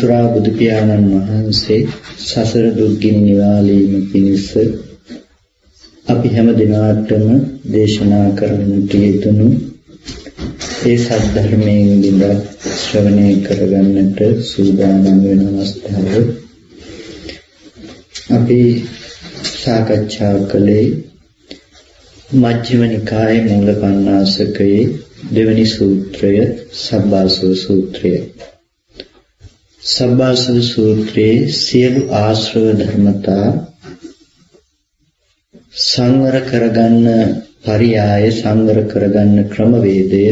ලෞතර බුදු පියාණන් වහන්සේ සසර දුක්ගිනි නිවාලීම පිණිස අපි හැම දිනාටම දේශනා කරන්නට යෙදුණු ඒ සද්ධර්මයෙන් විඳක් ශ්‍රවණය කරගන්නට සූදානම් වෙන අවස්ථාව අපි සාකච්ඡා කළේ මජ්ක්‍ධිම නිකායේ මූල පණ්ණාසකයේ දෙවැනි සූත්‍රය සබ්බාසව සූත්‍රය. සබ්බාසව සූත්‍රයේ සියලු ආශ්‍රව ධර්මතා සංවර කරගන්න පරියාය සංවර කරගන්න ක්‍රමවේදය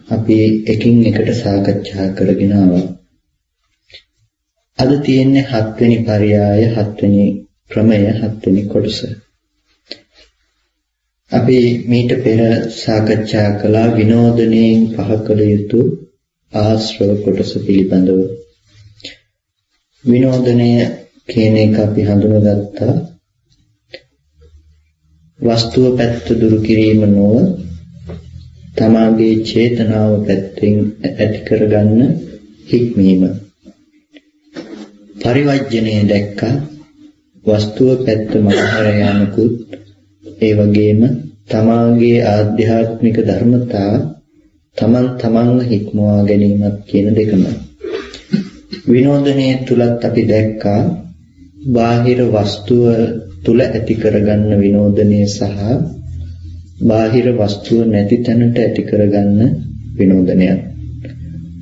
අපි එකින් එකට සාකච්ඡා කරගෙන ආවා. අද තියෙන්නේ 7 වෙනි පරියාය 7 වෙනි ක්‍රමය 7 වෙනි කොටස. අපි මීට පෙර සාකච්ඡා කළා විනෝදනයෙන් පහ කළ යුතු ආශ්‍රව කොටස පිළිබඳව. විනෝදනය කියන එක අපි හඳුනගත්තා වස්තුව පැත්ත දුරු කිරීම නොව තමාගේ චේතනාව පැත්තෙන් ඇති කරගන්න හික්මීම. පරිවර්ජණය දැක්කා වස්තුව පැත්ත මගහැර යනකුත් ඒ වගේම තමාගේ ආධ්‍යාත්මික ධර්මතා තමන්ව හික්මවා ගැනීමත් කියන දෙකම. විනෝදනයේ තුලත් අපි දැක්කා බාහිර වස්තුව තුල ඇති කරගන්න විනෝදනය සහ බාහිර වස්තුව නැති තැනට ඇති කරගන්න විනෝදනය.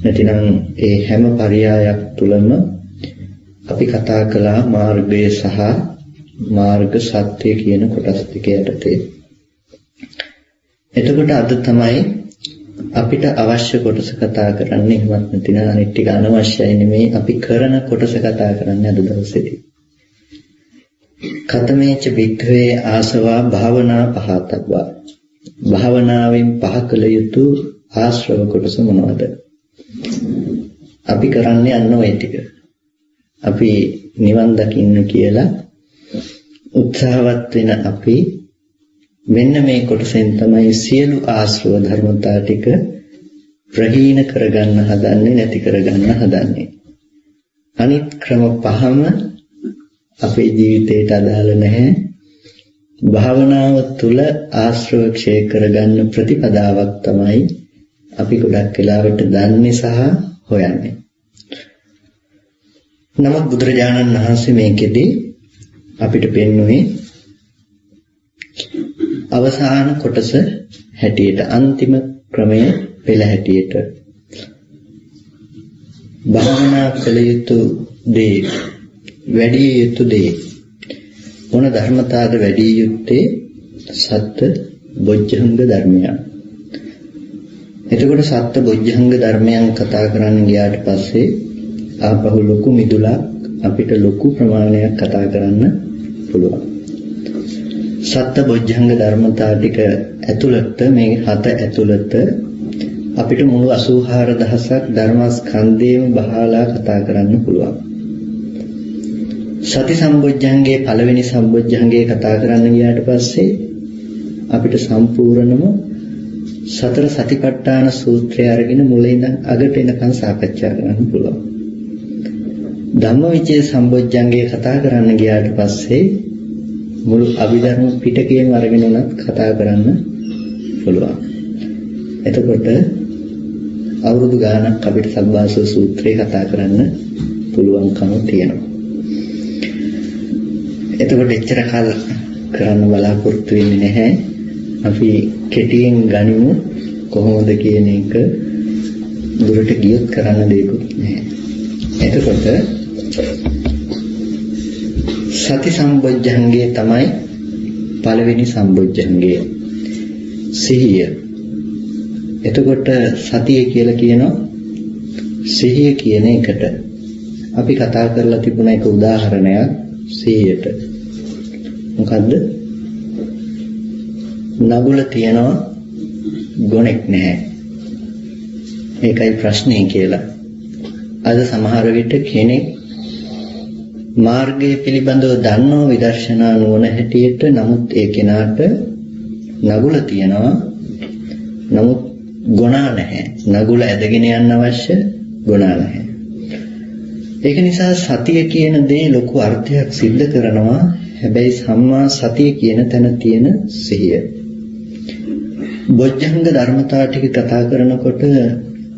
නැතිනම් ඒ හැම පරියායක් තුලම අපි කතා කළා මාර්ගය සහ මාර්ග සත්‍ය කියන කොටස් දෙක යටතේ. එතකොට අද තමයි අපිට අවශ්‍ය කොටස කතා කරන්නේ. එහෙමත් නැතිනම් අනිත් ටික අනවශ්‍යයි නෙමෙයි. අපි කරන කොටස කතා කරන්නේ අද දවසේදී. කතමේච වික්ඛවේ ආසවා භාවනා පහතබ්බා. භාවනාවෙන් පහ කළ යුතු ආශ්‍රව කොටස මොනවද? අපි කරන්නේ අන්න ඔය ටික. අපි නිවන් දකින්න කියලා උත්සාහවත් වෙන අපි මෙන්න මේ කොටසෙන් තමයි සියලු ආශ්‍රව ධර්මතා ටික ප්‍රහීන කරගන්න හදන්නේ, නැති කරගන්න හදන්නේ. අනිත් ක්‍රම පහම අපේ ජීවිතයට අදාළ නැහැ. භාවනාව තුළ ආශ්‍රව ක්ෂය කරගන්න ප්‍රතිපදාවක් තමයි අපි ගොඩක් වෙලාවට දන්නේ සහ හොයන්නේ. නමුත් බුදුරජාණන් වහන්සේ මේකෙදී අපිට පෙන්වුවේ අවසාන කොටස හැටියට, අන්තිම ක්‍රමය පෙළ හැටියට භාවනා කළ යුතු දේ, වැඩි යුතු දේ මොන ධර්මතාවද වැඩි යුත්තේ? සත්‍ය බොජ්ජංග ධර්මයන්. එතකොට සත්‍ය බොජ්ජංග ධර්මයන් කතා කරන්න ගියාට පස්සේ ආපහු ලොකු මිදුලක් අපිට ලොකු ප්‍රමාණයක් කතා කරන්න පුළුවන්. සත්‍ය බොජ්ජංග ධර්මතා ටික ඇතුළත, මේ 7 ඇතුළත අපිට මුළු 84000ක් ධර්මස්කන්ධයම බහලා කතා කරන්න පුළුවන්. සති සම්බොජ්ජංගේ පළවෙනි සම්බොජ්ජංගේ කතා කරන්න ගියාට පස්සේ අපිට සම්පූර්ණම සතර සතිපට්ඨාන සූත්‍රය අරගෙන මුලින් ඉඳන් අගට එනකන් සාකච්ඡා කරන්න පුළුවන්. ධම්මවිචේ සම්බොජ්ජංගේ කතා කරන්න ගියාට පස්සේ මුළු අභිධර්ම පිටකයම අරගෙන උනත් කතා කරන්න පුළුවන්. එතකොට අවුරුදු ගාණක් අපිට සබ්බාසව සූත්‍රය කතා කරන්න පුළුවන්කම තියෙනවා. එතකොට එච්චර කල් කරන්න බලාපොරොත්තු වෙන්නේ නැහැ. අපි කෙටියෙන් ගනිමු කොහොමද කියන එක. දුරට ගියොත් කරන්න දෙයක්වත් නැහැ. එතකොට සති සම්බොජ්ජංගේ තමයි පළවෙනි සම්බොජ්ජංගය, සිහිය. එතකොට සතිය කියලා කියනවා සිහිය කියන එකට. අපි කතා කරලා තිබුණ එක උදාහරණයක් සිහියට. මොකද්ද? නගුල තියනවා, ගොනෙක් නැහැ. ඒකයි ප්‍රශ්නේ කියලා. අද සමහර විට කෙනෙක් මාර්ගය පිළිබඳව දන්නව විදර්ශනා නුවණ හැටියට, නමුත් ඒ කෙනාට නගුල තියනවා, නමුත් ගොනා නැහැ. නගුල ඇදගෙන යන්න අවශ්‍ය ගොනා නැහැ. ඒක නිසා සතිය කියන දේ ලොකු අර්ථයක් සිද්ධ කරනවා. හැබැයි සම්මා සතිය කියන තැන තියෙන සිහිය. බොජ්ජංග ධර්මතා ටික කතා කරනකොට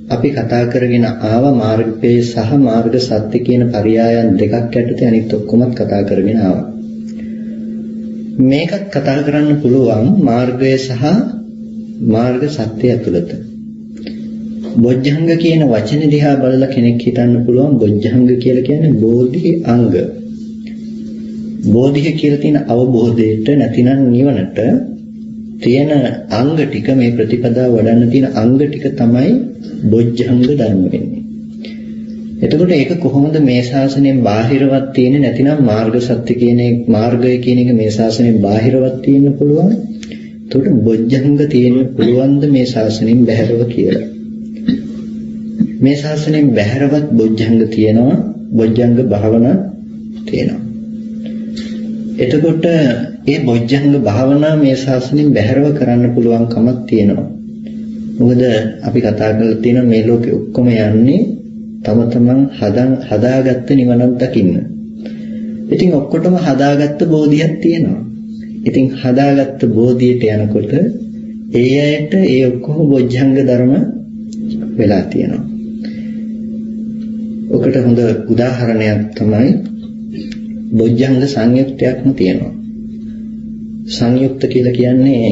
අපි කතා කරගෙන ආව මාර්ගපේ සහ මාර්ග සත්‍ය කියන පරයයන් දෙකක් යටතේ අනිත් ඔක්කොමත් කතා කරගෙන ආවා. මේකත් කතා කරන්න පුළුවන් මාර්ගය සහ මාර්ග සත්‍ය ඇතුළත. බොජ්ජංග කියන වචනේ දිහා බලලා කෙනෙක් හිතන්න පුළුවන් බොජ්ජංග කියලා කියන්නේ බෝධි අංග. බෝධිය කියලා තියෙන අවබෝධයට නැතිනම් නිවනට තියෙන අංග ටික මේ ප්‍රතිපදාව වඩන්න තියෙන අංග ටික තමයි බොජ්ජංග ධර්ම වෙන්නේ. එතකොට ඒක කොහොමද මේ ශාසනයෙන් බාහිරවත් තියෙන්නේ නැතිනම් මාර්ග සත්‍ය කියන මාර්ගය කියන එක මේ ශාසනයෙන් බාහිරවත් තියෙන්න පුළුවන්. එතකොට බොජ්ජංග තියෙන්න පුළුවන්ද මේ ශාසනයෙන් බැහැරව කියලා. මේ ශාසනයෙන් බැහැරවත් බොජ්ජංග තියෙනවා. බොජ්ජංග භාවනා තියෙනවා. එතකොට ඒ බොජ්ජංග භාවනා මේ ශාසනයෙන් බැහැරව කරන්න පුළුවන් කමක් තියෙනවා. මොකද අපි කතා කරලා තියෙන මේ ලෝකෙ ඔක්කොම යන්නේ තම තමන් හදාගත්ත නිවනක් දකින්න. ඉතින් ඔක්කොටම හදාගත්ත බෝධියක් තියෙනවා. ඉතින් හදාගත්ත බෝධියට යනකොට ඒ අයට ඒ ඔක්කොම බොජ්ජංග ධර්ම වෙලා තියෙනවා. ඔකට හොඳ උදාහරණයක් තමයි බොජ්ජංග සංයුක්තයක්ම තියෙනවා. සංයුක්ත කියලා කියන්නේ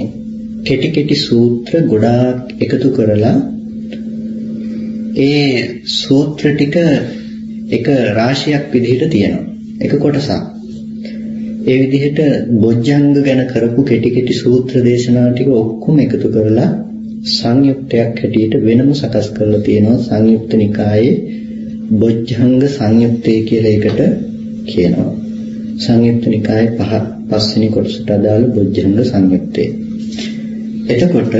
කෙටි කෙටි සූත්‍ර ගොඩාක් එකතු කරලා ඒ සූත්‍ර ටික එක රාශියක් විදිහට තියෙනවා. එක කොටසක්. ඒ විදිහට බොජ්ජංග ගැන කරපු කෙටි කෙටි සූත්‍ර දේශනා ටික ඔක්කොම එකතු කරලා සංයුක්තයක් හැටියට වෙනම සකස් කරලා තියෙනවා. සංයුක්ත නිකායේ බොජ්ජංග සංයුක්තය කියලා එකට කියනවා. සංයුක්ත නිකායේ පස්වෙනි කොටසට අදාළ බොජ්ජංග සංයුක්තය. එතකොට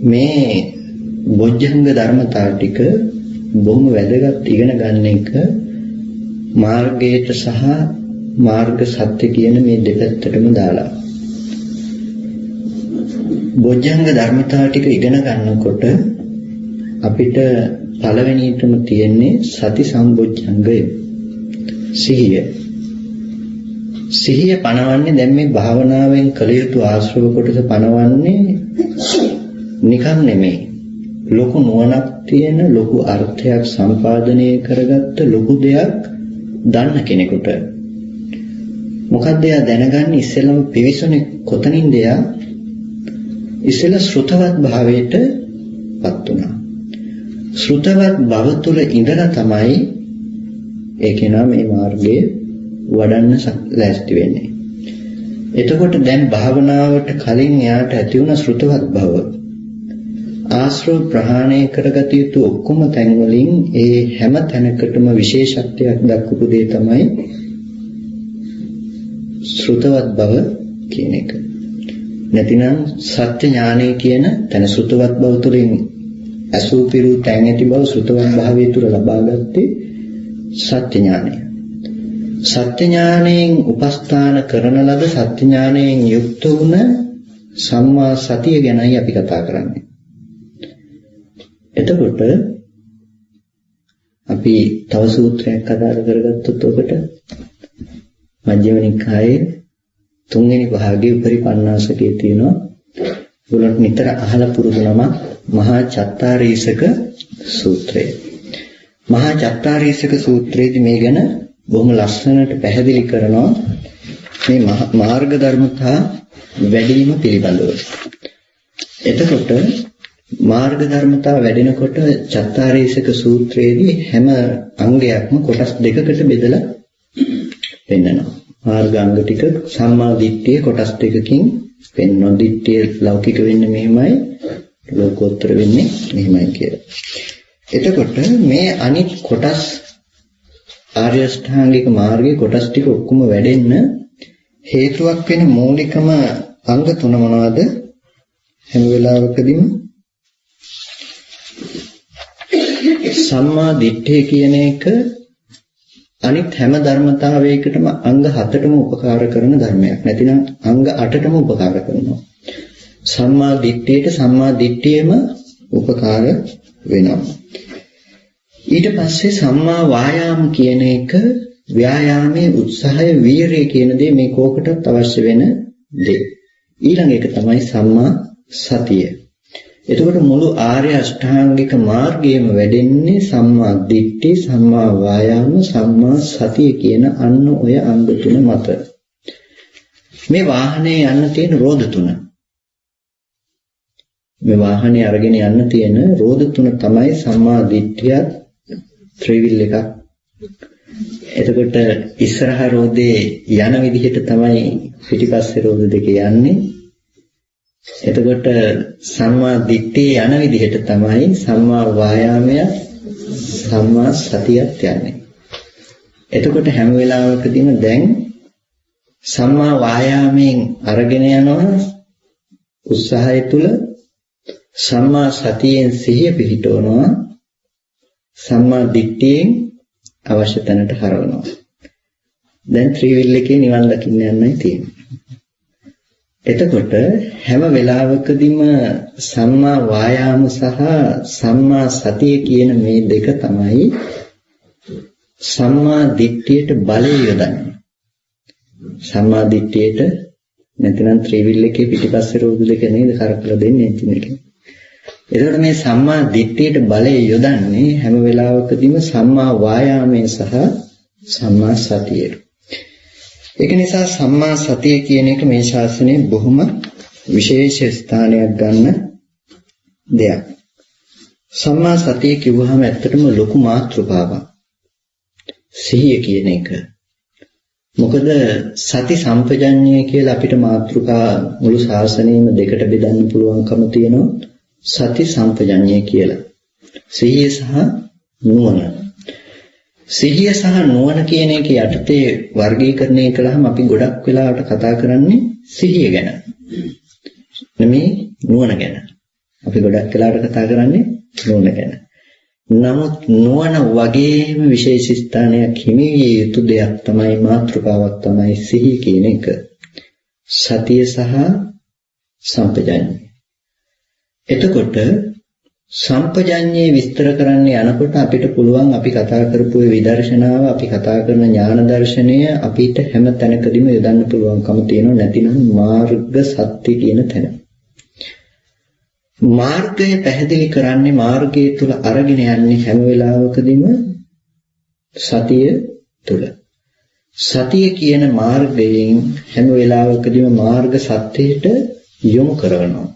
මේ බොජ්ජංග ධර්මතා ටික බොහොම වැදගත් ඉගෙන ගන්න එක මාර්ගයට සහ මාර්ග සත්‍ය කියන මේ දෙපැත්තටම දාලා බොජ්ජංග ධර්මතා ටික ඉගෙන ගන්නකොට අපිට පළවෙනියටම තියෙන්නේ සති සම්බොජ්ජංගය. සිහිය පනවන්නේ දැන් මේ භාවනාවෙන් කළ යුතු ආශ්‍රව කොටස පනවන්නේ නිකන් නෙමෙයි. ලොකු නුවණක් තියෙන ලොකු අර්ථයක් සම්පාදනය කරගත්ත ලොකු දෙයක් දන්න කෙනෙකුට මොකක්ද එයා දැනගන්නේ ඉස්සෙල්ලම පිවිසුනේ කොතනින්ද එයා ඉස්සෙල්ලා ශ්‍රුතවත් භාවයට පත් වුණා. ශ්‍රුතවත් භව තුළ ඉඳලා තමයි ඒ කෙනා මේ මාර්ගයේ වඩන්න ලෑස්ති වෙන්නේ. එතකොට දැන් භාවනාවට කලින් එයාට ඇති වුණ ශ්‍රුතවත් භව ආශ්‍රව ප්‍රහාණය කරගත යුතු ඔක්කොම තැන් වලින් ඒ හැම තැනකටම විශේෂත්වයක් දක්වපු දේ තමයි ශ්‍රුතවත් භව කියන එක. නැතිනම් සත්‍ය ඥානය කියන තැන ශ්‍රුතවත් භව තුළින් අසූ පිරු තැන් ඇති බව ශ්‍රුතවත් භාවය තුළ ලබාගත්තේ සත්‍ය ඥානය. සත්‍ය ඥානයෙන් උපස්ථාන කරන ලද සත්‍ය ඥානයෙන් යුක්ත වුණ සම්මා සතිය ගැනයි අපි කතා කරන්නේ. එතකොට අපි තව සූත්‍රයක් කතා කරගත්තොත් ඔකට මජ්ක්‍ධිම නිකායේ තුන්වෙනි භාගයේ උපරිපන්නාසකයේ තියෙනවා. ඒගොල්ලන්ට නිතර අහලා පුරුදු නම මහා චත්තාරීසක සූත්‍රය. මහා චත්තාරීසක සූත්‍රයේදී මේ ගැන බොහොම ලස්සනට පැහැදිලි කරනවා මේ මාර්ග ධර්මතා වැඩිම පිළිබඳව. එතකොට මාර්ග ධර්මතා වැඩෙනකොට චත්තාරීසක සූත්‍රයේදී හැම අංගයක්ම කොටස් දෙකකට බෙදලා පෙන්නනවා. මාර්ගාංග ටික සම්මා දිට්ඨිය කොටස් දෙකකින් පෙන්වනවා. දිට්ඨිය ලෞකික වෙන්නේ මෙහෙමයි, ලෝකෝත්තර වෙන්නේ මෙහෙමයි කියලා. එතකොට මේ අනිත් කොටස් ආර්ය අෂ්ටාංගික මාර්ගයේ කොටස් ටික ඔක්කොම වැඩෙන්න හේතුවක් වෙන මූලිකම අංග තුන මොනවද? හැම වෙලාවකදීම සම්මා දිට්ඨිය කියන එක අනිත් හැම ධර්මතාවයකටම අංග 7ටම උපකාර කරන ධර්මයක්. නැතිනම් අංග 8ටම උපකාර කරනවා. සම්මා දිට්ඨියට සම්මා දිට්ඨියම උපකාර වෙනවා. ඊට පස්සේ සම්මා වායාම කියන එක ව්‍යායාමයේ උත්සාහය වීරිය කියන දේ මේ කෝකටත් අවශ්‍ය වෙන දේ. ඊළඟ එක තමයි සම්මා සතිය. එතකොට මුළු ආර්ය අෂ්ටාංගික මාර්ගයම වැඩෙන්නේ සම්මා දිට්ඨි, සම්මා වායාම, සම්මා සතිය කියන අන්න ඔය අංග තුන මත. මේ වාහනේ යන්න තියෙන රෝද තුන. මේ වාහනේ අරගෙන යන්න තියෙන රෝද තුන තමයි සම්මා දිට්ඨිය, ත්‍රිවිල් එකක්. එතකොට ඉස්සරහ රෝදේ යන විදිහට තමයි පිටිපස්සේ රෝද දෙක යන්නේ. එතකොට සම්මා දිට්ඨිය යන විදිහට තමයි සම්මා වායාමය, සම්මා සතියත් යන්නේ. එතකොට හැම වෙලාවකදීම දැන් සම්මා වායාමයෙන් අරගෙන යනවා උත්සාහය තුල, සම්මා සතියෙන් සිහිය පිහිටවනවා, සම්මා දිට්ඨියෙන් අවශ්‍ය තැනට හරවනවා. දැන් ත්‍රිවිල් එකේ නිවන් දකින්න යන්නයි තියෙන්නේ. එතකොට හැම වෙලාවකදීම සම්මා වායාම සහ සම්මා සතිය කියන මේ දෙක තමයි සම්මා දිට්ඨියට බලය යොදන්නේ. සම්මා දිට්ඨියට නැත්නම් ත්‍රිවිල් එකේ පිටිපස්සේ රෝද දෙක නේද කරකලා දෙන්නේ ඉතින් එක. එතකොට මේ සම්මා දිට්ඨියට බලය යොදන්නේ හැම වෙලාවකදීම සම්මා වායාමයේ සහ සම්මා සතියේ. ඒක නිසා සම්මා සතිය කියන එක මේ ශාසනයේ බොහොම විශේෂ ස්ථානයක් ගන්න දෙයක්. සම්මා සතිය කිව්වහම ඇත්තටම ලොකු මාතෘකාවක්. සිහිය කියන එක. මොකද සති සම්පජඤ්ඤය කියලා අපිට මාතෘකා මුළු ශාසනයෙම දෙකට බෙදන්න පුළුවන්කම තියෙනවා. සති සම්පජඤ්ඤය කියලා. සිහිය සහ නුවණ. සිහිය සහ නුවණ කියන එක යටතේ වර්ගීකරණය කළාම අපි ගොඩක් වෙලාවට කතා කරන්නේ සිහිය ගැන. නෙමෙයි නුවණ ගැන. අපි ගොඩක් වෙලාවට කතා කරන්නේ නුවණ ගැන. නමුත් නුවණ වගේම විශේෂ ස්ථානයක් හිමි විය යුතු දෙයක් තමයි මාතෘකාවක් තමයි සිහිය කියන එක. සතිය සහ සම්පජඤ්ඤය. එතකොට සම්පජඤ්ඤේ විස්තර කරන්න යනකොට අපිට පුළුවන් අපි කතා කරපු විදර්ශනාව, අපි කතා කරන ඥාන දර්ශනය අපිට හැම තැනකදීම යොදන්න පුළුවන්කම තියෙනවා. නැතිනම් මාර්ග සත්‍ය කියන තැන. මාර්ගය පැහැදිලි කරන්නේ මාර්ගය තුල අරගෙන යන්නේ හැම වෙලාවකදීම සතිය තුල. සතිය කියන මාර්ගයෙන් හැම වෙලාවකදීම මාර්ග සත්‍යයට යොමු කරනවා.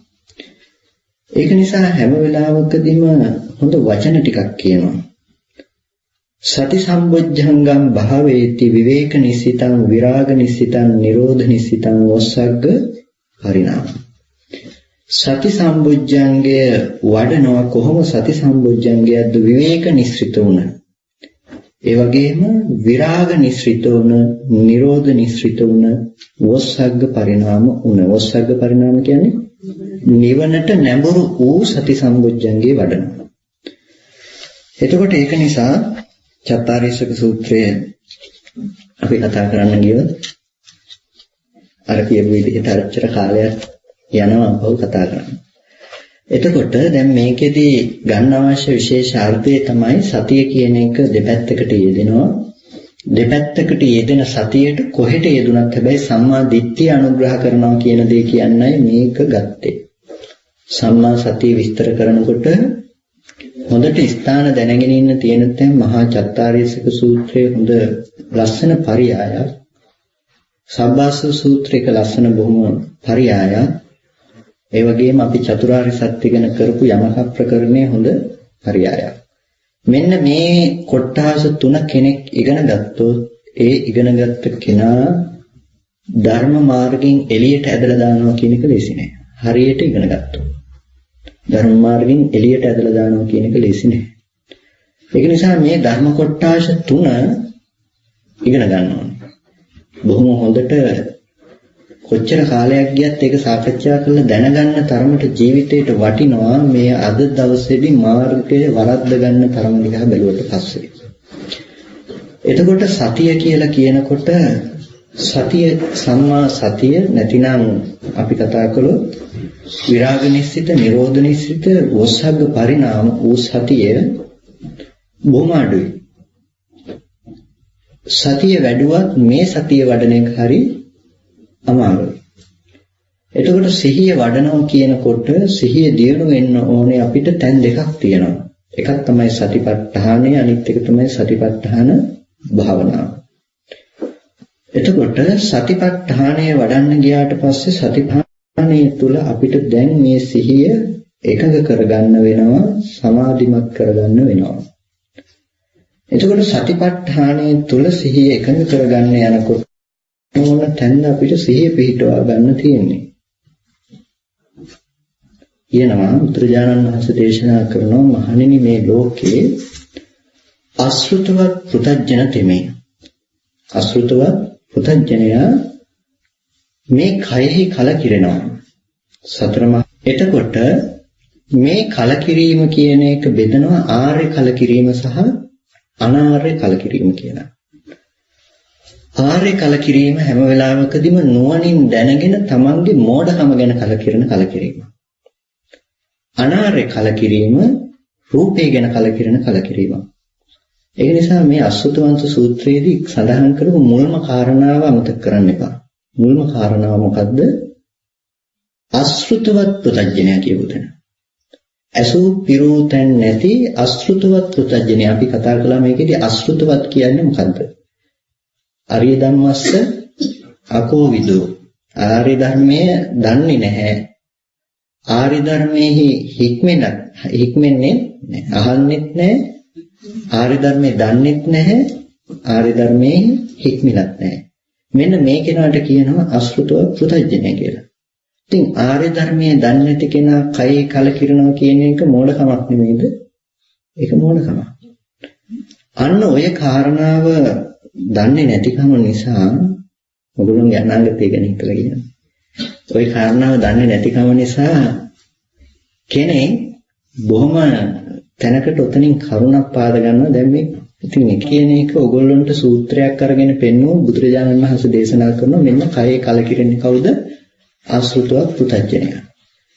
ඒක නිසා හැම වෙලාවකදීම හොඳ වචන ටිකක් කියනවා. සති සම්බොජ්ජංගම් භාවේති විවේක නිසිතං විරාග නිසිතං නිරෝධ නිසිතං වස්සග්ග පරිණාම. සති සම්බොජ්ජංගය වඩනවා කොහොම සති සම්බොජ්ජංගයද විවේක නිස්ෘත වුණ. ඒ වගේම විරාග නිස්ෘත වුණ, නිරෝධ නිස්ෘත වුණ, වස්සග්ග පරිණාම වුණ. වස්සග්ග පරිණාම කියන්නේ නිවනට නැඹුරු වූ සති සම්බොජ්ජංගේ වඩනවා. එතකොට ඒක නිසා චත්තාරීසක සූත්‍රය අපි කතා කරන්න ගියොත් අර කියපු විදිහට අරච්චර කාලයක් යනවා අපව කතා කරන්න. එතකොට දැන් මේකෙදි ගන්න අවශ්‍ය විශේෂ අර්ථය තමයි සතිය කියන එක දෙපැත්තකට යෙදෙනවා. දෙපැත්තකට යෙදෙන සතියට කොහෙට යෙදුනත් හැබැයි සම්මා දිට්ඨිය අනුග්‍රහ කරනවා කියන දේ කියන්නයි මේක ගත්තේ. සම්මා සතිය විස්තර කරනකොට හොඳට ස්ථාන දැනගෙන ඉන්න තියෙන තැන් මහා චත්තාරීසක සූත්‍රයේ හොඳ ලස්සන පරියායක්. සබ්බාස සූත්‍රයක ලස්සන බොහොම පරියායක්. ඒ වගේම අපි චතුරාර්ය සත්‍ය ගැන කරපු යමක ප්‍රකරණයේ හොඳ පරියායක්. මෙන්න මේ කොටාස තුන කෙනෙක් ඉගෙන ගත්තොත් ඒ ඉගෙනගත්ත කෙනා ධර්ම මාර්ගයෙන් එළියට ඇදලා දානවා කියන එක ලේසි නෑ. හරියට ඉගෙන ගත්තොත් ධර්ම මාර්ගයෙන් එළියට ඇදලා දානවා කියන එක ලේසි නෑ. ඒක නිසා මේ ධර්ම කොටාස තුන ඉගෙන ගන්න ඕනේ. බොහොම හොඳට කොච්චර කාලයක් ගියත් ඒක සාකච්ඡා කරලා දැනගන්න තරමට ජීවිතේට වටිනවා මේ අද දවසේදී මාර්ගයේ වරද්ද ගන්න තරම දිහා බැලුවට පස්සේ. එතකොට සතිය කියලා කියනකොට සතිය සම්මා සතිය නැතිනම් අපි කතා කළොත් විරාග නිස්සිත, නිරෝධ නිස්සිත, වස්සග්ග පරිණාම වූ සතිය බොහොම අඩුයි. සතිය වැඩුවත් මේ සතිය වඩන එක හරි අමාරුයි. එතකොට සිහිය වඩනවා කියනකොට සිහිය දියුණු වෙන්න ඕනේ අපිට තැන් දෙකක් තියෙනවා. එකක් තමයි සතිපට්ඨානය, අනිත් එක තමයි සතිපට්ඨාන භාවනාව. එතකොට සතිපට්ඨානය වඩන්න ගියාට පස්සේ සතිපට්ඨානයේ තුල අපිට දැන් මේ සිහිය එකඟ කරගන්න වෙනවා, සමාධිමත් කරගන්න වෙනවා. එතකොට සතිපට්ඨානයේ තුල සිහිය එකඟ කරගන්න යනකොට මොන තැනද අපිට සිහිය පිහිටවා ගන්න තියෙන්නේ? කියනවා බුදුරජාණන් වහන්සේ දේශනා කරනවා මහණෙනි මේ ලෝකේ අසෘතවත් පුතඥ තෙමේ. අසෘතවත් පුතඥයා මේ කයෙහි කලකිරෙනවා. එතකොට මේ කලකිරීම කියන එක බෙදනවා ආර්ය කලකිරීම සහ අනාර්ය කලකිරීම කියලා. ආර්ය කලකිරීම හැම වෙලාවකදීම නුවණින් දැනගෙන තමන්ගේ මෝඩකම ගැන කලකිරෙන කලකිරීම. අනාර්ය කලකිරීම රූපේ ගැන කලකිරෙන කලකිරීම. ඒ නිසා මේ අසුතවන්ත සූත්‍රයේදී සඳහන් කරපු මුල්ම කාරණාව අමතක කරන්න එපා. මුල්ම කාරණාව මොකද්ද? අසෘතවත් පුතඥය කියපු තැන. අසූ පිරූතන් නැති අසෘතවත් පුතඥය අපි කතා කළා මේකේදී අසෘතවත් කියන්නේ මොකද්ද? ආර්ය ධම්මස්ස අකෝවිදෝ. ආර්ය ධර්මයේ දන්නේ නැහැ. ආර්ය ධර්මයේ හික්මෙන්නේ නැහැ. අහන්නෙත් නැහැ. ආර්ය ධර්මයේ දන්නෙත් නැහැ. ආර්ය ධර්මයේ හික්මිලත් නැහැ. මෙන්න මේ කෙනාට කියනවා අසෘතවත් පුතඥය කියලා. ඉතින් ආර්ය ධර්මයේ දන්නේ නැති කෙනා කයේ කලකිරනවා කියන එක මෝඩකමක් නෙමෙයිද? ඒක මෝඩකමක්. අන්න ඔය කාරණාව දන්නේ නැතිකම නිසා ඔයගොල්ලෝගේ අනාගතය ගැන හිතලා කියන්න. ওই කාරණාව දන්නේ නැතිකම නිසා කෙනෙක් බොහොම තැනකට උතනින් කරුණක් පාද ගන්නවා. දැන් මේ ඉතින් මේ කියන එක ඔයගොල්ලන්ට සූත්‍රයක් අරගෙන පෙන්වුව බුදුරජාණන් වහන්සේ දේශනා කරනවා මෙන්න කයේ කලකිරෙන්නේ කවුද? අසෘතවත් පුතඥයා.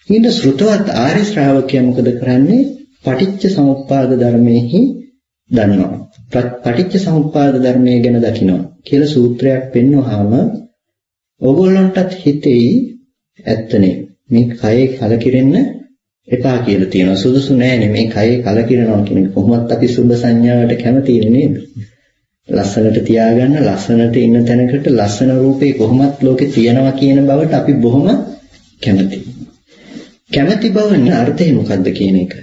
ඊට ශ්‍රුතවත් ආර්ය ශ්‍රාවකයා මොකද කරන්නේ? පටිච්ච සමුප්පාද ධර්මයේහි දන්නවා. පටිච්ච සමුප්පාද ධර්මයේ ගැන දකිනවා කියලා සූත්‍රයක් පෙන්වුවාම ඕගොල්ලන්ටත් හිතෙයි ඇත්තනේ මේ කයේ කලකිරෙන්න එපා කියලා තියෙනවා. සුදුසු නෑනේ මේ කයේ කලකිරෙනවා කියන එක. කොහොමවත් අපි සුභ සංඥාවට කැමතිනේ නේද? ලස්සනට තියාගන්න, ලස්සනට ඉන්න තැනකට ලස්සන රූපේ කොහොමත් ලෝකේ තියෙනවා කියන බවට අපි බොහොම කැමතියි. කැමති බවනේ අර්ථය මොකද්ද කියන එක.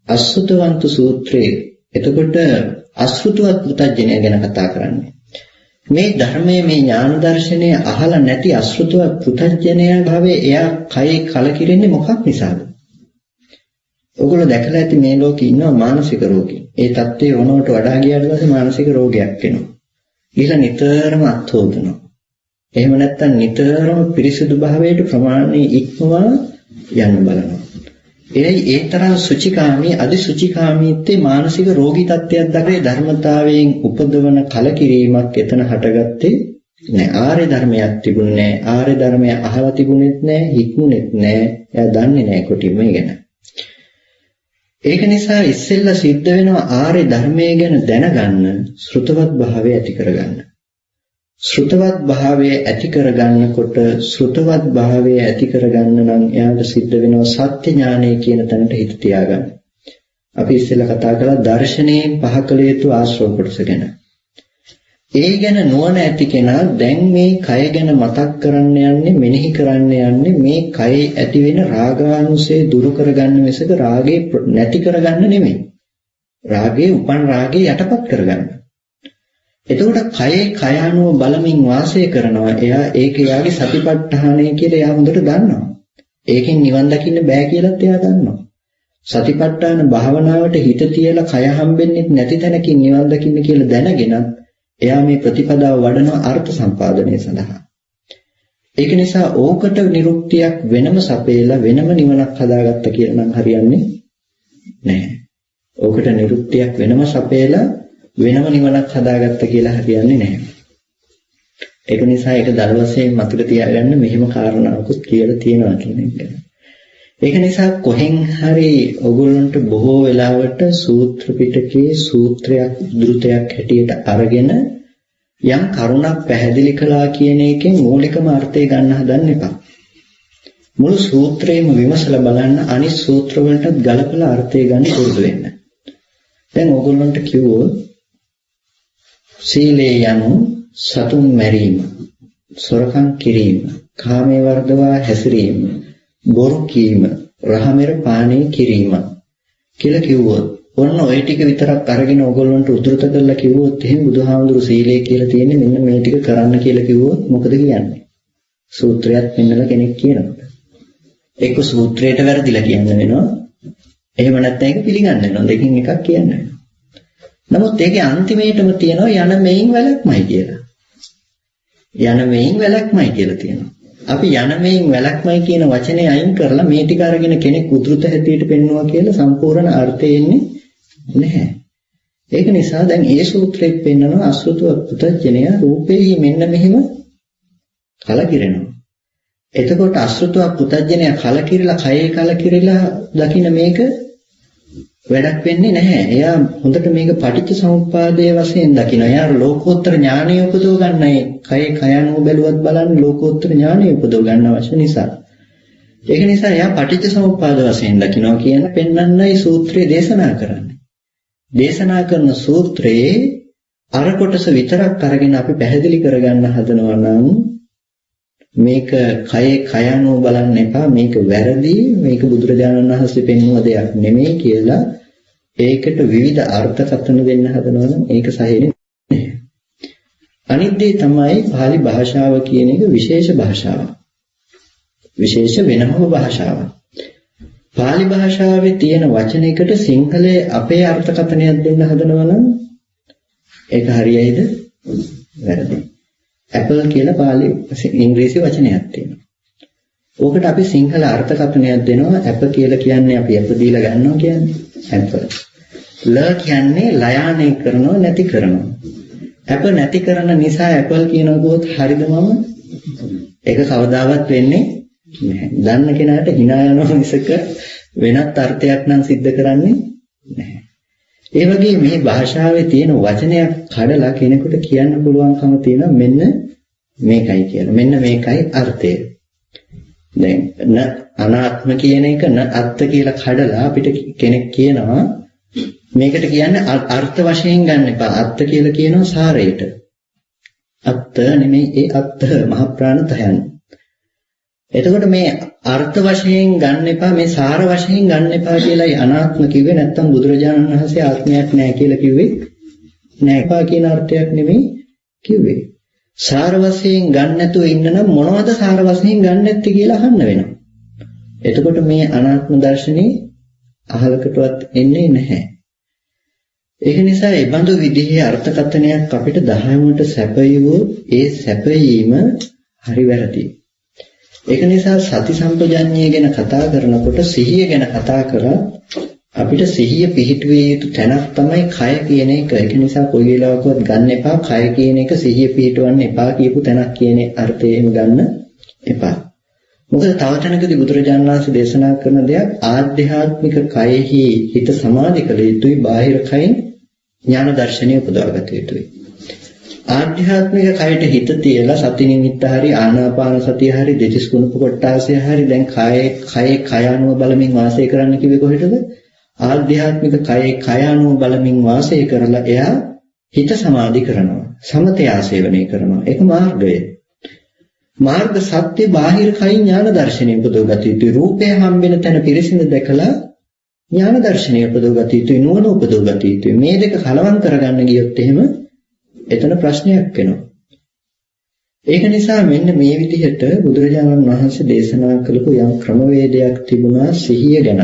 අසෘතවන්ත සූත්‍රයේ එතකොට අසෘතවත් පුතඥය ගැන කතා කරන්නේ. මේ ධර්මයේ මේ ඥාන දර්ශනය අහලා නැති අසෘතවත් පුතඥයා භවයේ එයා කයේ කලකිරෙන්නේ මොකක් නිසාද? ඔයගොල්ලෝ දැකලා ඇති මේ ලෝකේ ඉන්නවා මානසික රෝගී. ඒ தත්ත්වය වුණාට වඩා ගියාට පස්සේ මානසික රෝගයක් එනවා. ඊළඟ නිතරම අත්හොදනවා. එහෙම නැත්නම් නිතරම පිරිසිදු භාවයට ප්‍රමාණය ඉක්මවා යන්න බලනවා. ඒ තරම් සුචිකාමී අධිසුචිකාමීත්වයේ මානසික රෝගී තත්ත්වයක් දක්වේ ධර්මතාවයෙන් උපදවන කලකිරීමක් එතන හටගත්තේ නෑ. ආර්ය ධර්මයක් තිබුණේ නෑ. ආර්ය ධර්මය අහලා තිබුණෙත් නෑ, හික්මුණෙත් නෑ. එයා දන්නේ නෑ කොටිම මේ ගැන. ඒක නිසා ඉස්සෙල්ලා සිද්ධ වෙනවා ආර්ය ධර්මයේ ගැන දැනගන්න, ශ්‍රුතවත් භාවය ඇති කරගන්න. ශ්‍රුතවත් භාවය ඇති කරගන්නකොට ශ්‍රුතවත් භාවය ඇති කරගන්න නම් එයාට සිද්ධ වෙනවා සත්‍ය ඥානය කියන තැනට හිත තියාගන්න. අපි ඉස්සෙල්ලා කතා කළා දර්ශනයෙන් පහ කළ යුතු ආශ්‍රව කොටස ගැන. ඒ ගැන නුවණ ඇති කෙනා දැන් මේ කය ගැන මතක් කරන්න යන්නේ, මෙනෙහි කරන්න යන්නේ මේ කයේ ඇති වෙන රාගානුසය දුරු කරගන්න මිසක රාගේ නැති කරගන්න නෙමෙයි. රාගේ උපන් රාගේ යටපත් කරගන්න. එතකොට කයේ කය අනුව බලමින් වාසය කරනවා. එයා ඒක එයාගේ සතිපට්ඨානය කියලා එයා හොඳට දන්නවා. ඒකෙන් නිවන් දකින්න බෑ කියලාත් එයා දන්නවා. සතිපට්ඨාන භාවනාවට හිත තියලා කය හම්බෙන්නේ නැති තැනකින් නිවන් දකින්න කියලා දැනගෙන එයා මේ ප්‍රතිපදාව වඩන අර්ථ සම්පාදනය සඳහා. ඒක නිසා ඕකට නිරුක්තියක් වෙනම සපේලා වෙනම නිවනක් හදාගත්ත කියලා නම් හරියන්නේ නැහැ. ඕකට නිරුක්තියක් වෙනම සපේලා වෙනම නිවනක් හදාගත්ත කියලා හරියන්නේ නැහැ. ඒක නිසා ඒක දල වශයෙන් මතක තියාගන්න මෙහෙම කාරණාවකුත් කියලා තියෙනවා කියන එක. ඒක නිසා කොහෙන් හරි ඔයගොල්ලන්ට බොහෝ වෙලාවට සූත්‍ර පිටකයේ සූත්‍රයක් උද්ෘතයක් හැටියට අරගෙන යම් කරුණක් පැහැදිලි කළා කියන එකෙන් මූලිකම අර්ථය ගන්න හදන්න එපා. මුළු සූත්‍රයම විමසලා බලන්න අනිත් සූත්‍ර වලටත් ගලපලා අර්ථය ගන්න පුරුදු වෙන්න. දැන් ඕගොල්ලන්ට කිව්වොත් සීලේ යනු සතුන් මැරීම, සොරකම් කිරීම, කාමයේ වර්ධවා හැසිරීම, බොරු කීම, රහමෙර පානය කිරීම කියලා කිව්වොත් ඔන්න ඔය ටික විතරක් අරගෙන ඕගොල්ලන්ට උද්දෘත කරලා කිව්වොත් එහෙනම් බුදුහාමුදුරු සීලය කියලා තියෙන්නේ මෙන්න මේ ටික කරන්න කියලා කිව්වොත් මොකද කියන්නේ? සූත්‍රයක් පෙන්නලා කෙනෙක් කියනකොට එක්ක සූත්‍රයට වැරදිලා කියන්න වෙනවා. එහෙම නැත්නම් ඒක පිළිගන්න වෙනවා. දෙකෙන් එකක් කියන්න වෙනවා. නමුත් ඒකේ අන්තිමේටම තියෙනවා යන මෙයින් වැලක්මයි කියලා. යන මෙයින් වැලක්මයි කියලා තියෙනවා. අපි යන මෙයින් වැලක්මයි කියන වචනේ අයින් කරලා මේ ටික අරගෙන කෙනෙක් උද්දෘත හැටියට පෙන්වුවා කියලා සම්පූර්ණ අර්ථය එන්නේ නැහැ. ඒක නිසා දැන් ඒ සූත්‍රෙත් පෙන්නනවා අසෘතව පුතජනය රූපේහි මෙන්න මෙහිම කලකිරෙනවා. එතකොට අසෘතව පුතජනය කලකිරලා කයේ කලකිරලා දකින්න මේක වැඩක් වෙන්නේ නැහැ. එයා හොඳට මේක පටිච්ච සමුප්පාදයේ වශයෙන් දකින්න. එයා ලෝකෝත්තර ඥානය උපදව ගන්නයි. කයේ කයano බැලුවත් බලන්න ලෝකෝත්තර ඥානය උපදව ගන්න අවශ්‍ය නිසා. ඒක නිසා එයා පටිච්ච සමුප්පාද වශයෙන් දකින්නවා කියන පෙන්වන්නයි සූත්‍රය දේශනා කරන්නේ. දේශනා කරන සූත්‍රයේ අර කොටස විතරක් අරගෙන අපි පැහැදිලි කරගන්න හදනවා නම් මේක කයේ කයano බලන්න එපා, මේක වැරදි, මේක බුදුරජාණන් වහන්සේ පෙන්වන දෙයක් නෙමෙයි කියලා ඒකට විවිධ අර්ථකථන දෙන්න හදනවා නම් ඒක සහිනේ නැහැ. අනිත් දේ තමයි pāli භාෂාව කියන එක විශේෂ භාෂාවක්. විශේෂ වෙනම භාෂාවක්. pāli භාෂාවේ තියෙන වචනයකට සිංහලයේ අපේ අර්ථකථනයක් දෙන්න හදනවා නම් ඒක හරියයිද? වැරදි. ඇපල් කියලා pāli ඉංග්‍රීසි වචනයක් තියෙනවා. ඕකට අපි සිංහල අර්ථකථනයක් දෙනවා. ඇප කියලා කියන්නේ අපි ඇප දීලා ගන්නවා කියන්නේ ඇපල්. ල කියන්නේ ලයාණය කරනවා, නැති කරනවා. ඇප නැති කරන නිසා ඇපල් කියනකොත් හරිද මම? ඒක කවදාවත් වෙන්නේ නැහැ. දන්න කෙනාට hina යනවා මිසක වෙනත් අර්ථයක් නම් सिद्ध කරන්නේ නැහැ. ඒ වගේ මේ භාෂාවේ තියෙන වචනයක් කඩලා කෙනෙකුට කියන්න පුළුවන්කම තියෙනවා මෙන්න මේකයි කියලා. මෙන්න මේකයි අර්ථය. දැන් න අනාත්ම කියන එක න අත්ත කියලා කඩලා අපිට කෙනෙක් කියනවා මේකට කියන්නේ අර්ථ වශයෙන් ගන්න එපා. අත්ත කියලා කියනවා සාරයට. අත්ත නෙමෙයි ඒ අත්ත මහ ප්‍රාණතයන්. එතකොට මේ අර්ථ වශයෙන් ගන්න එපා, මේ සාර වශයෙන් ගන්න එපා කියලායි අනාත්ම කිව්වේ. නැත්තම් බුදුරජාණන් වහන්සේ ආත්මයක් නැහැ කියලා කිව්වේ නෑ. එපා කියන අර්ථයක් නෙමෙයි කිව්වේ. සාර වශයෙන් ගන්න නැතුව ඉන්න නම් මොනවද සාර වශයෙන් ගන්න නැත්තේ කියලා අහන්න වෙනවා. එතකොට මේ අනාත්ම දර්ශනේ අහලකටවත් එන්නේ නැහැ. ඒක නිසා මේ බඳු විදිහේ අර්ථකථනයක් අපිට දහමට සැපයුවොත් ඒ සැපයීම හරි වැරදි. ඒක නිසා සති සම්පජාඤ්ඤය ගැන කතා කරනකොට සිහිය ගැන කතා කරා අපිට සිහිය පිහිටුවේ යුතු තැනක් තමයි කය කියන එක. ඒක නිසා කොයි වෙලාවකවත් ගන්න එපා කය කියන එක සිහිය පිහිටවන්න එපා කියපු තැනක් කියන අර්ථයෙන් ගන්න එපා. මොකද තව තැනකදී බුදුරජාණන් වහන්සේ දේශනා කරන දෙයක් ආධ්‍යාත්මික කයෙහි හිත සමාධි කළ යුතුයි, බාහිර කයින් ඥාන දර්ශනය උපදවාගත යුතුයි. ආධ්‍යාත්මික කයට හිත තියලා සති නිමිත්ත හරි ආනාපාන සතිය හරි දෙතිස් කුණප කොටාසය හරි දැන් කයේ කය අනුව බලමින් වාසය කරන්න කිව්වේ කොහෙටද? ආධ්‍යාත්මික කයේ කය අනුව බලමින් වාසය කරලා එයා හිත සමාධි කරනවා, සමතය ආසේවනය කරනවා. ඒක මාර්ගය. මාර්ග සත්‍ය බාහිර කයින් ඥාන දර්ශනය උපදවගත යුතුයි. රූපය හම්බෙන තැන පිරිසිදු දැකලා ඥාන දර්ශනය උපදවගත යුතුයි, නුවණ උපදවගත යුතුයි. මේ දෙක කලවම් කරගන්න ගියොත් එහෙම එතන ප්‍රශ්නයක් වෙනවා. ඒක නිසා මෙන්න මේ විදිහට බුදුරජාණන් වහන්සේ දේශනා කළපු යම් ක්‍රමවේදයක් තිබුණා සිහිය ගැන.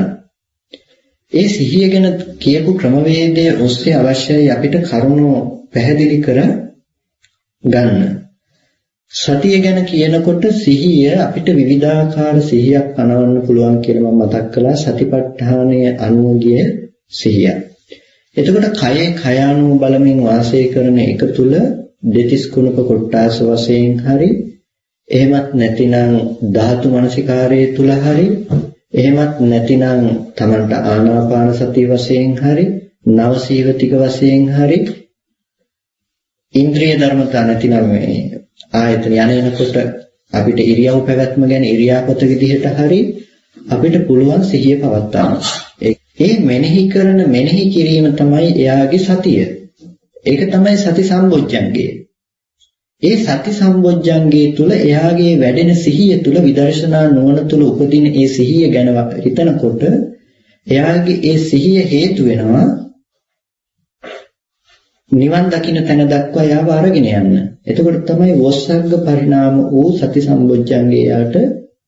ඒ සිහිය ගැන කියපු ක්‍රමවේදයේ ඔස්සේ අවශ්‍යයි අපිට කරුණු පැහැදිලි කර ගන්න. සතිය ගැන කියනකොට සිහිය අපිට විවිධාකාර සිහියක් පනවන්න පුළුවන් කියලා මම මතක් කළා. සතිපට්ඨානය අනුගිය සිහිය. එතකොට කයේ කය අනුව බලමින් වාසය කරන එක තුල දෙතිස් කුණප කොටාස වශයෙන් හරි එහෙමත් නැතිනම් ධාතු මනසිකාරයේ තුල හරි එහෙමත් නැතිනම් Tamanට ආනාපාන සතිය වශයෙන් හරි නවසීවතික වශයෙන් හරි ඉන්ද්‍රිය ධර්මතා නැතිනම් මේ ආයතන යනකොට අපිට ඉරියව් පැවැත්ම ගැන ඉරියාපත විදිහට හරි අපිට පුළුවන් සිහිය පවත්වා ගන්න. ඒ මෙනෙහි කිරීම තමයි එයාගේ සතිය. ඒක තමයි සති සම්බොජ්ජංගය. ඒ සති සම්බොජ්ජංගයේ තුල එයාගේ වැඩෙන සිහිය තුල විදර්ශනා නුවණ තුල උපදින ඒ සිහිය ගැන හිතනකොට එයාගේ ඒ සිහිය හේතු වෙනවා නිවන් දකින්න තැන දක්වා යාව අරගෙන යන්න. එතකොට තමයි වොස්සග්ග පරිණාම වූ සති සම්බොජ්ජංගය යාට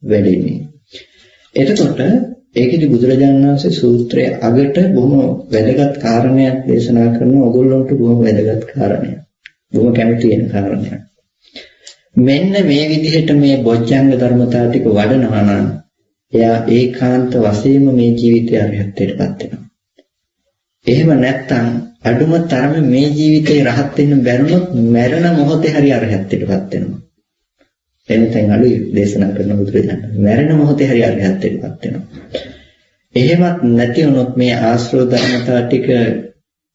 වැඩෙන්නේ. එතකොට ඒකෙදි බුදුරජාණන් වහන්සේ සූත්‍රයේ අගට බොහොම වැදගත් කාරණයක් දේශනා කරන ඕගොල්ලන්ට බොහොම වැදගත් කාරණයක්. බොහොම කැමති වෙන කාරණයක්. මෙන්න මේ විදිහට මේ බොජ්ජංග ධර්මතා ටික වඩනවා නම් එයා ඒකාන්ත වශයෙන්ම මේ ජීවිතය අරහත්ත්වයටපත් වෙනවා. එහෙම නැත්නම් අඩුම තරමේ මේ ජීවිතේ රහත් වෙන්න බැරුණොත් මරණ මොහොතේ හරි අරහත්ත්වයටපත් වෙනවා. එතෙන් අලුයි දේශනා කරන බුදුරජාණන් මරණ මොහොතේ හරි අරහත්ත්වයටපත් වෙනවා. එහෙමත් නැති වුණොත් මේ ආශ්‍රව ධර්මතා ටික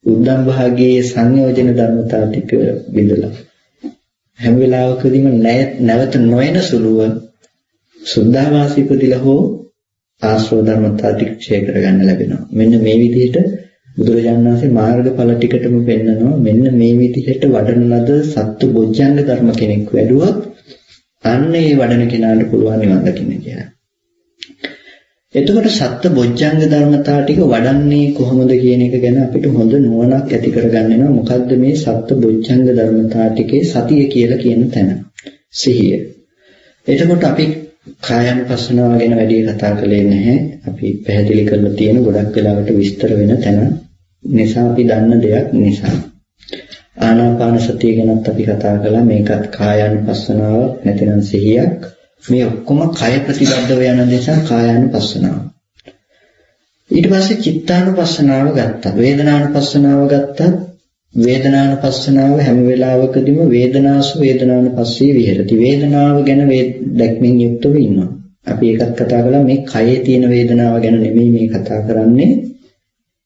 උද්දම් භාගයේ සංයෝජන ධර්මතා ටික බිඳලා හැම වෙලාවකදීම නැවත නොයන සුළුව සුද්ධාවාසී ඉපදිලා හෝ ආශ්‍රව ධර්මතා ටික ක්ෂය කරගන්න ලැබෙනවා. මෙන්න මේ විදිහට බුදුරජාණන් වහන්සේ මාර්ගඵල ටිකටම පෙන්නනවා. මෙන්න මේ විදිහට වඩන ලද සත්තු බොජ්ජංග ධර්ම කෙනෙක් වැඩුවොත් අන්න ඒ වඩන කෙනාට පුළුවන් නිවන් දකින්න කියලා. එතකොට සත්‍ය බොජ්ජංග ධර්මතා ටික වඩන්නේ කොහොමද කියන එක ගැන අපිට හොඳ නුවණක් ඇති කරගන්න වෙනවා. මොකද්ද මේ සත්‍ය බොජ්ජංග ධර්මතා ටිකේ සතිය කියලා කියන තැන? සිහිය. එතකොට අපි කායानुපස්සනාව ගැන වැඩි කතා කළේ නැහැ. අපි පැහැදිලි කරලා තියෙන ගොඩක් වෙලාවට විස්තර වෙන තැන නිසා අපි දන්න දෙයක් නිසා. ආනාපාන සතිය ගැනත් අපි කතා කළා. මේකත් කායानुපස්සනාව නැතිනම් සිහියක්. මේ ඔක්කොම කය ප්‍රතිබද්ධව යන නිසා කායानुපස්සනාව. ඊට පස්සේ චිත්තානුපස්සනාව ගත්තා. වේදනානුපස්සනාව ගත්තා. වේදනානුපස්සනාව හැම වෙලාවකදීම වේදනාසු වේදනානුපස්සී විහෙරති. වේදනාව ගැන දැක්මින් යුක්තව ඉන්නවා. අපි ඒකත් කතා කළා. මේ කයේ තියෙන වේදනාව ගැන නෙමෙයි මේ කතා කරන්නේ.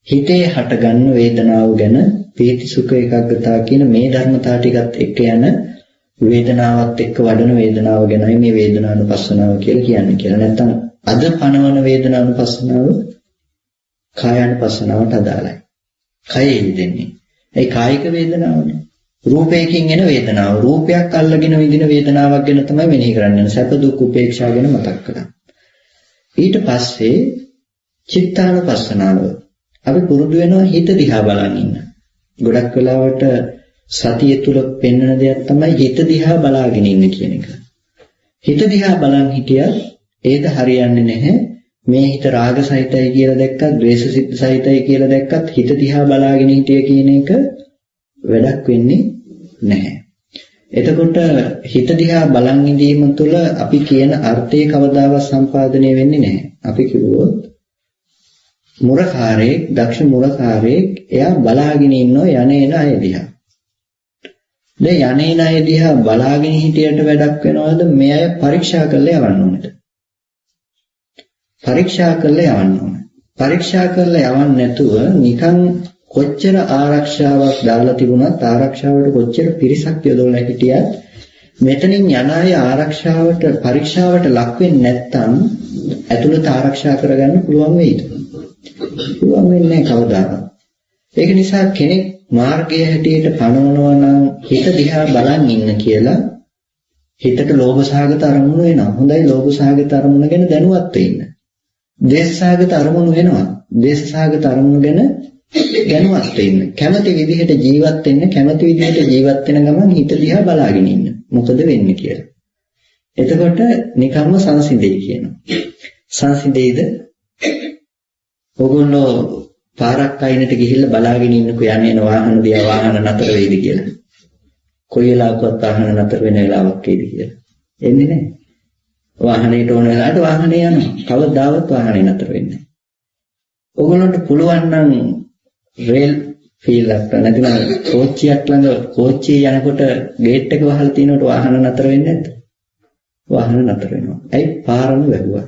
හිතේ හටගන්න වේදනාව ගැන පීති සුඛ ඒකාග්‍රතාව කියන මේ ධර්මතා ටිකත් එක්ක යන වේදනාවත් එක්ක වඩන වේදනාව ගැනයි මේ වේදනානුපස්සනාව කියලා කියන්නේ කියලා. නැත්නම් අද පනවන වේදනානුපස්සනාව කායානුපස්සනාවට අදාළයි. කයේ ඉඳින්නේ. ඒ කායික වේදනාවනේ. රූපයකින් එන වේදනාව. රූපයක් අල්ලගෙන විඳින වේදනාවක් ගැන තමයි මෙනෙහි කරන්නේ. සැප දුක් උපේක්ෂා ගැන මතක් කළා. ඊට පස්සේ චිත්තානුපස්සනාව. අපි පුරුදු වෙනවා හිත දිහා බලන් ඉන්න. ගොඩක් වෙලාවට සතිය තුල පෙන්වන දෙයක් තමයි හිත දිහා බලාගෙන ඉන්න කියන එක. හිත දිහා බලන් හිටියත් ඒක හරියන්නේ නැහැ. මේ හිත රාග සහිතයි කියලා දැක්කත්, ද්වේෂ සහිතයි කියලා දැක්කත් හිත දිහා බලාගෙන හිටිය කියන එක වැඩක් වෙන්නේ නැහැ. එතකොට හිත දිහා බලන් ඉඳීම තුළ අපි කියන අර්ථය කවදාවත් සම්පාදනය වෙන්නේ නැහැ. අපි කිව්වොත් මුරකාරයෙක්, දක්ෂ මුරකාරයෙක් එයා බලාගෙන ඉන්නෝ යන්නේන අය දිහා. දැන් යන්නේන අය දිහා බලාගෙන හිටියට වැඩක් වෙනවද? මේ අය පරීක්ෂා කරලා යවන්න ඕනද? පරීක්ෂා කරලා යවන්න ඕන. පරීක්ෂා කරලා යවන්න නැතුව නිකන් කොච්චර ආරක්ෂාවක් දාලා තිබුණත් ආරක්ෂාවට කොච්චර පිරිසක් යොදවලා හිටියත් මෙතනින් යන අය ආරක්ෂාවට පරීක්ෂාවට ලක් වෙන්නේ නැත්නම් ඇතුළත ආරක්ෂා කරගන්න පුළුවන් වෙයිද? පුළුවන් වෙන්නේ නැහැ කවදාවත්. ඒක නිසා කෙනෙක් මාර්ගයේ හැටියට පනවනවා නම් හිත දිහා බලන් ඉන්න කියලා හිතට ලෝභ සහගත අරමුණු වෙනවා. හොඳයි ලෝභ සහගත අරමුණ ගැන දැනුවත් වෙන්න. ද්වේෂ සහගත අරමුණු වෙනවා. ද්වේෂ සහගත අරමුණු ගැන දැනුවත් වෙන්න. කැමති විදිහට ජීවත් වෙන්න, කැමති විදිහට ජීවත් වෙන ගමන් හිත දිහා බලාගෙන ඉන්න. මොකද වෙන්නේ කියලා. එතකොට නිකම්ම සංසිඳෙයි කියනවා. සංසිඳෙයිද? ඔගොල්ලෝ පාරක් අයිනට ගිහිල්ලා බලාගෙන ඉන්නකෝ යන්නේ වාහන දිහා වාහන නතර වෙයිද කියලා. කොයි වෙලාවකවත් වාහන නතර වෙන වෙලාවක් එයිද කියලා. එන්නේ නැහැ. වාහනේට ඕන වෙලාවට වාහනේ යනවා. කවදාවත් වාහනේ නතර වෙන්නේ නැහැ. ඔයගොල්ලන්ට පුළුවන් නම් රේල් ෆීල්ඩ් එක නැතිනම් කෝච්චියක් ළඟ කෝච්චිය යනකොට ගේට් එක වහලා තිනකොට වාහන නතර වෙන්නේ නැද්ද? වාහන නතර වෙනවා. ඇයි? පාරම වැහුවා.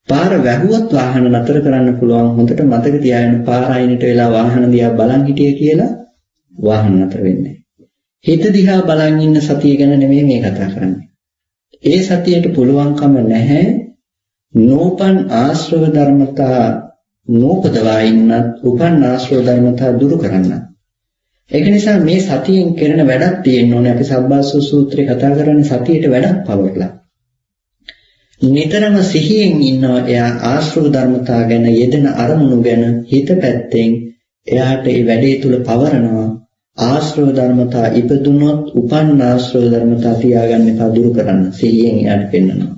පාර වැහුවොත් වාහන නතර කරන්න පුළුවන්. හොඳට මතක තියාගන්න පාර අයිනට වෙලා වාහන දිහා බලන් හිටිය කියලා වාහන නතර වෙන්නේ. හිත දිහා බලන් ඉන්න සතිය ගැන නෙමෙයි මේ කතා කරන්නේ. ඒ සතියට පුළුවන්කම නැහැ නෝපන් ආශ්‍රව ධර්මතා නෝපදවා ඉන්නත් උපන් ආශ්‍රව ධර්මතා දුරු කරන්න. ඒක නිසා මේ සතියෙන් කරන වැඩක් තියෙන්න ඕනේ. අපි සබ්බාසව සූත්‍රේ කතා කරන්නේ සතියට වැඩක් පවර්ලා. නිතරම සිහියෙන් ඉන්නවා එයා ආශ්‍රව ධර්මතා ගැන යෙදෙන අරමුණු ගැන හිත පැත්තෙන් එයාට ඒ වැඩේ තුල පවරනවා. ආශ්‍රව ධර්මතා ඉපදුනොත් උපන් ආශ්‍රව ධර්මතා තියාගන්න එපා දුරු කරන්න. සිහියෙන් එයාට පෙන්නනවා.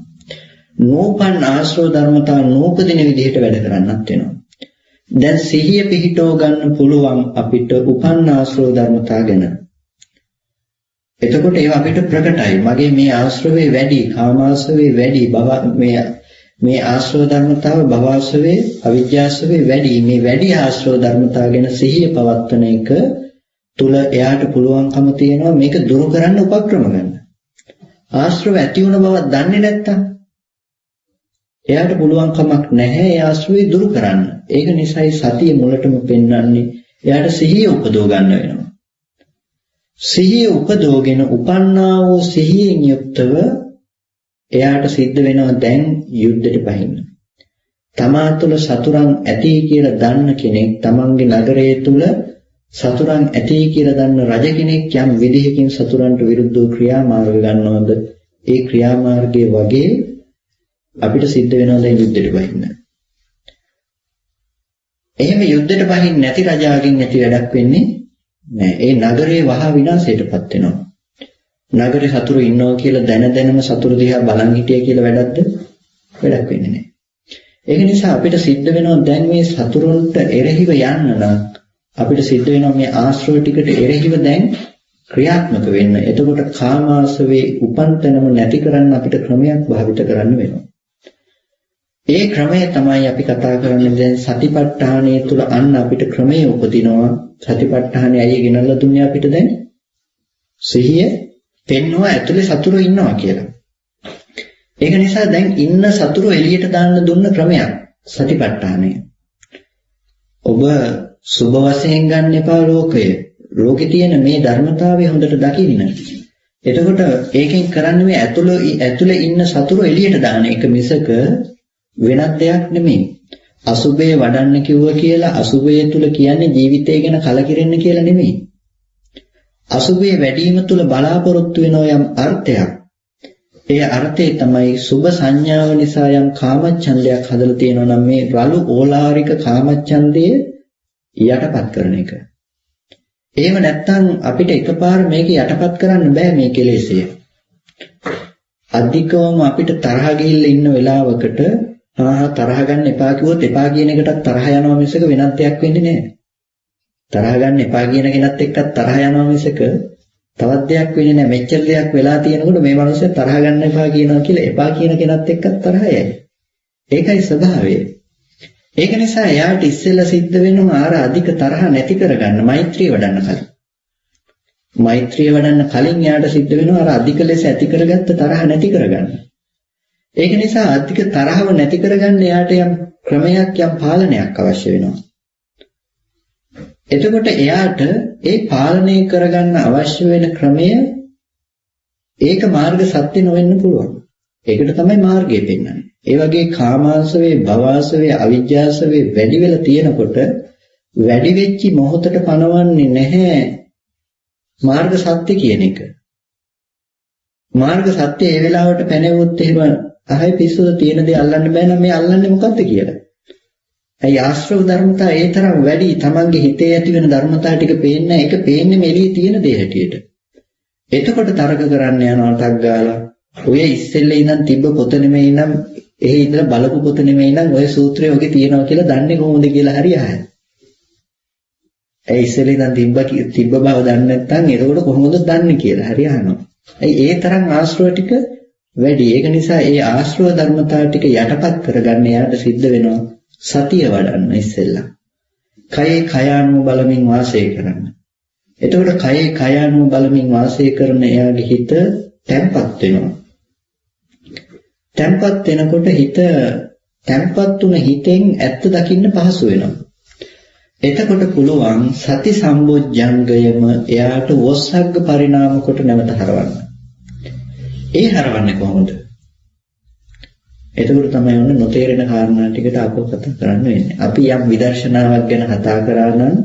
නෝපන් ආශ්‍රව ධර්මතා නූපදින විදිහට වැඩ කරන්නත් වෙනවා. දැන් සිහිය පිහිටව ගන්න පුළුවන් අපිට උපන් ආශ්‍රව ධර්මතා ගැන. එතකොට ඒවා අපිට ප්‍රකටයි. මගේ මේ ආශ්‍රවේ වැඩි, කාමාශ්‍රවේ වැඩි, මේ ආශ්‍රව ධර්මතාව භවආශ්‍රවේ, අවිජ්ජාශ්‍රවේ වැඩි. මේ වැඩි ආශ්‍රව ධර්මතා ගැන සිහිය පවත්වන එක තුල එයාට පුළුවන්කම තියෙනවා මේක දුරු කරන්න උපක්‍රම ගන්න. ආශ්‍රව ඇති වුණ බව දන්නේ නැත්තම් එයාට පුළුවන් කමක් නැහැ ඒ ආශ්‍රවය දුරු කරන්න. ඒක නිසායි සතිය මුලටම පෙන්වන්නේ එයාට සිහිය උපදව ගන්න වෙනවා. සිහිය උපදවගෙන උපන්නා වූ සිහියෙන් යුක්තව එයාට සිද්ධ වෙනවා දැන් යුද්ධෙට බහින්න. තමා තුළ සතුරන් ඇති කියලා දන්න කෙනෙක් තමන්ගේ නගරයේ තුල සතුරන් ඇති කියලා දන්න රජ කෙනෙක් යම් විදිහකින් සතුරන්ට විරුද්ධව ක්‍රියාමාර්ග ගන්නවද ඒ ක්‍රියාමාර්ගයේ වගේ අපිට සිද්ධ වෙනවා දැන් යුද්ධෙට බහින්න. එහෙම යුද්ධෙට බහින්න නැති රජාගෙන් නැති වැඩක් වෙන්නේ නැහැ. ඒ නගරේ වහා විනාශයටපත් වෙනවා. නගරේ සතුරු ඉන්නවා කියලා දැනම සතුරු දිහා බලන් හිටිය කියලා වැඩක් වෙන්නේ නැහැ. ඒක නිසා අපිට සිද්ධ වෙනවා දැන් මේ සතුරුන්ට එරෙහිව යන්න නම් අපිට සිද්ධ වෙනවා මේ ආශ්‍රව ටිකට එරෙහිව දැන් ක්‍රියාත්මක වෙන්න. එතකොට කාමාශ්‍රවේ උපන්තනම නැති කරන්න අපිට ක්‍රමයක් භාවිත කරන්න වෙනවා. ඒ ක්‍රමය තමයි අපි කතා කරන්නේ දැන් සතිපට්ඨානය තුල අන්න අපිට ක්‍රමය උපදිනවා. සතිපට්ඨානය අයිය ගෙනල්ලා දුන්නේ අපිට දැන් සිහිය පෙන්නවා ඇතුලේ සතුරු ඉන්නවා කියලා. ඒක නිසා දැන් ඉන්න සතුරු එළියට දාන්න දුන්න ක්‍රමයක් සතිපට්ඨානය. ඔබ සුබ වශයෙන් ගන්න එපා ලෝකය. ලෝකේ තියෙන මේ ධර්මතාවය හොඳට දකින්න. එතකොට ඒකෙන් කරන්නේ මේ ඇතුලේ ඉන්න සතුරු එළියට දාන එක මිසක වෙනත් දෙයක් නෙමෙයි. අසුබේ වඩන්න කිව්වා කියලා අසුබේ තුල කියන්නේ ජීවිතය ගැන කලකිරෙන්න කියලා නෙමෙයි. අසුබේ වැඩිම තුල බලාපොරොත්තු වෙන යම් අර්ථයක්. ඒ අර්ථය තමයි සුබ සංඥාව නිසා යම් කාමච්ඡන්දයක් හදලා තියෙනවා නම් මේ රළු ඕලාරික කාමච්ඡන්දය යටපත් කරන එක. එහෙම නැත්නම් අපිට එකපාර මේක යටපත් කරන්න බෑ මේ කෙලෙසය. අධිකවම අපිට තරහ ගිහිල්ලා ඉන්න වෙලාවකට තරහ ගන්න එපා කිව්වොත් එපා කියන එකටත් තරහ යනවා මිසක වෙනත් දෙයක් වෙන්නේ නැහැ. තරහ ගන්න එපා කියන කෙනත් එක්කත් තරහ යනවා මිසක තවත් දෙයක් වෙන්නේ නැහැ. මෙච්චර දෙයක් වෙලා තියෙනකොට මේ මිනිස්සු තරහ ගන්න එපා කියනවා කියලා එපා කියන කෙනත් එක්කත් තරහ යයි. ඒකයි ස්වභාවය. ඒක නිසා එයාට ඉස්සෙල්ලා සිද්ධ වෙනවා අර අධික තරහ නැති කරගන්න මෛත්‍රිය වඩන්න කලින්. මෛත්‍රිය වඩන්න කලින් එයාට සිද්ධ වෙනවා අර අධික ලෙස ඇති කරගත්ත තරහ නැති කරගන්න. ඒක නිසා අධික තරහව නැති කරගන්න එයාට යම් ක්‍රමයක් යම් පාලනයක් අවශ්‍ය වෙනවා. එතකොට එයාට ඒ පාලනය කරගන්න අවශ්‍ය වෙන ක්‍රමය ඒක මාර්ග සත්‍ය නොවෙන්න පුළුවන්. ඒකට තමයි මාර්ගය පෙන්වන්නේ. ඒ වගේ කාමාශ්‍රවේ, භවආශ්‍රවේ, අවිජ්ජාශ්‍රවේ වැඩි වෙලා තියෙනකොට වැඩි වෙච්චි මොහොතට පනවන්නේ නැහැ මාර්ග සත්‍ය කියන එක. මාර්ග සත්‍ය ඒ වෙලාවට පැනෙවුවොත් එහෙම අහයි පිස්සුද තියෙන දේ අල්ලන්න බෑ නම් මේ අල්ලන්නේ මොකද්ද කියලා. ඇයි ආශ්‍රව ධර්මතා ඒ තරම් වැඩි තමන්ගේ හිතේ ඇති වෙන ධර්මතා ටික පේන්නේ නැහැ. ඒක පේන්නේ මෙලියේ තියෙන දේ හැටියට. එතකොට තරක කරන්න යනවා ටක් ගාලා. ඔය ඉස්සෙල්ලා ඉඳන් තිබ්බ පොත නෙමෙයි නම් එහි ඉඳලා බලපු පොත නෙමෙයි නම් ඔය සූත්‍රය ඔගේ තියෙනවා කියලා දන්නේ කොහොමද කියලා හරි අහයි. ඒ ඉස්සෙල්ලා ඉඳන් තිබ්බ බව දන්නේ නැත්නම් එතකොට කොහොමද දන්නේ කියලා හරි අහනවා. ඒ තරම් ආශ්‍රව ටික වැඩි. ඒක නිසා ඒ ආශ්‍රව ධර්මතා ටික යටපත් කරගන්න යාට සිද්ධ වෙනවා සතිය වඩන්න ඉස්සෙල්ලා. කයේ කයානුව බලමින් වාසය කරන්න. එතකොට කයේ කයානුව බලමින් වාසය කරන එයාගේ හිත තැම්පත් වෙනවා. තැම්පත් වෙනකොට හිත තැම්පත් වුණ හිතෙන් ඇත්ත දකින්න පහසු වෙනවා. එතකොට පුළුවන් සති සම්බොජ්ජංගයම එයාට වොස්සග්ග පරිණාම කොට නැවත හරවන්න. ඒ හරවන්නේ කොහොමද? එතකොට තමයි ඔන්න නොතේරෙන කාරණා ටිකට අපෝ කතා කරන්න වෙන්නේ. අපි යම් විදර්ශනාවක් ගැන කතා කරා නම්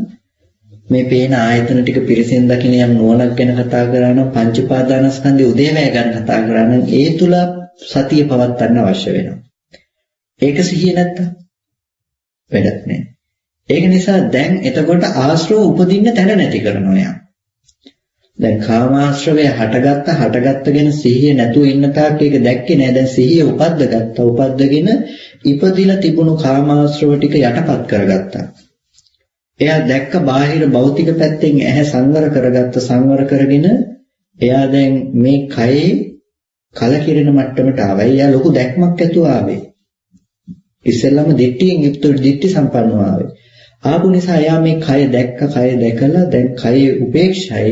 මේ පේන ආයතන ටික පිරිසින් දකින්න යම් නුවණක් ගැන කතා කරා නම් පංච උපාදානස්කන්ධයේ උදේවැය ගැන කතා කරා නම් ඒ තුල සතිය පවත්වන්න අවශ්‍ය වෙනවා. ඒක සිහිය නැත්තම් වැඩක් නැහැ. ඒක නිසා දැන් එතකොට ආශ්‍රව උපදින්න තැන නැති කරනවා යා. දැන් කාමාශ්‍රවය හටගත්ත සිහිය නැතුව ඉන්න තාක් ඒක දැක්කේ නෑ. දැන් සිහිය උපද්දගෙන ඉපදිලා තිබුණු කාමාශ්‍රව ටික යටපත් කරගත්තා. එයා දැක්ක බාහිර භෞතික පැත්තෙන් ඇහැ සංවර කරගෙන එයා දැන් මේ කයේ කලකිරෙන මට්ටමට ආවා. එයා ලොකු දැක්මක් ඇතුව ආවේ. ඉස්සෙල්ලාම දිට්ඨියෙන් යුක්ත දිට්ඨි සම්පන්නව ආවේ. ආපු නිසා එයා මේ කය දැකලා දැන් කයේ උපේක්ෂයි.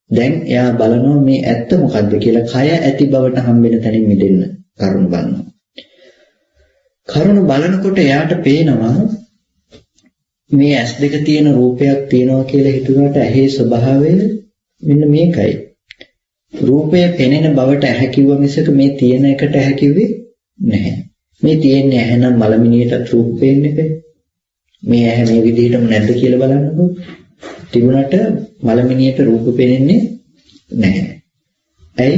දැන් එයා බලනවා මේ ඇත්ත මොකද්ද කියලා. කය ඇති බවට හම්බෙන තැනින් මිදෙන්න කරුණ බලනවා. කරුණ බලනකොට එයාට පේනවා මේ ඇස් දෙක තියෙන රූපයක් තියෙනවා කියලා හිතුනට ඇහි ස්වභාවය මෙන්න මේකයි. රූපය පෙනෙන බවට ඇහැ කිව්ව මිසක මේ තියෙන එකට ඇහැ කිව්වේ නැහැ. මේ තියෙන්නේ ඇහැ නම් මලමිනියටත් රූප පේන්නේ නැහැ. මේ ඇහැ මේ විදිහටම නැද්ද කියලා බලන්නකෝ. තිබුණට මලමිනියට රූප පෙනෙන්නේ නැහැ. ඇයි?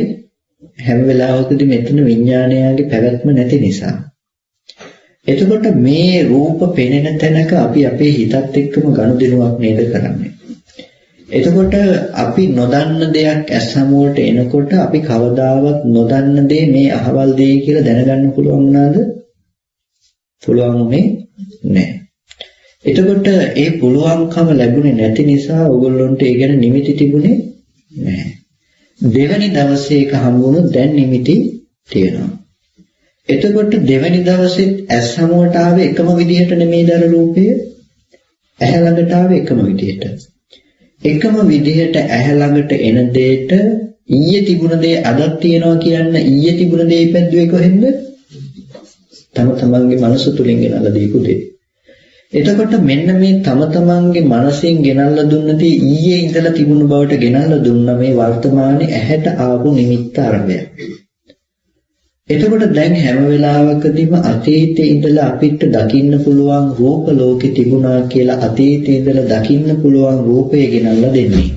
හැම වෙලාවකදී මෙතන විඥානයගේ පැවැත්ම නැති නිසා. එතකොට මේ රූප පෙනෙන තැනක අපි අපේ හිතත් එක්කම ගනුදෙනුවක් නේද කරන්නේ. එතකොට අපි නොදන්න දෙයක් ඇස් හමුවට එනකොට අපි කවදාවත් නොදන්න දේ මේ අහවල් දේ කියලා දැනගන්න පුළුවන් වුණාද? පුළුවන් උනේ නැහැ. එතකොට ඒ පුළුවන්කම ලැබුණේ නැති නිසා ඕගොල්ලන්ට ඒ ගැන නිමිති තිබුණේ නැහැ. දෙවැනි දවසේ එක හම්බුනොත් දැන් නිමිති තියෙනවා. එතකොට දෙවැනි දවසෙත් ඇස් හමුවට ආවේ එකම විදිහට නෙමෙයිද අර රූපය? ඇහැ ළඟට ආවේ එකම විදිහට. එකම විදිහට ඇහැ ළඟට එන දෙයට ඊයේ තිබුණ දේ අදත් තියෙනවා කියන්න ඊයේ තිබුණ දේ ඉපැද්දුවේ කොහෙන්ද? තමන්ගේ මනස තුලින් ගෙනල්ලා දීපු දේ. එතකොට මෙන්න මේ තමන්ගේ මනසෙන් ගෙනල්ලා දුන්න දේ ඊයේ ඉඳලා තිබුණු බවට ගෙනල්ලා දුන්න මේ වර්තමානයේ ඇහැට ආපු නිමිත්ත ආරම්භය. එතකොට දැන් හැම වෙලාවකදීම අතීතයේ ඉඳලා අපිට දකින්න පුළුවන් රූප ලෝකෙ තිබුණා කියලා අතීතයේ ඉඳලා දකින්න පුළුවන් රූපය ගෙනල්ලා දෙන්නේ.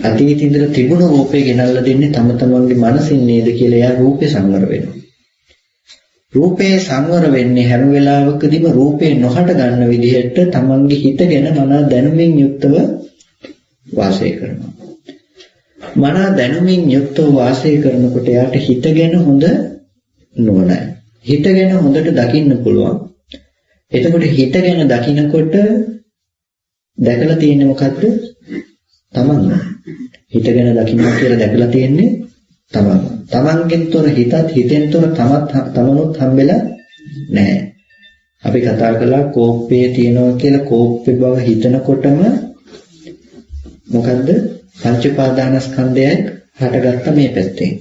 අතීතයේ ඉඳලා තිබුණු රූපය ගෙනල්ලා දෙන්නේ තමන්ගේ මනසින් නේද කියලා එයා රූපේ සංවර වෙනවා. රූපේ සංවර වෙන්නේ හැම වෙලාවකදීම රූපේ නොහට ගන්න විදිහට තමන්ගේ හිත ගැන මනා දැනුමින් යුක්තව වාසය කරනවා. මනා දැනුමින් යුක්තව වාසය කරනකොට යාට හිත ගැන හොඳ නුවණයි. හිත ගැන හොඳට දකින්න පුළුවන්. එතකොට හිත ගැන දකිනකොට දැකලා තියෙන්නේ මොකද්ද? තමන්. හිත ගැන දකින්නවා කියලා දැකලා තියෙන්නේ තමන්. තමන්ගෙන් තොර හිතත් හිතෙන් තොර තමනුත් හම්බෙලා නැහැ. අපි කතා කළා කෝප්පේ තියෙනවා කියලා කෝප්පේ බව හිතනකොටම මොකද්ද? පංච උපාදානස්කන්ධයයි හටගත්ත මේ පැත්තෙන්.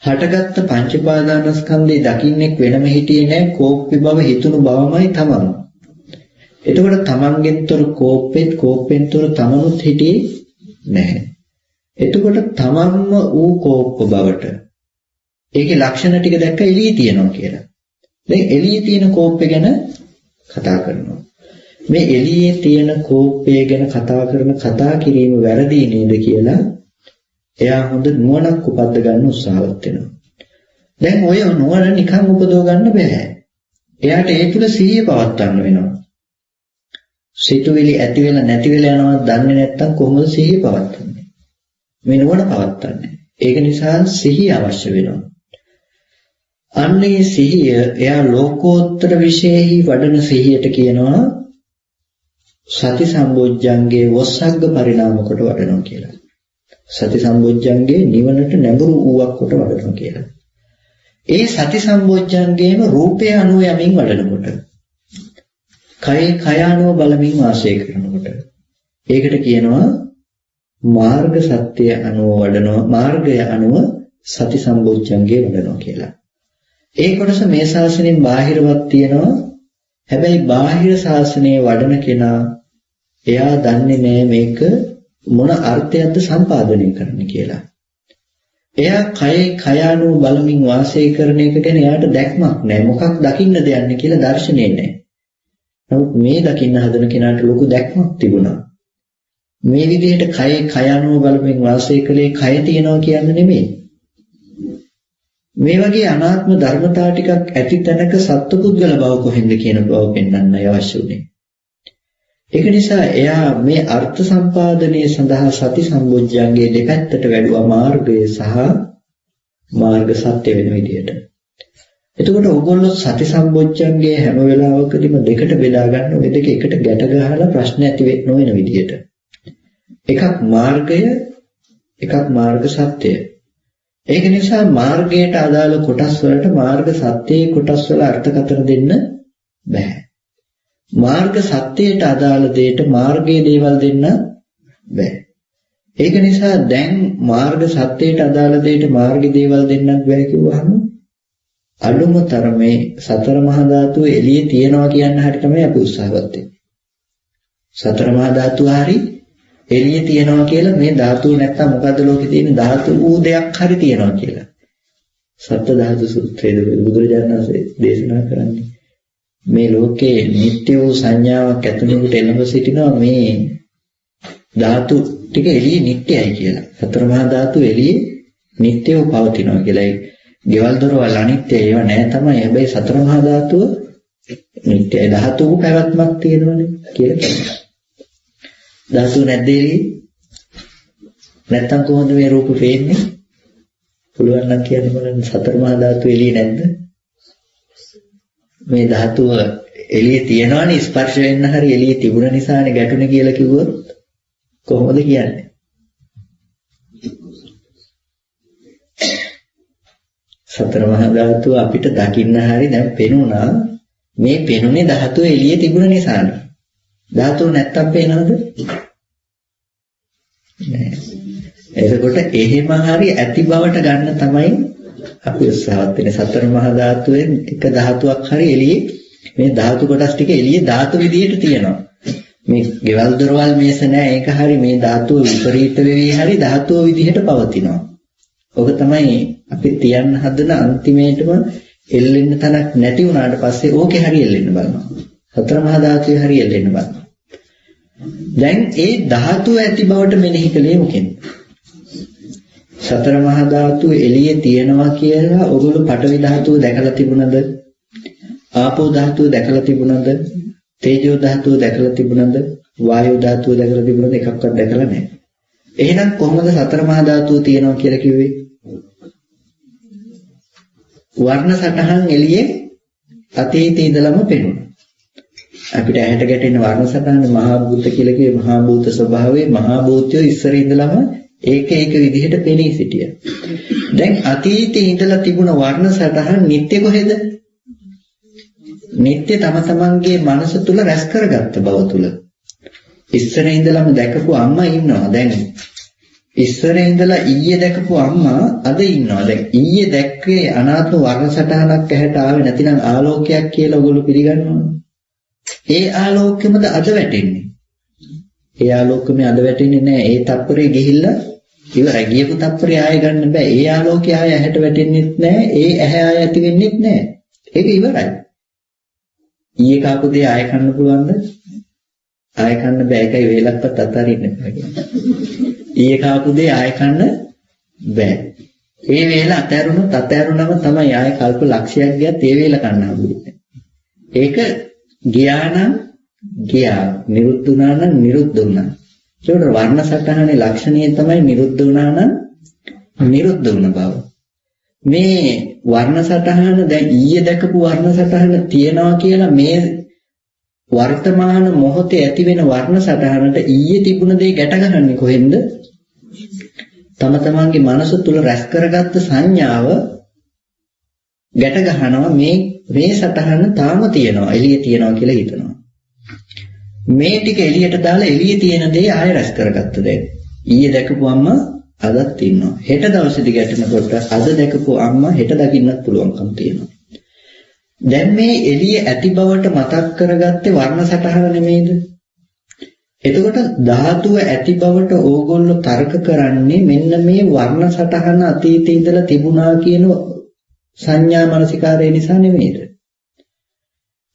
හටගත්ත පංච උපාදානස්කන්ධේ දකින්නෙක් වෙනම හිටියේ නැහැ. කෝප්පේ බව හිතුණු බවමයි තමන්. එතකොට තමන්ගෙන්තර කෝප්පෙන්තර තමනුත් හිටියේ නැහැ. එතකොට තමන්ම ඌ කෝප්ප බවට ඒකේ ලක්ෂණ ටික දැක්ක එළියේ තියෙනවා කියලා. දැන් එළියේ තියෙන කෝප්පේ ගැන කතා කරනවා. මේ එළියේ තියෙන කෝප්පය ගැන කතා කරන කතා කිරීම වැරදි නේද කියලා එයා හොඳ නුවණක් උපද්ද ගන්න උත්සාහවත් වෙනවා. දැන් ඔය නුවණ නිකන් උපදව ගන්න බෑ. එයාට ඒ තුල සිහිය පවත්වන්න වෙනවා. සිතුවිලි ඇති වෙලා නැති වෙලා යනවා දන්නේ නැත්නම් කොහොමද සිහිය පවත්වන්නේ? මේ නුවණ පවත්වන්නේ. ඒක නිසා සිහිය අවශ්‍ය වෙනවා. අන්නේ සිහිය එයා ලෝකෝත්තර විශේෂයි වඩන සිහියට කියනවා සති සම්බොජ්ජංගේ වොස්සග්ග පරිණාම කොට වඩනවා කියලා. සති සම්බොජ්ජංගේ නිවනට නැඹුරු වූවක් කොට වඩනවා කියලා. ඒ සති සම්බොජ්ජංගේම රූපය අනුව යමින් වඩනකොට කය අනුව බලමින් වාසය කරනකොට ඒකට කියනවා මාර්ග සත්‍ය අනුව වඩනවා මාර්ගය අනුව සති සම්බොජ්ජංගේ වඩනවා කියලා. ඒ කොටස මේ ශාසනයෙන් බාහිරවත් තියෙනවා. හැබැයි බාහිර ශාසනයේ වඩන කෙනා එයා දන්නේ නෑ මේක මොන අර්ථයක්ද සම්පාදනය කරන්න කියලා. එයා කය අනුව බලමින් වාසය කරන එක ගැන එයාට දැක්මක් නෑ. මොකක් දකින්නද යන්නේ කියලා දර්ශනේ නෑ. නමුත් මේ දකින්න හදන කෙනාට ලොකු දැක්මක් තිබුණා. මේ විදිහට කය අනුව බලමින් වාසය කළේ කය තියනවා කියන්නේ නෙමෙයි. මේ වගේ අනාත්ම ධර්මතා ටිකක් ඇති තැනක සත්පුද්ගල බව කොහෙන්ද කියන බව පෙන්වන්නයි අවශ්‍ය උනේ. ඒක නිසා එයා මේ අර්ථ සම්පාදනයේ සඳහා සති සම්බොජ්ජංගයේ දෙපැත්තට වැඩුවා මාර්ගය සහ මාර්ග සත්‍ය වෙන විදියට. එතකොට ඕගොල්ලෝ සති සම්බොජ්ජංගයේ හැම වෙලාවකදීම දෙකට බෙදා ගන්න ඔය දෙක එකට ගැට ගහලා ප්‍රශ්න ඇති නොවන විදියට. එකක් මාර්ගය, එකක් මාර්ග සත්‍යය. ඒක නිසා මාර්ගයට අදාළ කොටස් වලට මාර්ග සත්‍යයේ කොටස් වල අර්ථකථන දෙන්න බෑ. මාර්ග සත්‍යයට අදාළ දෙයට මාර්ගයේ දේවල් දෙන්න බෑ. ඒක නිසා දැන් මාර්ග සත්‍යයට අදාළ දෙයට මාර්ගයේ දේවල් දෙන්නත් බෑ කිව්වහම අඩුම තරමේ සතර මහා ධාතු එළියේ තියනවා කියන හැටි තමයි අපි උත්සාහවත් වෙන්නේ. සතර මහා ධාතු හරි එළියේ තියනවා කියලා මේ ධාතුව නැත්තම් මොකද්ද ලෝකේ තියෙන ධාතු වූ දෙයක් හරි තියනවා කියලා. සත්‍ය ධාතු සූත්‍රයේ බුදුරජාණන් වහන්සේ දේශනා කරන්නේ මේ ලෝකේ නිට්ටය වූ සංඥාවක් ඇතුළේට එළඹ සිටිනවා මේ ධාතු ටික එළියේ නිට්ටයයි කියලා. සතර මහා ධාතු එළියේ නිට්ටයව පවතිනවා කියලා. ගෙවල් දොරවල් අනිත්‍යයි ඒවා නෑ තමයි. හැබැයි සතර මහා ධාතුව නිට්ටයයි. ධාතුවක පැවැත්මක් තියෙනවනේ කියලා කියනවා. ධාතුව නැද්ද එළියේ? නැත්තම් කොහොමද මේ රූප පේන්නේ? පුළුවන් නම් කියන්න බලන්න සතර මහා ධාතු එළියේ නැද්ද? මේ ධාතුව එළියේ තියනවනේ ස්පර්ශ වෙන්න හරි එළියේ තිබුණ නිසානේ ගැටුනේ කියලා කිව්වොත් කොහොමද කියන්නේ? සතර මහා ධාතුව අපිට දකින්න හරි දැන් පෙනුණා. මේ පෙනුනේ ධාතුව එළියේ තිබුණ නිසානේ. ධාතුව නැත්තම් පේනවද? නෑ. එතකොට එහෙම හරි ඇති බවට ගන්න තමයි අපි උත්සාහවත් වෙන්නේ. සතර මහා ධාතුවෙන් එක ධාතුවක් හරි එළියේ මේ ධාතු කොටස් ටික එළියේ ධාතු විදියට තියෙනවා. මේ ගෙවල් දොරවල් මේස නෑ ඒක හරි මේ ධාතුව විපරීත වෙවි හරි ධාතුව විදිහට පවතිනවා. ඔක තමයි අපි තියන්න හදන අන්තිමේටම එල්ලෙන්න තැනක් නැති වුණාට පස්සේ ඕකේ හරි එල්ලෙන්න බලනවා. සතර මහා ධාතුවේ හරි එල්ලෙන්න බලනවා. දැන් ඒ ධාතුව ඇති බවට මෙනෙහි කළේ මොකෙන්ද? සතර මහා ධාතුව එළියේ තියෙනවා කියලා ඔගොල්ලෝ පඨවි ධාතුව දැකලා තිබුණද? ආපෝ ධාතුව දැකලා තිබුණද? තේජෝ ධාතුව දැකලා තිබුණද? වායෝ ධාතුව දැකලා තිබුණද? එකක්වත් දැකලා නැහැ. එහෙනම් කොහොමද සතර මහා ධාතුව තියෙනවා කියලා කිව්වේ? වර්ණ සටහන් එළියේ අතීතයේ ඉඳලම පෙනුණා. අපිට ඇහැට ගැටෙන වර්ණ සටහන මහා භූත කියලා කියේ මහා භූත ස්වභාවයේ මහා භූතය ඉස්සර ඉඳලම ඒක විදිහට පෙනී සිටියා. දැන් අතීතයේ ඉඳලා තිබුණ වර්ණ සටහන් නිත්‍ය කොහෙද? නිත්‍ය තම තමන්ගේ මනස තුල රැස් කරගත්ත බව තුල. ඉස්සර ඉඳලම දැකපු අම්මා ඉන්නවා. දැන් ඉස්සර ඉඳලා ඊයේ දැකපු අම්මා අද ඉන්නවා. දැන් ඊයේ දැක්කේ අනාත්ම වර්ණ සටහනක් ඇහැට ආවේ නැතිනම් ආලෝකයක් කියලා ඔයගොල්ලෝ පිළිගන්නවද? ඒ ආලෝකෙමද අද වැටෙන්නේ? ඒ ආලෝකෙම අද වැටෙන්නේ නැහැ. ඒ තප්පරේ ගිහිල්ලා ඉවරයි. ගියපු තප්පරේ ආයෙ ගන්න බෑ. ඒ ආලෝකය ආයෙ ඇහැට වැටෙන්නෙත් නැහැ. ඒ ඇහැ ආයෙ ඇති වෙන්නෙත් නැහැ. ඒක ඉවරයි. ඊයේ කාපු දේ ආයෙ කන්න පුළුවන්ද? ආයෙ කන්න බෑ. ඒකයි වේලක්වත් අතාරින්න බෑ කියන්නේ. ඊයේ කාපු දේ ආයෙ කන්න බෑ. ඒ වේල අතෑරුණම තමයි ආයෙ කල්ප ලක්ෂයක් ගියත් ඒ වේල කන්න හම්බෙන්නේ. ඒක ගියානම් ගියා, නිරුද්ධ වුණා නම් නිරුද්ධ වුණා. ඒකට වර්ණ සටහනේ ලක්ෂණය තමයි නිරුද්ධ වුණා නම් නිරුද්ධ වුණ බව. මේ වර්ණ සටහන දැන් ඊයේ දැකපු වර්ණ සටහන තියනවා කියලා මේ වර්තමාන මොහොතේ ඇති වෙන වර්ණ සටහනට ඊයේ තිබුණ දේ ගැට ගන්නන්නේ කොහෙන්ද? තම තමන්ගේ මනස තුල රැස් කරගත්ත සංඥාව ගැට ගන්නවා. මේ සටහන තාම තියෙනවා, එළියේ තියෙනවා කියලා හිතනවා. මේ ටික එළියට දාලා එළියේ තියෙන දේ ආයෙ රැස් කරගත්ත දැන්. ඊයේ දැකපු අම්මා අදත් ඉන්නවා. හෙට දවසේදී ගැටෙනකොට අද දැකපු අම්මා හෙට දකින්නත් පුළුවන්කම තියෙනවා. දැන් මේ එළිය ඇති බවට මතක් කරගත්තේ වර්ණ සටහන නෙමෙයිද? එතකොට ධාතුව ඇති බවට ඕගොල්ලෝ තර්ක කරන්නේ මෙන්න මේ වර්ණ සටහන අතීතයේ ඉඳලා තිබුණා කියන සංඥා මනසිකාරය නිසා නෙමෙයිද?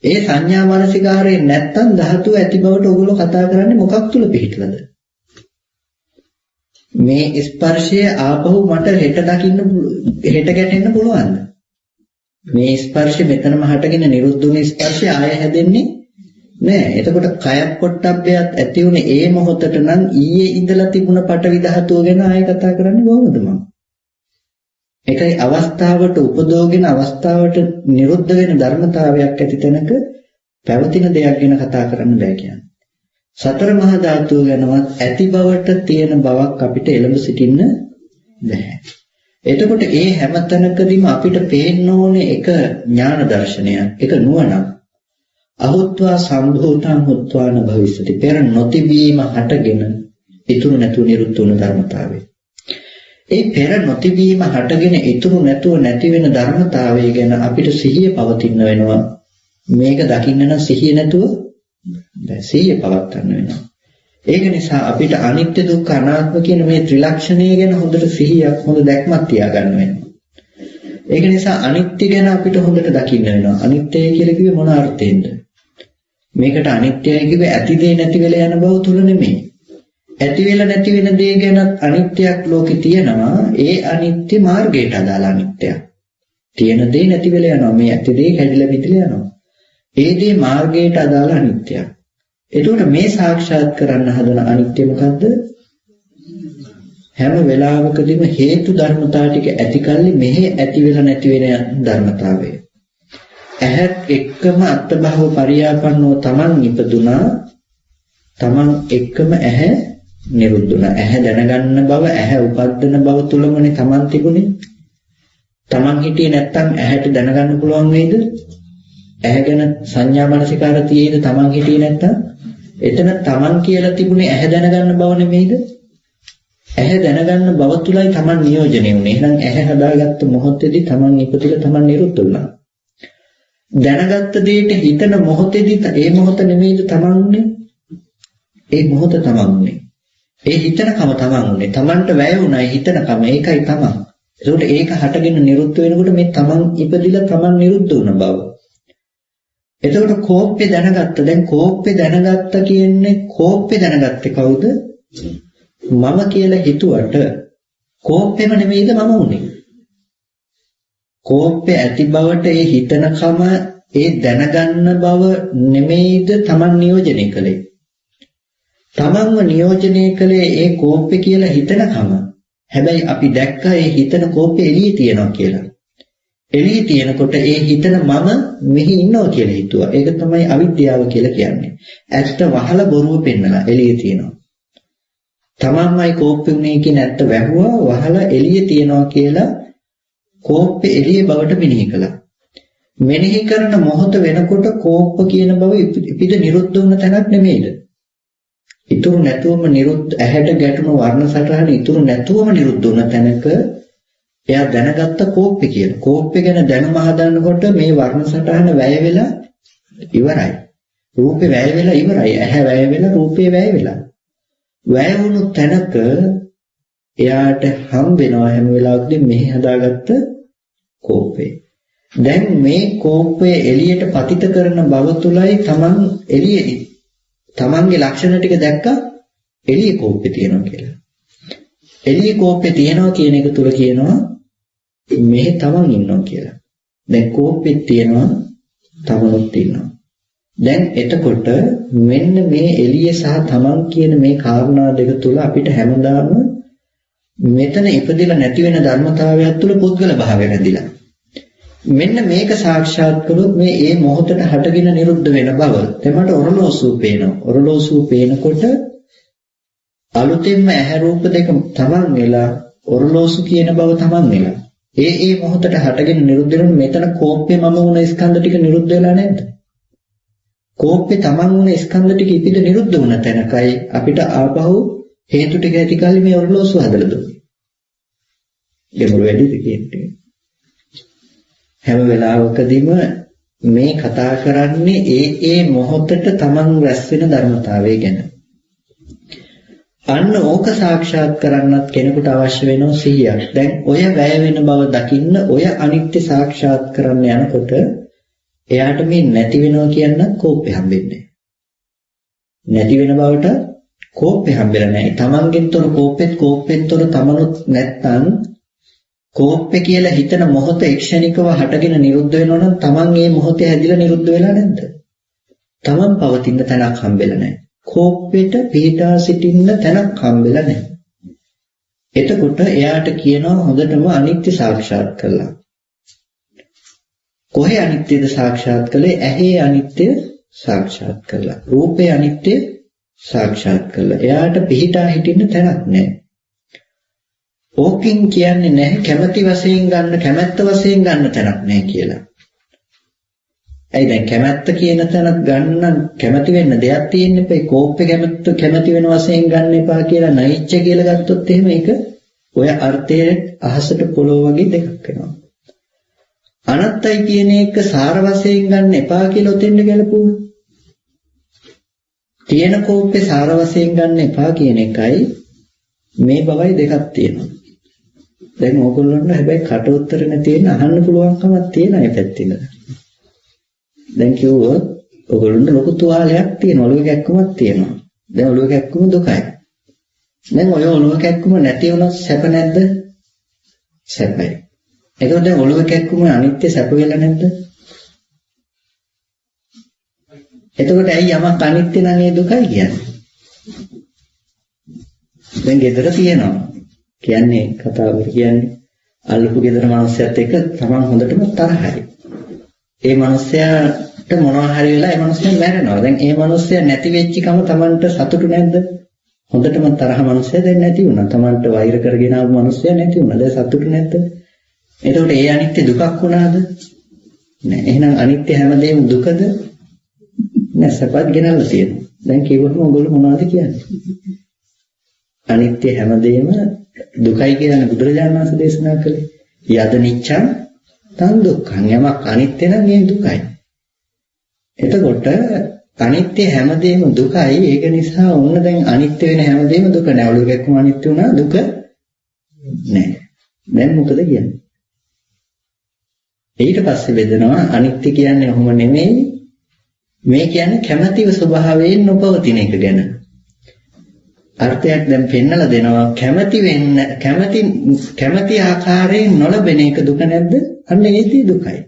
ඒ සංඥා මනසිකාරය නැත්තම් ධාතුව ඇති බවට ඕගොල්ලෝ කතා කරන්නේ මොකක් තුල පිහිටලද? මේ ස්පර්ශය ආපහු මට හෙට දකින්න හෙට ගැටෙන්න පුළුවන්ද? මේ ස්පර්ශය මෙතනම හටගෙන නිරුද්ධ වුණ ස්පර්ශය ආය හැදෙන්නේ නෑ. එතකොට කයක් පොට්ටබ්බයත් ඇති උනේ ඒ මොහොතට නම් ඊයේ ඉඳලා තිබුණ පටවි ධාතුව ගැන ආය කතා කරන්නේ කොහොමද මම? ඒකයි අවස්ථාවට උපදෝගෙන අවස්ථාවට නිරුද්ධ වෙන ධර්මතාවයක් ඇති තැනක පැවතින දෙයක් ගැන කතා කරන්න බෑ කියන්නේ. සතර මහා ධාතුව ගැනවත් ඇති බවට තියෙන බවක් අපිට එළඹ සිටින්න බෑ. එතකොට ඒ හැම තැනකදීම අපිට පේන්න ඕනේ එක ඥාන දර්ශනයක්, එක නුවණක්. අහුත්වා සම්භූතං හුත්වාන භවිස්සති. පෙර නොතිබීම හටගෙන ඉතුරු නැතුව නිරුද්ධ වුණ ධර්මතාවය. ඒ පෙර නොතිබීම හටගෙන ඉතුරු නැතුව නැති වෙන ධර්මතාවය ගැන අපිට සිහිය පවතින්න වෙනවා. මේක දකින්න නම් සිහිය නැතුව බෑ. සිහිය පවත්වන්න වෙනවා. ඒක නිසා අපිට අනිත්‍ය දුක්ඛ අනාත්ම කියන මේ ත්‍රිලක්ෂණය ගැන හොඳට සිහියක් හොඳ දැක්මක් තියාගන්න වෙනවා. ඒක නිසා අනිත්‍ය ගැන අපිට හොඳට දකින්න වෙනවා. අනිත්‍යයි කියලා කිව්වේ මොන අර්ථයෙන්ද? මේකට අනිත්‍යයි කිව්වේ ඇති දේ නැති වෙලා යන බව තුල නෙමෙයි. ඇති වෙලා නැති වෙන දේ ගැන අනිත්‍යයක් ලෝකේ තියෙනවා. ඒ අනිත්‍ය මාර්ගයට අදාළ අනිත්‍යයක්. තියෙන දේ නැති වෙලා යනවා. මේ ඇති දේ කැඩිලා පිටිලා යනවා. ඒ දේ මාර්ගයට අදාළ අනිත්‍යයක්. එතකොට මේ සාක්ෂාත් කරන්න හදන අනිත්‍ය මොකද්ද? හැම වෙලාවකදීම හේතු ධර්මතා ටික ඇතිකල්ලි මෙහි ඇති වෙලා නැති වෙන ධර්මතාවය. ඇහත් එක්කම අත්භව පරියාපන්නෝ තමන් ඉපදුනා. තමන් එක්කම ඇහැ නිරුද්ධුණා. ඇහැ දැනගන්න බව, ඇහැ උපදින බව තුලමනේ තමන් තිබුණේ. තමන් හිටියේ නැත්තම් ඇහැට දැනගන්න පුළුවන් වේද? ඇහැ ගැන සංඥා මනසිකාර තියේද තමන් හිටියේ නැත්තම්? එතන තමන් කියලා තිබුණේ ඇහැ දැනගන්න බව නෙමෙයිද? ඇහැ දැනගන්න බව තුලයි තමන් නියෝජනය වුනේ. එහෙනම් ඇහැ හදාගත්ත මොහොතේදී තමන් ඉපදිලා තමන් නිරුද්ධ වුණා. දැනගත්ත දෙයට හිතන මොහොතේදී ඒ මොහොත නෙමෙයිද තමන් උනේ? ඒ මොහොත තමන් උනේ. ඒ හිතනකම තමන් උනේ. තමන්ට වැය වුණා හිතනකම. ඒකයි තමන්. ඒකට ඒක හටගෙන නිරුද්ධ වෙනකොට මේ තමන් ඉපදිලා තමන් නිරුද්ධ වුණ බව. එතකොට කෝප්පේ දැනගත්ත. දැන් කෝප්පේ දැනගත්ත කියන්නේ කෝප්පේ දැනගත්තේ කවුද? මම කියලා හිතුවට කෝප්පෙම නෙමෙයිද මම උනේ. කෝප්පේ ඇති බවට ඒ හිතනකම ඒ දැනගන්න බව නෙමෙයිද Taman නියෝජනය කළේ. Tamanව නියෝජනය කළේ ඒ කෝප්පේ කියලා හිතනකම. හැබැයි අපි දැක්කා ඒ හිතන කෝප්පේ එළියේ තියනවා කියලා. එළියේ තියෙනකොට ඒ හිතන මම මෙහි ඉන්නවා කියලා හිතුවා. ඒක තමයි අවිද්‍යාව කියලා කියන්නේ. ඇත්ත වහලා බොරුව පෙන්නලා එළියේ තියෙනවා. තමන්මයි කෝප්පේ උනේ කියන ඇත්ත වැහුවා වහලා එළියේ තියනවා කියලා කෝප්පේ එළියේ බවට මෙනෙහි කළා. මෙනෙහි කරන මොහොත වෙනකොට කෝප්ප කියන බව ඉපිද නිරුද්ධ වුණ තැනක් නෙමෙයිද? ඉතුරු නැතුවම නිරුද්ධ ඇහැට ගැටුණු වර්ණ සටහන ඉතුරු නැතුවම නිරුද්ධ වුණ තැනක එයා දැනගත්ත කෝප්පේ කියලා. කෝප්පේ ගැන දැනුම හදනකොට මේ වර්ණ සටහන වැය වෙලා ඉවරයි. රූපේ වැය වෙලා ඉවරයි. ඇහැ වැය වෙලා රූපේ වැය වෙලා. වැය වුණු තැනක එයාට හම් වෙනවා හැම වෙලාවකදී මෙහි හදාගත්ත කෝප්පේ. දැන් මේ කෝප්පේ එළියට පතිත කරන බව තුලයි Taman එළියේ Tamanගේ ලක්ෂණ ටික දැක්කා එළියේ කෝප්පේ තියෙනවා කියලා. එළියේ කෝප්පේ තියෙනවා කියන එක තුල කියනවා මෙහි Taman ඉන්නවා කියලා. දැන් කෝප්පෙත් තියෙනවා Tamanත් ඉන්නවා. දැන් එතකොට මෙන්න මේ එළිය සහ Taman කියන මේ කාරණා දෙක තුල අපිට හැමදාම මෙතන ඉපදිලා නැති වෙන ධර්මතාවයක් තුල පුද්ගල භාවය රැඳිලා. මෙන්න මේක සාක්ෂාත් කළොත් මේ ඒ මොහොතට හටගෙන නිරුද්ධ වෙන බව තමට ඔරලෝසුව පේනවා. ඔරලෝසුව පේනකොට අලුතෙන්ම ඇහැ රූප දෙක Taman වෙලා ඔරලෝසු කියන බව Taman වෙලා. ඒ මොහොතට හටගෙන නිරුද්ධ වෙන මෙතන කෝප්පේ මම වුණ ස්කන්ධ ටික නිරුද්ධ වෙලා නැද්ද? කෝප්පේ Taman වුණ ස්කන්ධ ටික ඉපිද නිරුද්ධ වුණ තැනකයි අපිට ආපහු හේතු ටික ඇති කල්ලි මේ ඔරලෝසුව හදලා දුන්නේ. ගැඹුරු වැඩිද කියන්නේ. හැම වෙලාවකදීම මේ කතා කරන්නේ ඒ මොහොතට තමන් රැස් වෙන ධර්මතාවය ගැන. අන්න ඕක සාක්ෂාත් කරන්නත් කෙනෙකුට අවශ්‍ය වෙනවා සිහියක්. දැන් ඔය වැය වෙන බව දකින්න ඔය අනිත්‍ය සාක්ෂාත් කරන්න යනකොට එයාට මේ නැති වෙනවා කියන්න කෝපය හම්බෙන්නේ. නැති වෙන බවට කෝපය හම්බෙලා නැහැ. තමන්ගෙන් තොර කෝපෙන් තොර තමනුත් නැත්තම් කෝපය කියලා හිතන මොහොත ක්ෂණිකව හටගෙන නිරුද්ධ වෙනවා නම් තමන් මේ මොහොතේ හැදිලා නිරුද්ධ වෙලා නැද්ද? තමන් පවතින තැනක් හම්බෙලා නැහැ. කෝපෙට පිටා සිටින්න තැනක් හම්බෙලා නැහැ. එතකොට එයාට කියනවා හොඳටම අනිත්‍ය සාක්ෂාත් කරලා. කොහේ අනිත්‍යද සාක්ෂාත් කළේ? ඇහි අනිත්‍ය සාක්ෂාත් කරලා. රූපේ අනිත්‍ය සාක්ෂාත් කරලා. එයාට පිටා හිටින්න තැනක් නැහැ. ඕකින් කියන්නේ නැහැ කැමැති වශයෙන් ගන්න කැමැත්ත වශයෙන් ගන්න තැනක් නැහැ කියලා. ඇයි දැන් කැමැත්ත කියන තැනක් ගන්න නම් කැමැති වෙන්න දෙයක් තියෙන්න එපා. කෝප්පේ කැමැති වෙන වශයෙන් ගන්න එපා කියලා නයිච්ච කියලා ගත්තොත් එහෙම ඒක ඔය අර්ථයේ අහසට පොළොව වගේ දෙකක් වෙනවා. අනත්තයි කියන එක සාර වශයෙන් ගන්න එපා කියලා උතෙන්ද ගැලපුවා. තියෙන කෝප්පේ සාර වශයෙන් ගන්න එපා කියන එකයි මේ බවයි දෙකක් තියෙනවා. දැන් ඕගොල්ලන්ට හැබැයි කට උතර නැතින අහන්න පුළුවන්කමක් තියෙන අය පැත්තෙන්. දැන් කිව්වොත් ඔයගොල්ලන්ට ලොකු තුවාලයක් තියෙනවා, ඔළුව කැක්කුමක් තියෙනවා. දැන් ඔළුව කැක්කුම දුකයි. දැන් ඔය ඔළුව කැක්කුම නැති වුණොත් සැප නැද්ද? සැපයි. එතකොට දැන් ඔළුව කැක්කුම අනිත්‍ය සැප වෙලා නැද්ද? එතකොට ඇයි යමක් අනිත්‍ය නම් ඒ දුකයි කියන්නේ? දැන් ගෙදර තියෙනවා. කියන්නේ කතාවකට කියන්නේ අල්ලපු ගෙදර මිනිස්සුත් එක්ක තමන් හොඳටම තරහයි. ඒ මිනිස්සයාට මොනවා හරි වෙලා ඒ මිනිස්සයා මැරෙනවා. දැන් ඒ මිනිස්සයා නැති වෙච්ච කම තමන්ට සතුටු නැද්ද? හොඳටම තරහ මිනිස්සයා දැන් නැති වුණා. තමන්ට වෛර කරගෙන ආපු මිනිස්සයා නැති වුණා. දැන් සතුටු නැද්ද? එතකොට ඒ අනිත්‍ය දුකක් වුණාද? නෑ. එහෙනම් අනිත්‍ය හැමදේම දුකද? නෑ, සපත් ගෙනල්ලා තියෙනවා. දැන් කිව්වොත් ඔයගොල්ලෝ මොනවද කියන්නේ? අනිත්‍ය හැමදේම දුකයි කියන බුදුරජාණන් වහන්සේ දේශනා කළේ. යද නිච්ඡං තන් දුක්ඛං. යමක් අනිත්‍ය නම් ඒ දුකයි. එතකොට අනිත්‍ය හැමදේම දුකයි. ඒක නිසා ඕන දැන් අනිත්‍ය වෙන හැමදේම දුක නෑ. ඔළුව කැක්කුම අනිත්‍ය වුණා දුක නෑ. දැන් මොකද කියන්නේ? ඊට පස්සේ බෙදනවා අනිත්‍ය කියන්නේ ඔහොම නෙමෙයි. මේ කියන්නේ කැමැතිව ස්වභාවයෙන් නොපවතින එක ගැන. අර්ථයක් දැන් පෙන්නලා දෙනවා. කැමැති ආකාරයෙන් නොලබෙන එක දුක නැද්ද? අන්න ඒකේ දුකයි.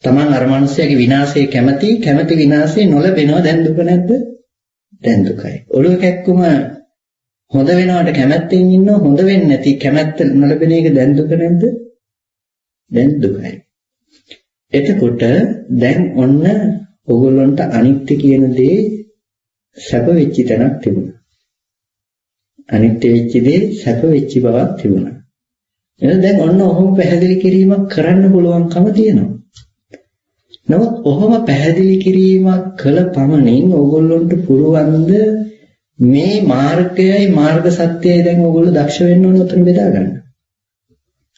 Taman අර මිනිස්යාගේ විනාශයේ කැමැති විනාශේ නොලබෙනවා. දැන් දුක නැද්ද? දැන් දුකයි. ඔළුව කැක්කුම හොඳ වෙනවට කැමැත්තෙන් ඉන්නවා. හොඳ වෙන්නේ නැති කැමැත්ත නොලබෙන එක දැන් දුක නැද්ද? දැන් දුකයි. එතකොට දැන් ඔන්න ඔයගොල්ලන්ට අනිත්‍ය කියන දේ සැප වෙච්ච තැනක් තිබුණා. අනිත්‍ය වෙච්ච දේ සැප වෙච්ච බවක් තිබුණා. එහෙනම් දැන් ඔන්න ඔහොම පැහැදිලි කිරීමක් කරන්න පුළුවන්කම තියෙනවා. නමුත් ඔහොම පැහැදිලි කිරීමක් කළ පමණින් ඕගොල්ලන්ට පුළුවන්ද මේ මාර්ගයයි මාර්ග සත්‍යයයි දැන් ඕගොල්ලෝ දක්ෂ වෙන්න ඕන උතන බෙදා ගන්න.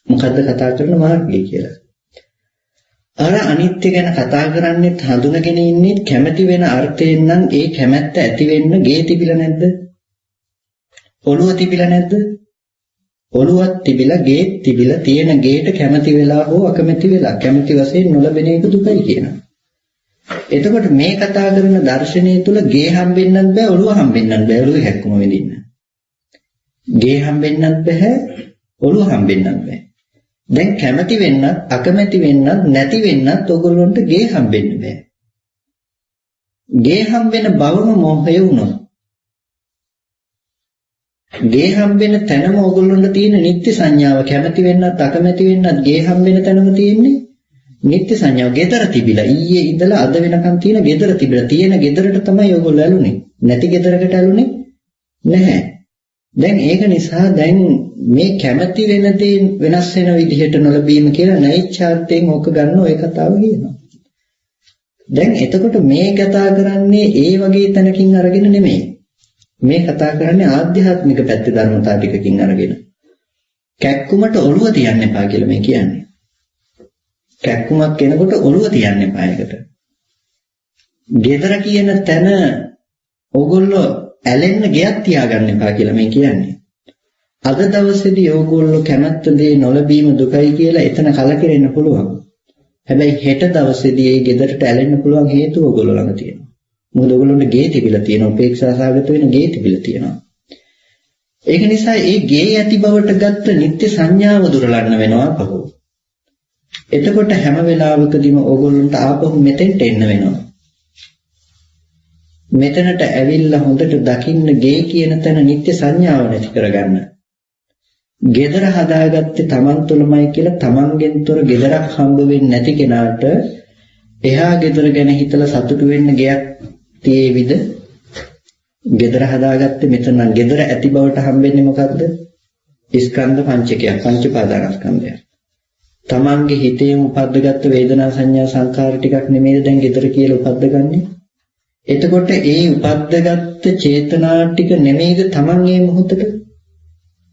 මොකද්ද කතා කරන මාර්ගය කියලා? අර අනිත්‍ය ගැන කතා කරන්නේ හඳුනගෙන ඉන්නේ කැමැති වෙන අර්ථයෙන් නම් ඒ කැමැත්ත ඇති වෙන්න ගේ තිබිලා නැද්ද? ඔළුව තිබිලා නැද්ද? ඔළුවක් තිබිලා ගේ තිබිලා තියෙන ගේට කැමැති වෙලා හෝ අකමැති වෙලා කැමැති වශයෙන් නොලබෙන එක දුකයි කියනවා. එතකොට මේ කතා කරන දර්ශනය තුල ගේ හම්බෙන්නත් බෑ, ඔළුව හම්බෙන්නත් බෑ, ඔළුවේ හැක්කම වෙදින්න. ගේ හම්බෙන්නත් බෑ, ඔළුව හම්බෙන්නත් බෑ. දැන් කැමැති වෙන්නත් අකමැති වෙන්නත් නැති වෙන්නත් ඔයගොල්ලන්ට ගේ හම්බෙන්න බෑ. ගේ හම්බෙන බවම මොහය වුණොත් ගේ හම්බෙන තැනම ඔයගොල්ලන්ට තියෙන නිත්‍ය සංඥාව කැමැති වෙන්නත් අකමැති වෙන්නත් ගේ හම්බෙන තැනම තියෙන්නේ නිත්‍ය සංඥාව. ගෙදර තිබිලා ඊයේ ඉඳලා අද වෙනකන් තියෙන ගෙදර තිබිලා තියෙන ගෙදරට තමයි ඔයගොල්ලෝ ඇලුනේ. නැති ගෙදරකට ඇලුනේ නැහැ. දැන් ඒක නිසා දැන් මේ කැමැති වෙන දේ වෙනස් වෙන විදිහට නොලබීම කියලා නෛච්ඡාර්ථයෙන් ඕක ගන්න ඔය කතාව කියනවා. දැන් එතකොට මේ කතා කරන්නේ ඒ වගේ තැනකින් අරගෙන නෙමෙයි. මේ කතා කරන්නේ ආධ්‍යාත්මික පැත්තේ ධර්මතාව ටිකකින් අරගෙන. කැක්කුමට ඔළුව තියන්න එපා කියලා මේ කියන්නේ. කැක්කුමක් එනකොට ඔළුව තියන්න එපා ඒකට. ගෙදර කියන තැන ඕගොල්ලෝ ඇලෙන්න ගෙයක් තියාගන්න එපා කියලා මේ කියන්නේ. අද දවසේදී ඕගොල්ලෝ කැමැත්ත දේ නොලැබීම දුකයි කියලා එතන කලකිරෙන්න පුළුවන්. හැබැයි හෙට දවසේදී ඒ ගෙදරට ඇලෙන්න පුළුවන් හේතුව ඕගොල්ලෝ ළඟ තියෙනවා. මොකද ඕගොල්ලෝන්ට ගේ තිබිලා තියෙනවා, උපේක්ෂා සාගත වෙන ගේ තිබිලා තියෙනවා. ඒක නිසා ඒ ගේ ඇති බවට ගත්ත නිත්‍ය සංඥාව දුරලන්න වෙනවා පහු. එතකොට හැම වෙලාවකදීම ඕගොල්ලන්ට ආපහු මෙතෙන්ට එන්න වෙනවා. මෙතනට ඇවිල්ලා හොඳට දකින්න ගේ කියන තැන නිත්‍ය සංඥාව නැති කරගන්න. ගෙදර හදාගත්තේ Taman තුලමයි කියලා Tamanගෙන් තොර ගෙදරක් හම්බ වෙන්නේ නැති කෙනාට එහා ගෙදර ගැන හිතලා සතුටු වෙන්න ගයක් තියේවිද? ගෙදර හදාගත්තේ මෙතන නම් ගෙදර ඇති බවට හම්බෙන්නේ මොකද්ද? ස්කන්ධ පංචකයක්, පංච පාදානස්කන්ධය. Tamanගේ හිතේම උපද්දගත්ත වේදනා සංඥා සංකාර ටිකක් නෙමෙයිද දැන් ගෙදර කියලා උපද්දගන්නේ? එතකොට ඒ උපද්දගත්ත චේතනා ටික නෙමෙයිද Taman මේ මොහොතට?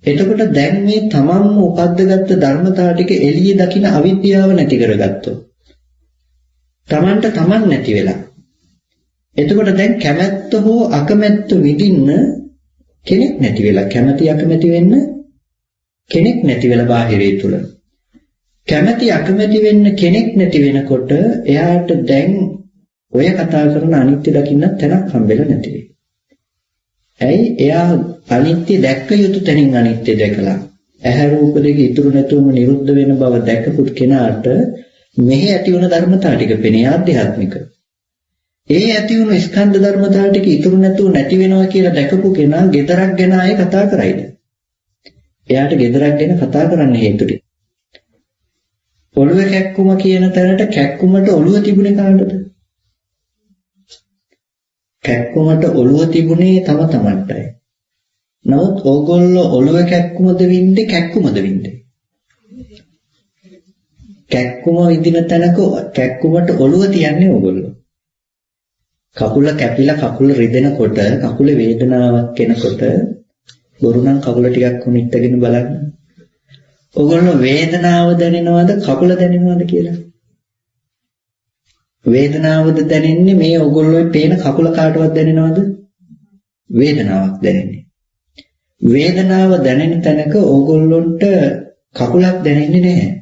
එතකොට දැන් මේ Tamanම උපද්දගත්ත ධර්මතාව ටික එළියේ දකින අවිද්‍යාව නැති කරගත්තොත් Tamanට Taman නැති වෙලා. එතකොට දැන් කැමැත්ත හෝ අකමැත්ත විඳින්න කෙනෙක් නැති වෙලා, කැමැති අකමැති වෙන්න කෙනෙක් නැති වෙලා බාහිරේ තුල. කැමැති අකමැති වෙන්න කෙනෙක් නැති වෙනකොට එයාට දැන් ඔය කතා කරන අනිත්‍ය දකින්න තැනක් හම්බෙලා නැති වෙයි. ඇයි? එයා අනිත්‍ය දැක්ක යුතු තැනින් අනිත්‍ය දැකලා ඇහැ රූප දෙක ඉතුරු නැතුවම නිරුද්ධ වෙන බව දැකපු කෙනාට මෙහි ඇති වුණ ධර්මතාව ටික පෙනේ ආධ්‍යාත්මික. ඒ ඇති වුණු ස්කන්ධ ධර්මතාව ටික ඉතුරු නැතුව නැති වෙනවා කියලා දැකපු කෙනා ගෙදරක් ගැන ආයේ කතා කරයිද? එයාට ගෙදරක් ගැන කතා කරන්න හේතු ටික. ඔළුවේ කැක්කුම කියන තැනට කැක්කුමට ඔළුව තිබුණේ කාටද? කැක්කුමට ඔළුව තිබුණේ තම තමන්ටයි. නමුත් ඕගොල්ලෝ ඔළුව කැක්කුමද වින්දේ කැක්කුමද වින්දේ? කැක්කුම විඳින තැනක කැක්කුමට ඔළුව තියන්නේ ඕගොල්ලෝ. කකුල කැපිලා කකුල රිදෙනකොට කකුලේ වේදනාවක් එනකොට බොරු නම් කකුල ටිකක් උනිටගෙන බලන්න. ඕගොල්ලෝ වේදනාව දැනෙනවද කකුල දැනෙනවද කියලා? වේදනාවද දැනෙන්නේ මේ ඕගොල්ලෝ පේන කකුල කාටවත් දැනෙනවද? වේදනාවක් දැනෙන්නේ. වේදනාව දැනෙන තැනක ඕගොල්ලොන්ට කකුලක් දැනෙන්නේ නැහැ.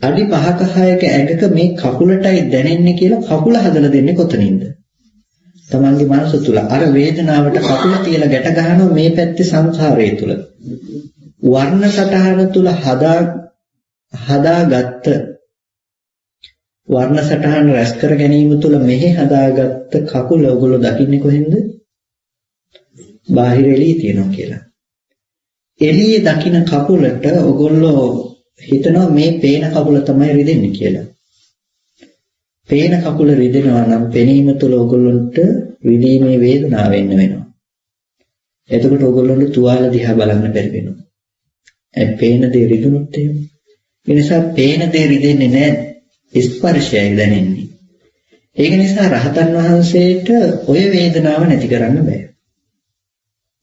අඩි 5ක 6ක ඇඟක මේ කකුලටයි දැනෙන්නේ කියලා කකුල හදලා දෙන්නේ කොතනින්ද? තමන්ගේ මනස තුල. අර වේදනාවට කකුල තියලා ගැට ගන්නවා මේ පැත්තේ සංසාරය තුල. වර්ණ සටහන තුල හදාගත්ත වර්ණ සටහන රැස් කර ගැනීම තුල මෙහි හදාගත්ත කකුල ඔයගොල්ලෝ දකින්නේ කොහෙන්ද? බාහිර එළියේ තියෙනවා කියලා. එළියේ දකින්න කකුලට ඔයගොල්ලෝ හිතනවා මේ පේන කකුල තමයි රිදෙන්නේ කියලා. පේන කකුල රිදෙනවා නම් පෙනීම තුළ ඔයගොල්ලන්ට රිදීමේ වේදනාව එන්න වෙනවා. එතකොට ඔයගොල්ලන්ට තුවාල දිහා බලන්න බැරි වෙනවා. ඒ පේන දේ රිදුනොත් එහෙම. ඒ නිසා පේන දේ රිදෙන්නේ නැහැ. ස්පර්ශයයි දැනෙන්නේ. ඒක නිසා රහතන් වහන්සේට ඔය වේදනාව නැති කරන්න බෑ.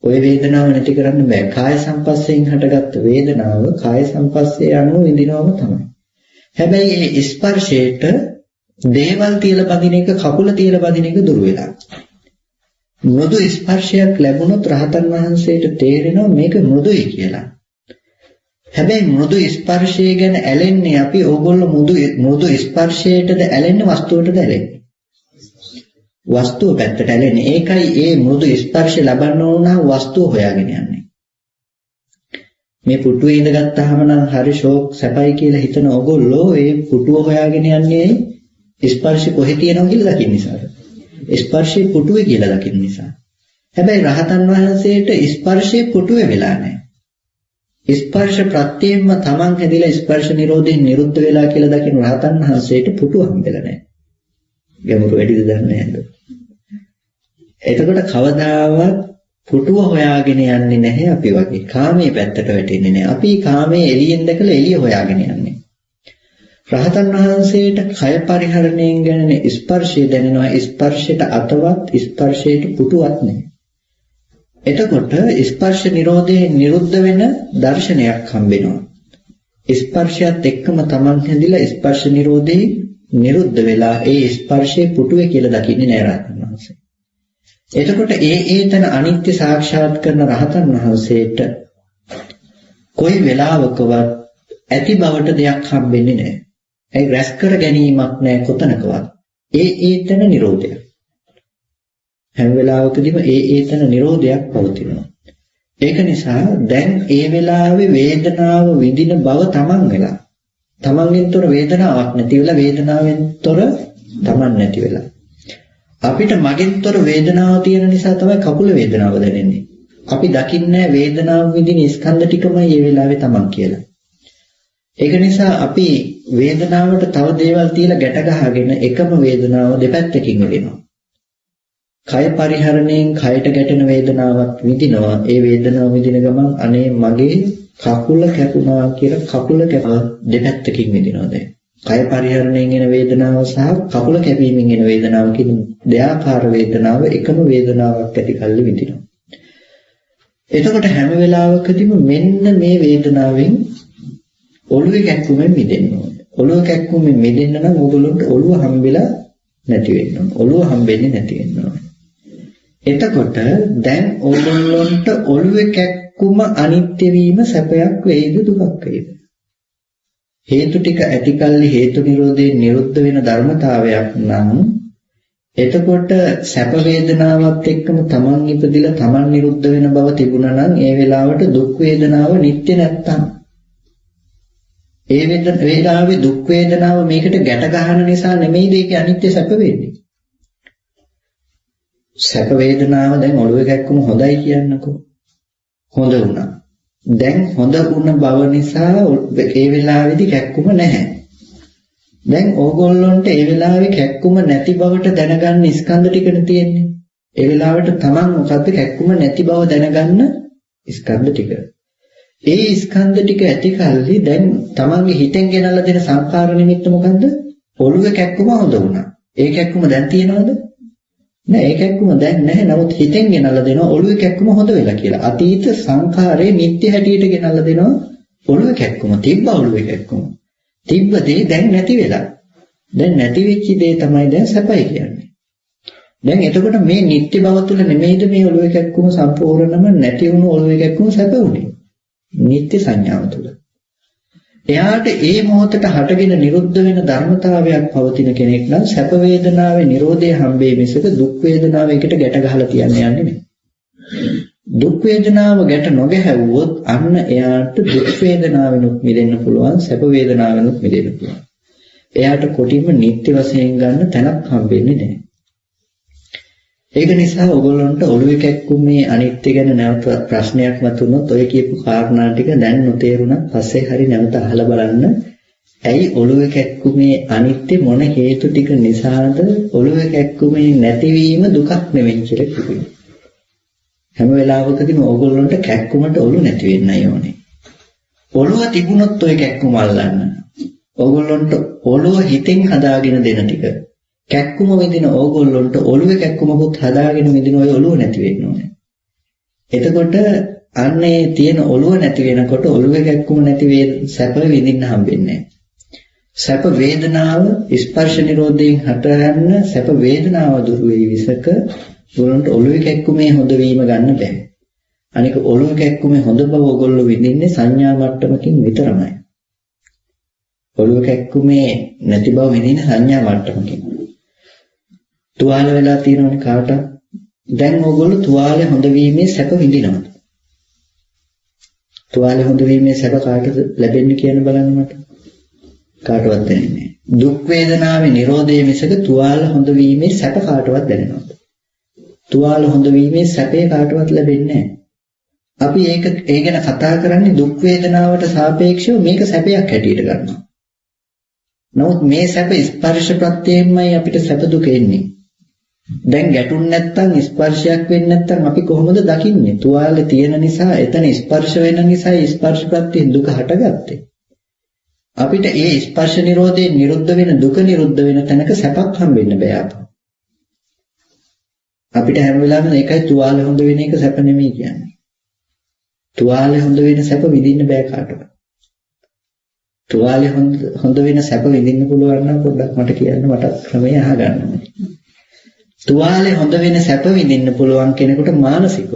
ඔය වේදනාව නැති කරන්න බෑ. කාය සංපස්සයෙන් හටගත්ත වේදනාව කාය සංපස්සේ අනුව විඳිනවම තමයි. හැබැයි මේ ස්පර්ශයට දේවල් තියලා බඳින එක කකුල තියලා බඳින එක දුර වෙලා. මෘදු ස්පර්ශයක් ලැබුණොත් රහතන් වහන්සේට තේරෙනවා මේක මෘදුයි කියලා. හැබැයි මෘදු ස්පර්ශය ගැන ඇලෙන්නේ අපි ඕගොල්ලෝ මෘදු ස්පර්ශයටද ඇලෙන්නේ වස්තුවටද ඇලෙන්නේ? වස්තුව පැත්තට ඇලෙන්නේ. ඒකයි ඒ මෘදු ස්පර්ශය ලබන්න ඕන නම් වස්තුව හොයාගෙන යන්නේ. මේ පුටුවේ ඉඳගත්තාම නම් හරි ෂෝක් සැපයි කියලා හිතන ඕගොල්ලෝ ඒ පුටුව හොයාගෙන යන්නේ ස්පර්ශය කොහෙ තියෙනවද කියලා දකින්න නිසා. ස්පර්ශය පුටුවේ කියලා දකින්න නිසා. හැබැයි රහතන් වහන්සේට ස්පර්ශය පුටුවේ වෙලා නැහැ. ස්පර්ශ ප්‍රත්‍යයෙන්ම තමන් හැදිලා ස්පර්ශ නිරෝධයෙන් නිරුද්ධ වෙලා කියලා දකින්න රහතන් වහන්සේට පුටුව හම්බෙලා නැහැ. ගැඹුරු වැඩිද දන්නේ නැහැ. එතකොට කවදාවත් පුටුව හොයාගෙන යන්නේ නැහැ අපි වගේ. කාමයේ පැත්තට වැටෙන්නේ නැහැ. අපි කාමයේ එළියෙන් දැකලා එළිය හොයාගෙන යන්නේ. රහතන් වහන්සේට කය පරිහරණයෙන් ගැන ස්පර්ශය දැනෙනවා. ස්පර්ශයට අතවත් ස්පර්ශයට පුටුවක් නැහැ. එතකොට ස්පර්ශ නිරෝධයෙන් නිරුද්ධ වෙන දර්ශනයක් හම්බෙනවා. ස්පර්ශයත් එක්කම Taman හැදිලා ස්පර්ශ නිරෝධේ නිරුද්ධ වෙලා ඒ ස්පර්ශයේ පුටුවේ කියලා දකින්නේ නෑ රහතන් වහන්සේ. එතකොට ඒතන අනිත්‍ය සාක්ෂාත් කරන රහතන් වහන්සේට කොයි වෙලාවකවත් ඇති බවට දෙයක් හම්බෙන්නේ නෑ. ඒ රැස් කර ගැනීමක් නෑ කොතනකවත්. ඒතන නිරෝධය. හැම වෙලාවකදීම ඒතන නිරෝධයක් පවතිනවා. ඒක නිසා දැන් ඒ වෙලාවේ වේදනාව විඳින බව Taman වෙලා. Tamanගෙන්තර වේදනාවක් නැති වෙලා වේදනාවෙන්තර Taman නැති වෙලා. අපිට මගෙන්තර වේදනාව තියෙන නිසා තමයි කකුල වේදනාව දැනෙන්නේ. අපි දකින්නේ වේදනාව විඳින ස්කන්ධ ටිකමයි මේ වෙලාවේ Taman කියලා. ඒක නිසා අපි වේදනාවට තව දේවල් තියලා ගැට ගහගෙන එකම වේදනාව දෙපැත්තකින් විඳිනවා. කය පරිහරණයෙන් කයට ගැටෙන වේදනාවක් විඳිනවා. ඒ වේදනාව විඳින ගමන් අනේ මගේ කකුල කැපුණා කියලා කකුල කැප දෙපැත්තකින් විඳිනවා දැන්. කය පරිහරණයෙන් එන වේදනාව සහ කකුල කැපීමෙන් එන වේදනාව කියන දෙආකාර වේදනාව එකම වේදනාවක් ඇති කල්ලි විඳිනවා. එතකොට හැම වෙලාවකදීම මෙන්න මේ වේදනාවෙන් ඔළුවේ කැක්කුමෙන් මිදෙන්න ඕනේ. ඔළුව කැක්කුමෙන් මිදෙන්න නම් ඕගොල්ලන්ට ඔළුව හම්බෙලා නැති වෙන්න ඕනේ. ඔළුව හම්බෙන්නේ නැති වෙන්න ඕනේ. එතකොට දැන් ඕගොල්ලන්ට ඔළුවේ කැක්කුම අනිත්‍ය වීම සැපයක් වේද දුකක් වේද? හේතු ටික ඇතිකල්ලි හේතු නිරෝධයෙන් නිරුද්ධ වෙන ධර්මතාවයක් නම් එතකොට සැප වේදනාවත් එක්කම තමන් ඉපදිලා තමන් නිරුද්ධ වෙන බව තිබුණා නම් ඒ වෙලාවට දුක් වේදනාව නිට්ටය නැත්තම් ඒ වේලාවේ දුක් වේදනාව මේකට ගැට ගන්න නිසා නෙමෙයිද ඒක අනිත්‍ය සැප වෙන්නේ. සැප වේදනාව දැන් ඔළුවේ කැක්කුම හොඳයි කියන්නකෝ. හොඳ වුණා. දැන් හොඳ වුණ බව නිසා ඒ වෙලාවේදී කැක්කුම නැහැ. දැන් ඕගොල්ලොන්ට ඒ වෙලාවේ කැක්කුම නැති බවට දැනගන්න ස්කන්ධ ටිකනේ තියෙන්නේ. ඒ වෙලාවට තමන් මොකද්ද කැක්කුම නැති බව දැනගන්න ස්කන්ධ ටික. ඒ ස්කන්ධ ටික ඇති කල්ලි දැන් තමන්ගේ හිතෙන් ගෙනල්ලා දෙන සංකාර නිමිත්ත මොකද්ද? ඔළුවේ කැක්කුම හොඳ වුණා. ඒ කැක්කුම දැන් තියනවද? නෑ ඒ කැක්කුම දැන් නැහැ. නමුත් හිතෙන් ගෙනල්ලා දෙනවා ඔළුවේ කැක්කුම හොඳ වෙලා කියලා. අතීත සංඛාරේ නිත්‍ය හැටියට ගෙනල්ලා දෙනවා ඔළුවේ කැක්කුම. තිබ්බ ඔළුවේ කැක්කුම. තිබ්බ දේ දැන් නැති වෙලා. දැන් නැති වෙච්ච දේ තමයි දැන් සැපයි කියන්නේ. දැන් එතකොට මේ නිත්‍ය බව තුළ නෙමෙයිද මේ ඔළුවේ කැක්කුම සම්පූර්ණම නැති වුණු ඔළුවේ කැක්කුම සැප උනේ. නිත්‍ය සංඥාව තුළ. එයාට ඒ මොහොතට හටගෙන නිරුද්ධ වෙන ධර්මතාවයක් පවතින කෙනෙක් නම් සැප වේදනාවේ නිරෝධය හම්බෙයි මිසක දුක් වේදනාව එකට ගැට ගහලා තියන්නේ යන්නේ නෙමෙයි. දුක් වේදනාව ගැට නොගැහුවොත් අන්න එයාට දුක් වේදනාවෙනුත් මිදෙන්න පුළුවන් සැප වේදනාවෙනුත් මිදෙන්න පුළුවන්. එයාට කොටින්ම නිත්‍ය වශයෙන් ගන්න තැනක් හම්බෙන්නේ නැහැ. ඒක නිසා ඔයගොල්ලන්ට ඔළුවේ කැක්කුමේ අනිත්‍ය ගැන නැවත ප්‍රශ්නයක් මතුනොත් ඔය කියපු කාරණා ටික දැන් නොතේරුණත් පස්සේ හරි නැවත අහලා බලන්න. ඇයි ඔළුවේ කැක්කුමේ අනිත්‍ය මොන හේතු ටික නිසාද ඔළුවේ කැක්කුමේ නැතිවීම දුකක් නෙවෙයි කියලා කිව්වේ. හැම වෙලාවකදීම ඕගොල්ලන්ට කැක්කුමට ඔළුව නැති වෙන්නයි ඕනේ. ඔළුව තිබුණොත් ඔය කැක්කුම අල්ලන්න. ඕගොල්ලන්ට ඔළුව හිතෙන් හදාගෙන දෙන ටික. කැක්කුම විඳින ඕගොල්ලන්ට ඔළුවේ කැක්කුමකුත් හදාගෙන විඳින ඔය ඔළුව නැති වෙන්න ඕනේ. එතකොට අන්නේ තියෙන ඔළුව නැති වෙනකොට ඔළුවේ කැක්කුම නැති වේ සැප විඳින්න හම්බෙන්නේ නැහැ. සැප වේදනාව ස්පර්ශ නිරෝධයෙන් හටගන්න සැප වේදනාව දුරු වෙයි විසක ඔයගොල්ලන්ට ඔළුවේ කැක්කුමේ හොඳ වීම ගන්න බෑ. අනික ඔළුවේ කැක්කුමේ හොඳ බව ඔයගොල්ලෝ විඳින්නේ සංඥා මට්ටමකින් විතරමයි. ඔළුවේ කැක්කුමේ නැති බව විඳින්නේ සංඥා මට්ටමකින්. තුවාල වෙලා තියෙනවනේ කාට? දැන් ඕගොල්ලෝ තුවාලේ හොඳ වීමේ සැප විඳිනවා. තුවාලේ හොඳ වීමේ සැප කාටද ලැබෙන්නේ කියන බලන්න මට. කාටවත් දැනෙන්නේ නැහැ. දුක් වේදනාවේ නිරෝධයේ මිසක තුවාල හොඳ වීමේ සැප කාටවත් දැනෙනවද? තුවාල හොඳ වීමේ සැපේ කාටවත් ලැබෙන්නේ නැහැ. අපි ඒ ගැන කතා කරන්නේ දුක් වේදනාවට සාපේක්ෂව මේක සැපයක් හැටියට ගන්නවා. නමුත් මේ සැප ස්පර්ශ ප්‍රත්‍යයෙන්මයි අපිට සැප දුක එන්නේ. දැන් ගැටුන් නැත්තම් ස්පර්ශයක් වෙන්නේ නැත්තම් අපි කොහොමද දකින්නේ? තුවාලේ තියෙන නිසා එතන ස්පර්ශ වෙන නිසා ස්පර්ශ ප්‍රත්‍යයෙන් දුක හටගත්තේ. අපිට ඒ ස්පර්ශ නිරෝධයෙන් නිරුද්ධ වෙන දුක නිරුද්ධ වෙන තැනක සැපක් හම්බෙන්න බෑ අපිට හැම වෙලාවෙම ඒකයි තුවාලේ හොඳ වෙන එක සැප නෙමෙයි කියන්නේ. තුවාලේ හොඳ වෙන සැප විඳින්න බෑ කාටවත්. තුවාලේ හොඳ වෙන සැප විඳින්න පුළුවන් නම් පොඩ්ඩක් මට කියන්න, මට ක්‍රමය අහගන්න ඕනේ. තුවාලේ හොඳ වෙන සැප විඳින්න පුළුවන් කෙනෙකුට මානසිකව.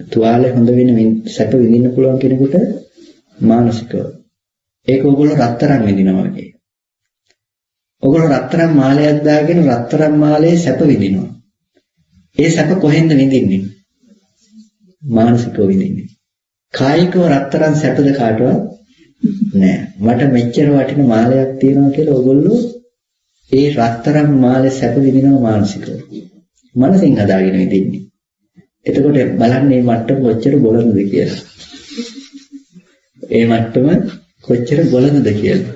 තුවාලේ හොඳ වෙන සැප විඳින්න පුළුවන් කෙනෙකුට මානසිකව. ඒක ඕගොල්ලෝ රත්තරන් විඳිනවා වගේ. ඕගොල්ලෝ රත්තරන් මාලයක් දාගෙන රත්තරන් මාලේ සැප විඳිනවා. ඒ සැප කොහෙන්ද විඳින්නේ? මානසිකව විඳින්නේ. කායිකව රත්තරන් සැපද කාටවත් නෑ. මට මෙච්චර වටින මාලයක් තියෙනවා කියලා ඕගොල්ලෝ ඒ රත්තරන් මාලේ සැප විඳිනවා මානසිකව. මනසින් හදාගෙන විඳින්නේ. එතකොට බලන්න මේ මට්ටම කොච්චර බොළඳද කියලා. ඒ මට්ටම කොච්චර බොළඳද කියලා.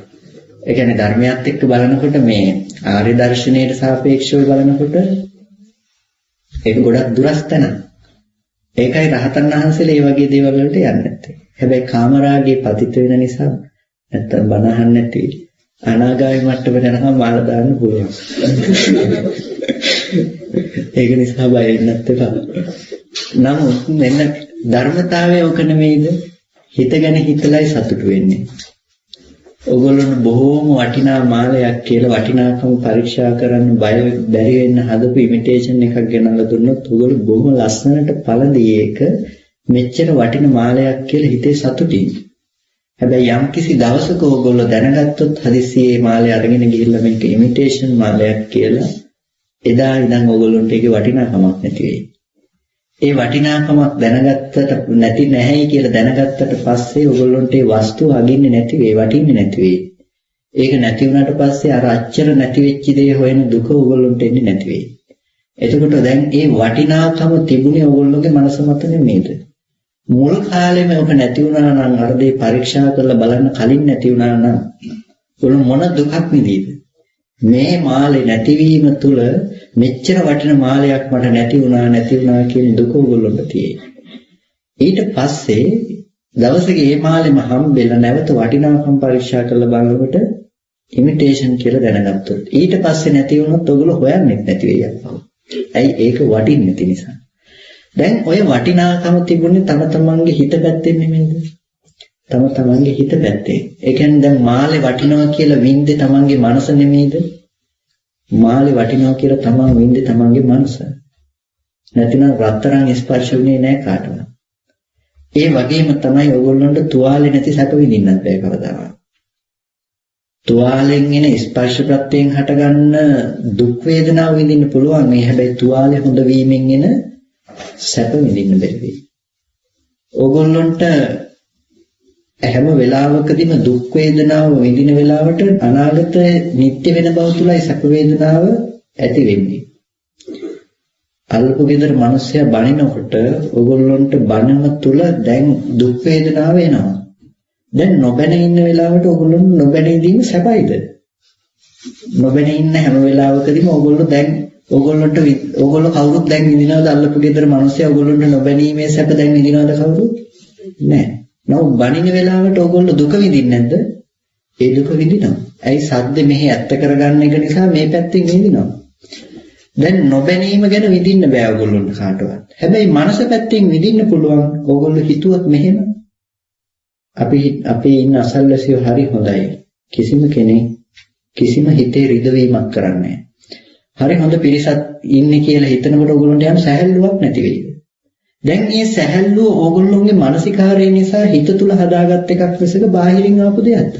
ඒ කියන්නේ ධර්මයත් එක්ක බලනකොට මේ ආර්ය දර්ශනයට සාපේක්ෂව බලනකොට ඒක ගොඩක් දුරස්තන. ඒකයි රහතන් වහන්සේලා මේ වගේ දේවල් වලට යන්නේ නැත්තේ. හැබැයි කාමරාගයේ පතිත වෙන නිසා නැත්තම් බණ අහන්න නැති අනාගාමී මට්ටමට යනකම් මාල දාන්න පුළුවන්. ඒක නිසා බය වෙන්නත් එපා. නමුත් මෙන්න ධර්මතාවය ඔක නෙමෙයිද? හිතගෙන හිතලයි සතුටු වෙන්නේ. ඔයගොල්ලෝ බොහෝම වටිනා මාලයක් කියලා වටිනාකම පරීක්ෂා කරන්න බැරි වෙන්න හදපු ඉමිටේෂන් එකක් ගෙනල්ලා දුන්නොත් ඔයගොල්ලෝ බොහොම ලස්සනට පළදී ඒක මෙච්චර වටින මාලයක් කියලා හිතේ සතුටින්. හැබැයි යම්කිසි දවසක ඔයගොල්ලෝ දැනගත්තොත් හදිස්සියේ මාලය අරගෙන ගිහිල්ලා මේක ඉමිටේෂන් මාලයක් කියලා එදා ඉඳන් ඔයගොල්ලන්ට ඒකේ වටිනාකමක් නැති වෙයි. ඒ වටිනාකමක් දැනගත්තට නැති නැහැයි කියලා දැනගත්තට පස්සේ ඔයගොල්ලන්ට ඒ වස්තුව අගින්නේ නැති වෙයි, වටින්නේ නැති වෙයි. ඒක නැති වුණාට පස්සේ අර අච්චර නැති වෙච්ච දේ හොයන දුක ඔයගොල්ලන්ට එන්නේ නැති වෙයි. එතකොට දැන් ඒ වටිනාකම තිබුණේ ඔයගොල්ලෝගේ මනස මත නෙමෙයිද? මුල් කාලෙම ඔක නැති වුණා නම් අර දේ පරීක්ෂා කරලා බලන්න කලින් නැති වුණා නම් ඔයගොල්ලෝ මොන දුකක් විඳීද? මේ මාලේ නැතිවීම තුළ මෙච්චර වටින මාලයක් මට නැති වුණා කියන දුක ඔයගොල්ලොන්ට තියෙයි. ඊට පස්සේ දවසක මේ මාලෙම හම්බෙලා නැවත වටිනාකම් පරීක්ෂා කරලා බලනකොට ඉමිටේෂන් කියලා දැනගත්තොත් ඊට පස්සේ නැති වුණොත් ඔයගොල්ලෝ හොයන්නේ නැති වෙයි අපහු. ඇයි? ඒක වටින්නේ නැති නිසා. දැන් ඔය වටිනාකම තිබුණේ තම තමන්ගේ හිත පැත්තෙන් නෙමෙයිද? තම තමන්ගේ හිත පැත්තේ. ඒ කියන්නේ දැන් මාලේ වටිනවා කියලා වින්දේ තමන්ගේ මනස නෙමෙයිද? මාලේ වටිනවා කියලා තමන් වින්දේ තමන්ගේ මනස. නැතිනම් රත්තරන් ස්පර්ශ වුණේ නැහැ කාටවත්. ඒ වගේම තමයි ඔයගොල්ලන්ට තුවාලේ නැති සැප විඳින්නත් බෑ කවදාවත්. තුවාලෙන් එන ස්පර්ශ ප්‍රත්‍යයෙන් හටගන්න දුක් වේදනාව විඳින්න පුළුවන්. මේ හැබැයි තුවාලේ හොඳ වීමෙන් එන සැප විඳින්න බැරි වෙයි. ඕගොල්ලන්ට හැම වෙලාවකදීම දුක් වේදනාව විඳින වෙලාවට අනාගතයේ නිත්‍ය වෙන බව තුලයි සැප වේදනාව ඇති වෙන්නේ. අල්ප ගෙදර මිනිස්සයා බනිනකොට ඕගොල්ලන්ට බනම තුල දැන් දුක් වේදනාව එනවා. දැන් නොබැන ඉන්න වෙලාවට ඕගොල්ලන්ට නොබැන ඉඳීම සැපයිද? නොබැන ඉන්න හැම වෙලාවකදීම ඕගොල්ලෝ කවුරුත් දැන් විඳිනවද? අල්ලපු ගෙදර මිනිස්සයා ඕගොල්ලන්ට නොබැනීමේ සැප දැන් විඳිනවද කවුරුත්? නැහැ. නමුත් බනින වෙලාවට ඕගොල්ලෝ දුක විඳින්නේ නැද්ද? ඒ දුක විඳිනවා. ඇයි? සද්ද මෙහි ඇත්ත කරගන්න එක නිසා මේ පැත්තෙන් විඳිනවා. දැන් නොබැනීම ගැන විඳින්න බෑ ඕගොල්ලන්ට කාටවත්. හැබැයි මනස පැත්තෙන් විඳින්න පුළුවන්. ඕගොල්ලෝ හිතුවත් මෙහෙම අපි ඉන්න අසල්වැසියෝ හරි හොඳයි. කිසිම කෙනෙක් කිසිම හිතේ රිදවීමක් කරන්නේ නැහැ. හරි හොඳ පිරිසක් ඉන්නේ කියලා හිතනකොට ඕගොල්ලන්ට යම් සැහැල්ලුවක් නැති වෙයිද? දැන් මේ සැහැල්ලුව ඕගොල්ලෝගේ මානසිකාරය නිසා හිත තුල හදාගත් එකක් මිසක බාහිරින් ආපු දෙයක්ද?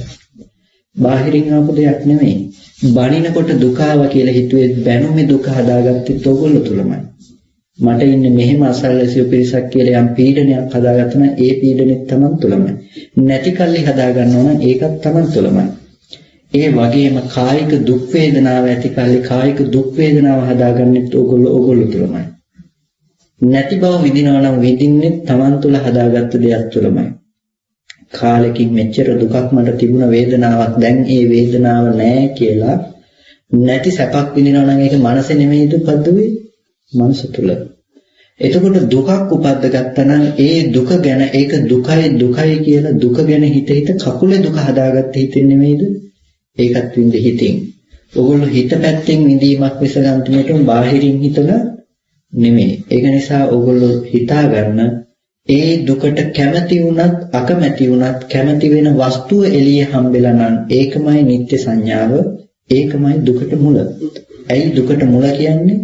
බාහිරින් ආපු දෙයක් නෙමෙයි. බනිනකොට දුක ආවා කියලා හිතුවේ බැනුමේ දුක හදාගත්තෙත් ඕගොල්ලෝ තුලමයි. මට ඉන්නේ මෙහෙම අසල්වැසියෝ පිරිසක් කියලා යම් පීඩනයක් හදාගත්තා නම් ඒ පීඩනෙත් Taman තුලමයි. නැති කල්ලි හදා ගන්නවා නම් ඒකත් Taman තුලමයි. ඒ වගේම කායික දුක් වේදනාව ඇති කල්ලි කායික දුක් වේදනාව හදාගන්නෙත් ඕගොල්ලෝ තුලමයි. නැති බව විඳිනවා නම් විඳින්නේ Taman තුල හදාගත්ත දෙයක් තුලමයි. කාලෙකින් මෙච්චර දුකක් මට තිබුණ වේදනාවක් දැන් ඒ වේදනාව නැහැ කියලා නැති සැපක් විඳිනවා නම් ඒක මනස නෙමෙයිද උපද්දුවේ? මනස තුල. එතකොට දුකක් උපද්දගත්තා නම් ඒ දුක ගැන ඒක දුකයි කියලා දුක ගැන හිත කකුලේ දුක හදාගත්ත හිතෙන් නෙමෙයිද? ඒකත් විඳ හිතින්. ඔයගොල්ලෝ හිත පැත්තෙන් විඳීමක් විසගන්තිනේට බාහිරින් හිතලා නෙමෙයි. ඒක නිසා ඕගොල්ලෝ හිතා ගන්න ඒ දුකට කැමැති වුණත් අකමැති වුණත් කැමැති වෙන වස්තුව එළියේ හම්බෙලා නම් ඒකමයි නිත්‍ය සංඥාව, ඒකමයි දුකට මුල. ඇයි දුකට මුල කියන්නේ?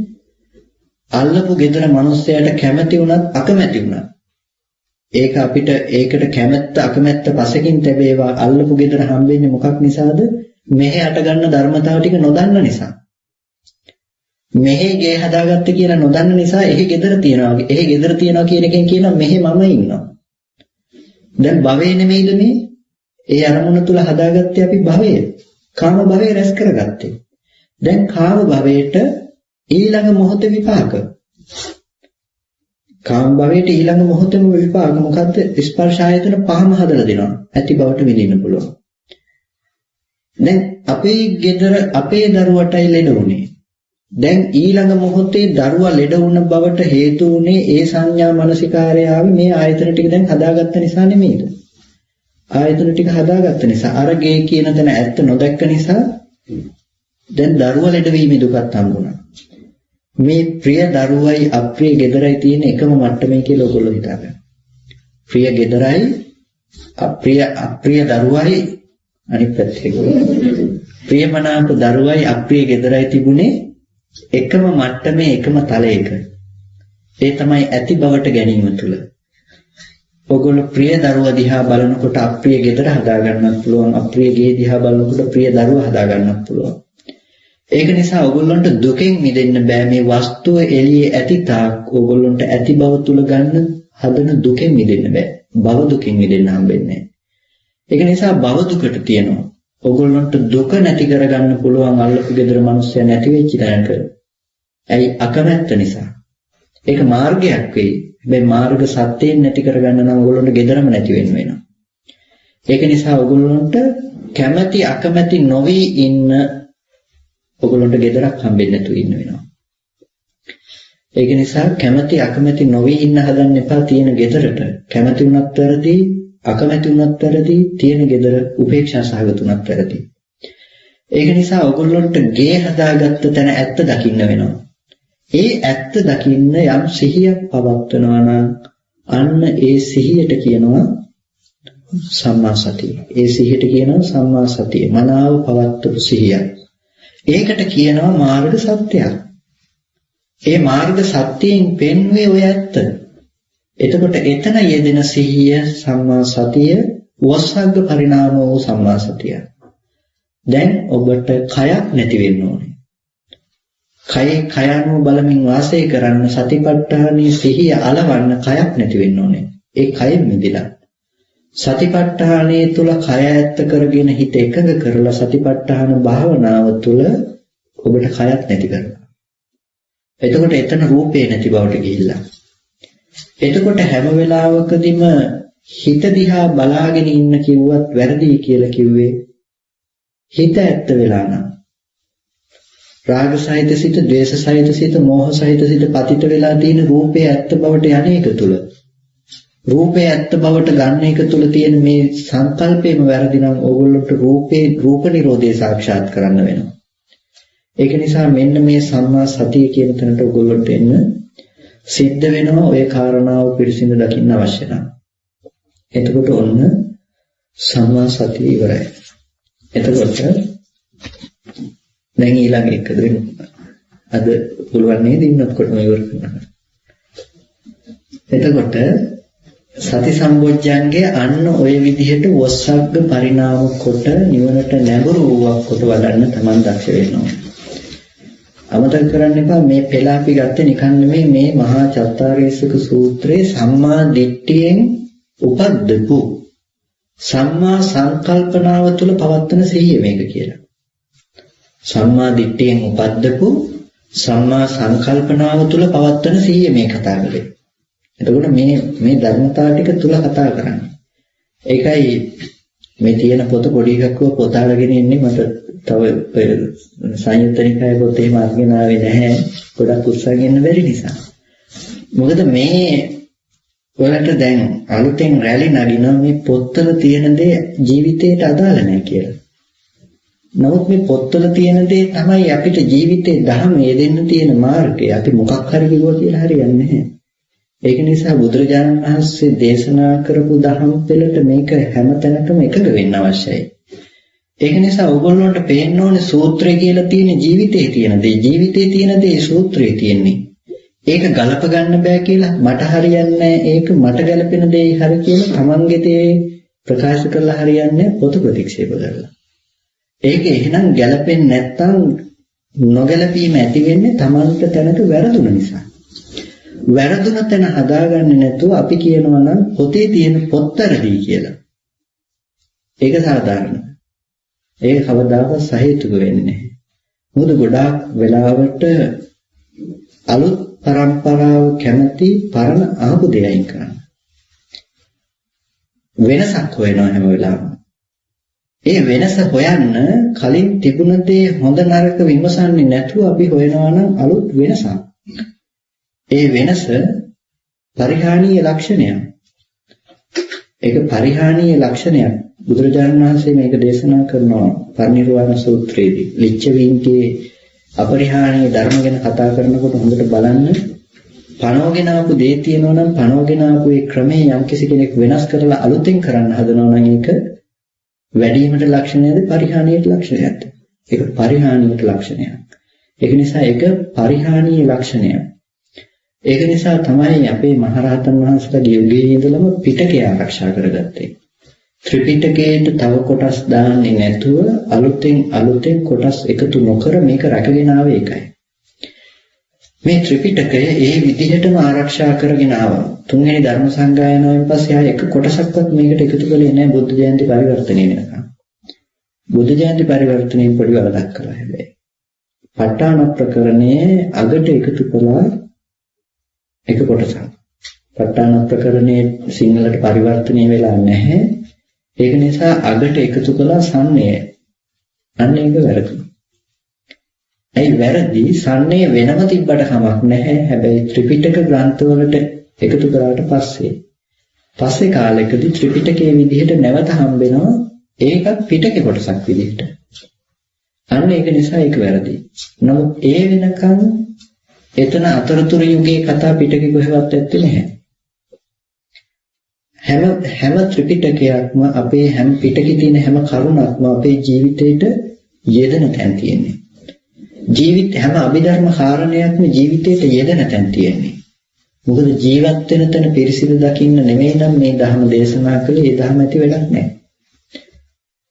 අල්ලපු gedara මිනිස්සයාට කැමැති වුණත් අකමැති වුණත් ඒක අපිට ඒකට කැමැත්ත අකමැත්ත පසකින් තැබේවා. අල්ලපු gedara හම්බෙන්නේ මොකක් නිසාද? මෙහෙ අට ගන්න ධර්මතාව ටික නොදන්න නිසා. මෙහෙ ගේ හදාගත්ත කියලා නොදන්න නිසා එහෙ gedara තියනවා. එහෙ gedara තියනවා කියන එකෙන් කියනවා මෙහෙ මම ඉන්නවා. දැන් භවය නෙමෙයිද මේ? ඒ අරමුණ තුල හදාගත්තේ අපි භවය. කාම භවය රැස් කරගත්තේ. දැන් කාම භවයට ඊළඟ මොහොතේ විපාක. කාම භවයට ඊළඟ මොහොතේම විපාක මොකද්ද? ස්පර්ශ ආයතන පහම හදලා දෙනවා. ඇති බවට විඳින්න පුළුවන්. දැන් අපේ ගෙදර අපේ දරුවටයි ලෙඩ වුනේ. දැන් ඊළඟ මොහොතේ දරුවා ලෙඩ වුණ බවට හේතු වුනේ ඒ සංඥා මනසිකාරය ආවේ මේ ආයතන ටික දැන් හදාගත්ත නිසා නෙමෙයිද? ආයතන ටික හදාගත්ත නිසා අර ගේ කියන තැන ඇත්ත නොදැක්ක නිසා දැන් දරුවා ලෙඩ වීමේ දුකත් හම්බුණා. මේ ප්‍රිය දරුවයි අප්‍රිය ගෙදරයි තියෙන එකම මට්ටමේ කියලා ඔයගොල්ලෝ හිතාගන්න. ප්‍රිය ගෙදරයි අප්‍රිය දරුවයි අනිත් පැත්තේ. ප්‍රියමනාප දරුවයි අප්‍රිය ගෙදරයි තිබුණේ එකම මට්ටමේ එකම තලයක. ඒ තමයි ඇති බවට ගැනීම තුල. ඔයගොල්ලෝ ප්‍රිය දරුවා දිහා බලනකොට අප්‍රිය ගෙදර හදා ගන්නත් පුළුවන්. අප්‍රිය ගේ දිහා බලනකොට ප්‍රිය දරුවා හදා ගන්නත් පුළුවන්. ඒක නිසා ඔයගොල්ලන්ට දුකෙන් මිදෙන්න බෑ. මේ වස්තුව එළියේ ඇති තාක් ඔයගොල්ලන්ට ඇති බව තුල ගන්න හදන දුකෙන් මිදෙන්න බෑ. භව දුකෙන් මිදෙන්න හම්බෙන්නේ නෑ. ඒක නිසා භව දුකට තියෙනවා. ඔයගොල්ලන්ට දුක නැති කරගන්න පුළුවන් අල්ලපු gedara මිනිස්සයා නැති වෙච්ච තැනක. ඇයි? අකමැත්ත නිසා. ඒක මාර්ගයක් වෙයි. හැබැයි මාර්ග සත්‍යයෙන් නැති කරගන්න නම් ඔයගොල්ලන්ට gedarම නැති වෙන්න වෙනවා. ඒක නිසා ඔයගොල්ලන්ට කැමැති අකමැති නොවි ඉන්න ඔයගොල්ලන්ට gedarak හම්බෙන්නේ නැතුව ඉන්න වෙනවා. ඒක නිසා කැමැති අකමැති නොවි ඉන්න හදන්න එපා. තියෙන gedarට කැමැති වුණත් වැරදි, අකමැති වුණත් වැරදි, තියෙන gedara උපේක්ෂා සහගත වුණත් වැරදි. ඒක නිසා ඔයගොල්ලන්ට ගේ හදාගත්ත තැන ඇත්ත දකින්න වෙනවා. ඒ ඇත්ත දකින්න යම් සිහියක් පවත්වනවා නම් අන්න ඒ සිහියට කියනවා සම්මා සතිය. ඒ සිහියට කියනවා සම්මා සතිය. මනාව පවත්වපු සිහියක්. ඒකට කියනවා මාර්ග සත්‍යයක්. ඒ මාර්ග සත්‍යයෙන් පෙන්වේ ඔය ඇත්ත. එතකොට එතන යෙදෙන සිහිය සම්මා සතිය, වස්සග්ග පරිණාම වූ සම්මා සතිය. දැන් ඔබට කයක් නැති වෙන්න ඕනේ. කයano බලමින් වාසය කරන්න සතිපට්ඨානයේ සිහිය අලවන්න කයක් නැති වෙන්න ඕනේ. ඒ කයෙන් මිදලා සතිපට්ඨානයේ තුල කය ඇත්ත කරගෙන හිත එකඟ කරලා සතිපට්ඨාන භාවනාව තුල ඔබට කයක් නැති කරනවා. එතකොට එතන රූපේ නැති බවට ගිහිල්ලා. එතකොට හැම වෙලාවකදීම හිත දිහා බලාගෙන ඉන්න කිව්වත් වැරදි කියලා කිව්වේ හිත ඇත්ත වෙලා නම්. රාග සහිත සිත, ද්වේෂ සහිත සිත, මෝහ සහිත සිත පතිත වෙලා තියෙන රූපේ ඇත්ත බවට යන්නේක තුල. රූපේ ඇත්ත බවට ගන්න එක තුල තියෙන මේ සංකල්පේම වැරදි නම් ඕගොල්ලන්ට රූප නිරෝධය සාක්ෂාත් කරන්න වෙනවා. ඒක නිසා මෙන්න මේ සම්මා සතිය කියන තැනට ඕගොල්ලන්ට එන්න සිද්ධ වෙනවා. ඔය කාරණාව පිළිසිඳ දකින්න අවශ්‍ය නම්. එතකොට ඔන්න සම්මා සතිය ඉවරයි. එතකොට දැන් ඊළඟ එක දෙන්න. අද පුළුවන් නේද ඉන්නත් කොටම ඉවර කරන්න. එතකොට සති සම්බොජ්ජංගේ අන්න ඔය විදිහට වස්සග්ග පරිණාම කොට නිවනට නැඹුරු වූවක් කොට වඩන්න Taman දක්ෂ වෙනවා. අමතක කරන්න එපා මේ පෙළ අපි ගත්තේ නිකන් නෙමෙයි. මේ මහා චත්තාරීසක සූත්‍රයේ සම්මා දිට්ඨියෙන් උපද්දපු සම්මා සංකල්පනාව තුළ පවත්වන සිහිය මේක කියලා. සම්මා දිට්ඨියෙන් උපද්දපු සම්මා සංකල්පනාව තුළ පවත්වන සිහිය මේ කතා කරේ. එතකොට මේ ධර්මතාව ටික තුල කතා කරන්නේ. ඒකයි මේ තියෙන පොත පොඩි එකක් පොත අරගෙන ඉන්නේ. මට තව සංයුත්ත නිකායේ පොත එහෙම අරගෙන ආවේ නැහැ. ගොඩක් උත්සාහයෙන් ඉන්න බැරි නිසා. මොකද මේ වලට දැන් අලුතෙන් රැලි නගිනවා මේ පොත්වල තියෙන දේ ජීවිතේට අදාළ නැහැ කියලා. නමුත් මේ පොත්වල තියෙන දේ තමයි අපිට ජීවිතේ ධර්මයේ දෙන්න තියෙන මාර්ගය. අපි මොකක් හරි කිව්වා කියලා හරියන්නේ නැහැ. ඒක නිසා බුදුරජාණන් වහන්සේ දේශනා කරපු දහම් පෙළට මේක හැමතැනකම එකඟ වෙන්න අවශ්‍යයි. ඒක නිසා ඔයගොල්ලන්ට පේන්න ඕනේ සූත්‍රය කියලා තියෙන ජීවිතේ තියෙන දේ. ජීවිතේ තියෙන දේ සූත්‍රයේ තියෙන්නේ. ඒක ගලප ගන්න බෑ කියලා මට හරියන්නේ ඒක මට ගැලපෙන දේ හරි කියලා තමන්ගේ දේ ප්‍රකාශ කරලා හරියන්නේ පොත ප්‍රතික්ෂේප කරලා. ඒක එහෙනම් ගැලපෙන්නේ නැත්තම් නොගැලපීම ඇති වෙන්නේ තමන්ට තැනක වැරදුන නිසා. වැරදුන තැන හදාගන්නේ නැතුව අපි කියනවා නම් පොතේ තියෙන පොත්තරදී කියලා. ඒක සාධාරණයි. ඒක කවදාකවත් සහේතුක වෙන්නේ නැහැ. මොකද ගොඩාක් වෙලාවට අලුත් පරම්පරාව කැමති පරණ ආපු දෙයයින් කරන්න. වෙනසක් හොයනවා හැම වෙලාවෙම. ඒ වෙනස හොයන්න කලින් තිබුණ දේ හොඳ නරක විමසන්නේ නැතුව අපි හොයනවා නම් අලුත් වෙනසක්. ඒ වෙනස පරිහානීය ලක්ෂණයක්. ඒක පරිහානීය ලක්ෂණයක්. බුදුරජාණන් වහන්සේ මේක දේශනා කරනවා පරිනිර්වාණ සූත්‍රයේදී. ලිච්ඡවීන්ගේ අපරිහානීය ධර්ම ගැන කතා කරනකොට හොඳට බලන්න පනවගෙන ආපු දේ තියෙනවා නම් පනවගෙන ආපු ඒ ක්‍රමයේ යම්කිසි කෙනෙක් වෙනස් කරලා අලුතෙන් කරන්න හදනවා නම් ඒක වැඩිවීමට ලක්ෂණයද පරිහානියට ලක්ෂණයක්ද? ඒක පරිහානියට ලක්ෂණයක්. ඒක නිසා ඒක පරිහානීය ලක්ෂණයක්. ඒක නිසා තමයි අපේ මහරහතන් වහන්සේලාගේ යුගයේ ඉඳලම පිටකය ආරක්ෂා කරගත්තේ. ත්‍රිපිටකයට තව කොටස් දාන්නේ නැතුව අලුතෙන් කොටස් එකතු නොකර මේක රැකගෙන ආවේ ඒකයි. මේ ත්‍රිපිටකය ඒ විදිහටම ආරක්ෂා කරගෙන ආවා. තුන්වෙනි ධර්ම සංගායනාවෙන් පස්සේ ආයෙ එක කොටසක්වත් මේකට එකතු කළේ නැහැ බුද්ධ ජයන්ති පරිවර්තනය වෙනකම්. බුද්ධ ජයන්ති පරිවර්තනයේ පොඩි වරදක් කළා හැබැයි. ප ဋ ාණ ප්‍රකරණයේ අගට එකතු කළා එක කොටසක්. ප ဋ ාණ ප්‍රකරණයේ සිංහලට පරිවර්තනය වෙලා නැහැ. ඒක නිසා අගට එකතු කළා සම්ණය. අන්න ඒක වැරදි. ඒ වැරදි සම්ණය වෙනම තිබ්බට කමක් නැහැ. හැබැයි ත්‍රිපිටක ග්‍රන්ථවලට එකතු කරාට පස්සේ කාලෙකදී ත්‍රිපිටකයේ විදිහට නැවත හම්බෙනවා ඒකත් පිටකේ කොටසක් විදිහට. අන්න ඒක නිසා ඒක වැරදි. නමුත් ඒ වෙනකන් එතන අතරතුර යුගයේ කතා පිටකේ කොහෙවත් ඇත්තේ නැහැ. හැම ත්‍රිපිටකයක්ම අපේ හැම පිටකේ තියෙන හැම කරුණක්ම අපේ ජීවිතේට යෙදෙන තැන් තියෙන්නේ. හැම අභිධර්ම කාරණයක්ම ජීවිතේට යෙදෙන තැන් තියෙන්නේ. මොකද ජීවත් වෙන තැන පිරිසිදු දකින්න නෙමෙයි නම් මේ ධර්ම දේශනා කළේ ඒ ධර්ම ඇති වැඩක් නැහැ.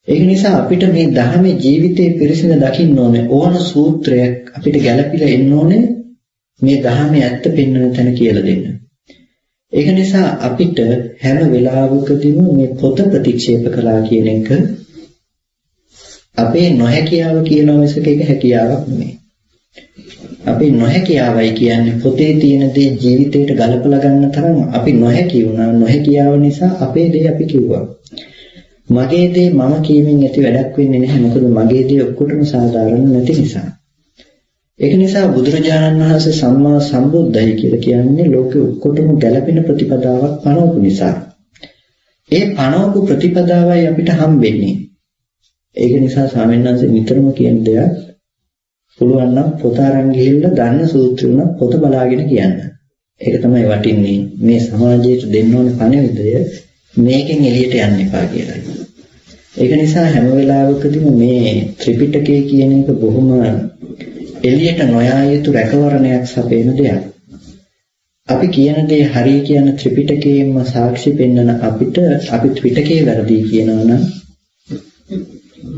ඒක නිසා අපිට මේ ධර්මයේ ජීවිතේ පිරිසිදු දකින්න ඕනේ. ඕන සූත්‍රයක් අපිට ගැළපිලා එන්න ඕනේ මේ ධර්මයේ ඇත්ත පෙන්වන තැන කියලා දෙන්න. ඒක නිසා අපිට හැම වෙලාවකදීම මේ පොත ප්‍රතික්ෂේප කළා කියන එක අපේ නොහැකියාව කියනවා මිසක ඒක හැකියාවක් නෙමෙයි. අපේ නොහැකියාවයි කියන්නේ පොතේ තියෙන දේ ජීවිතේට ගලපලා ගන්න තරම් අපි නොහැකි වුණා. නොහැකියාව නිසා අපේ දේ අපි කිව්වා. මගේ දේ මම කියමින් ඇති වැඩක් වෙන්නේ නැහැ. මොකද මගේ දේ ඔක්කොටම සාධාරණ නැති නිසා. ඒක නිසා බුදුරජාණන් වහන්සේ සම්මා සම්බුද්දයි කියලා කියන්නේ ලෝකෙ ඔක්කොටම ගැළපෙන ප්‍රතිපදාවක් පනවපු නිසා. ඒ පනවපු ප්‍රතිපදාවයි අපිට හම්බෙන්නේ. ඒක නිසා ස්වාමීන් වහන්සේ නිතරම කියන දෙයක් පුළුවන් නම් පොත අරන් ගිහිල්ලා ගන්න සූත්‍ර උනත් පොත බලාගෙන කියන්න. ඒක තමයි වටින්නේ. මේ සමාජයට දෙන්න ඕන පණිවිඩය මේකෙන් එළියට යන්න එපා කියලා. ඒක නිසා හැම වෙලාවකදීම මේ ත්‍රිපිටකය කියන එක බොහොම එළියට නොයා යුතු රැකවරණයක් සපයන දෙයක්. අපි කියන දේ හරි කියන ත්‍රිපිටකයෙන්ම සාක්ෂි පෙන්වන අපිට අපි ත්‍රිපිටකේ වැරදි කියනවා නම්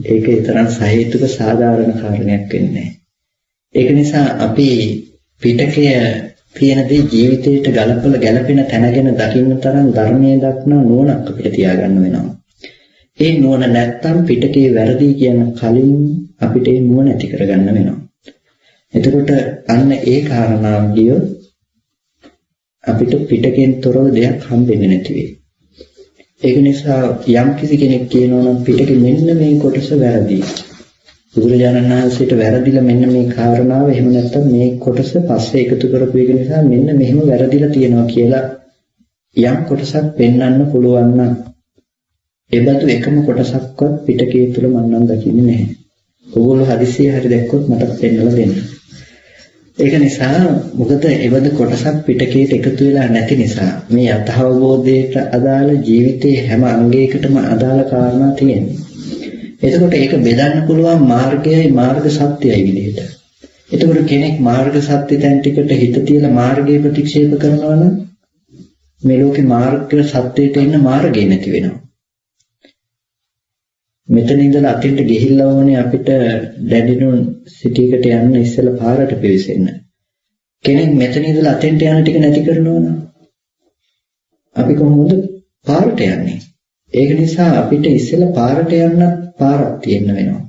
ඒක තරම් සහේතුක සාධාරණ කාරණයක් වෙන්නේ නැහැ. ඒක නිසා අපි පිටකය තියෙන දේ ජීවිතයට ගලපලා ගැලපෙන තැනගෙන දකින්න තරම් ධර්මයේ දක්නා නුවණක් අපිට තියාගන්න වෙනවා. ඒ නුවණ නැත්තම් පිටකේ වැරදි කියන කලින් අපිට ඒ නුවණ ඇති කරගන්න වෙනවා. එතකොට අන්න ඒ කාරණාව ගියොත් අපිට පිටකෙන් තොරව දෙයක් හම්බෙන්නේ නැති වෙයි. ඒක නිසා යම් කිසි කෙනෙක් කියනවා නම් පිටකේ මෙන්න මේ කොටස වැරදි. බුදුරජාණන් වහන්සේට වැරදිලා මෙන්න මේ කාරණාව එහෙම නැත්නම් මේ කොටස පස්සේ එකතු කරපු එක නිසා මෙන්න මෙහෙම වැරදිලා තියෙනවා කියලා යම් කොටසක් පෙන්වන්න පුළුවන් නම් ඒබඳු එකම කොටසක්වත් පිටකයේ තුල මම නම් දකින්නේ නැහැ. ඕගොල්ලෝ හදිසියෙ හරි දැක්කොත් මට පෙන්වලා දෙන්න. ඒක නිසා මොකද එවද කොටසක් පිටකයට එකතු වෙලා නැති නිසා මේ යථාබෝධයට අදාළ ජීවිතයේ හැම අංගයකටම අදාළ කාරණා තියෙනවා. එතකොට ඒක බෙදන්න පුළුවන් මාර්ගයයි මාර්ග සත්‍යයයි විදිහට. එතකොට කෙනෙක් මාර්ග සත්‍ය තැන් ටිකට හිත තියලා මාර්ගය ප්‍රතික්ෂේප කරනවා නම් මේ ලෝකේ මාර්ග සත්‍යයට එන්න මාර්ගය නැති වෙනවා. මෙතන ඉඳලා අතෙන්ට ගිහිල්ලා ඕනේ අපිට දැඩිනුන් සිටියකට යන්න ඉස්සෙල්ලා පාරට පිවිසෙන්න. කෙනෙක් මෙතන ඉඳලා අතෙන්ට යන ටික නැති කරනවා නම් අපි කොහොමද පාරට යන්නේ? ඒක නිසා අපිට ඉස්සෙල්ලා පාරට යන්න පාරක් තියෙන්න වෙනවා.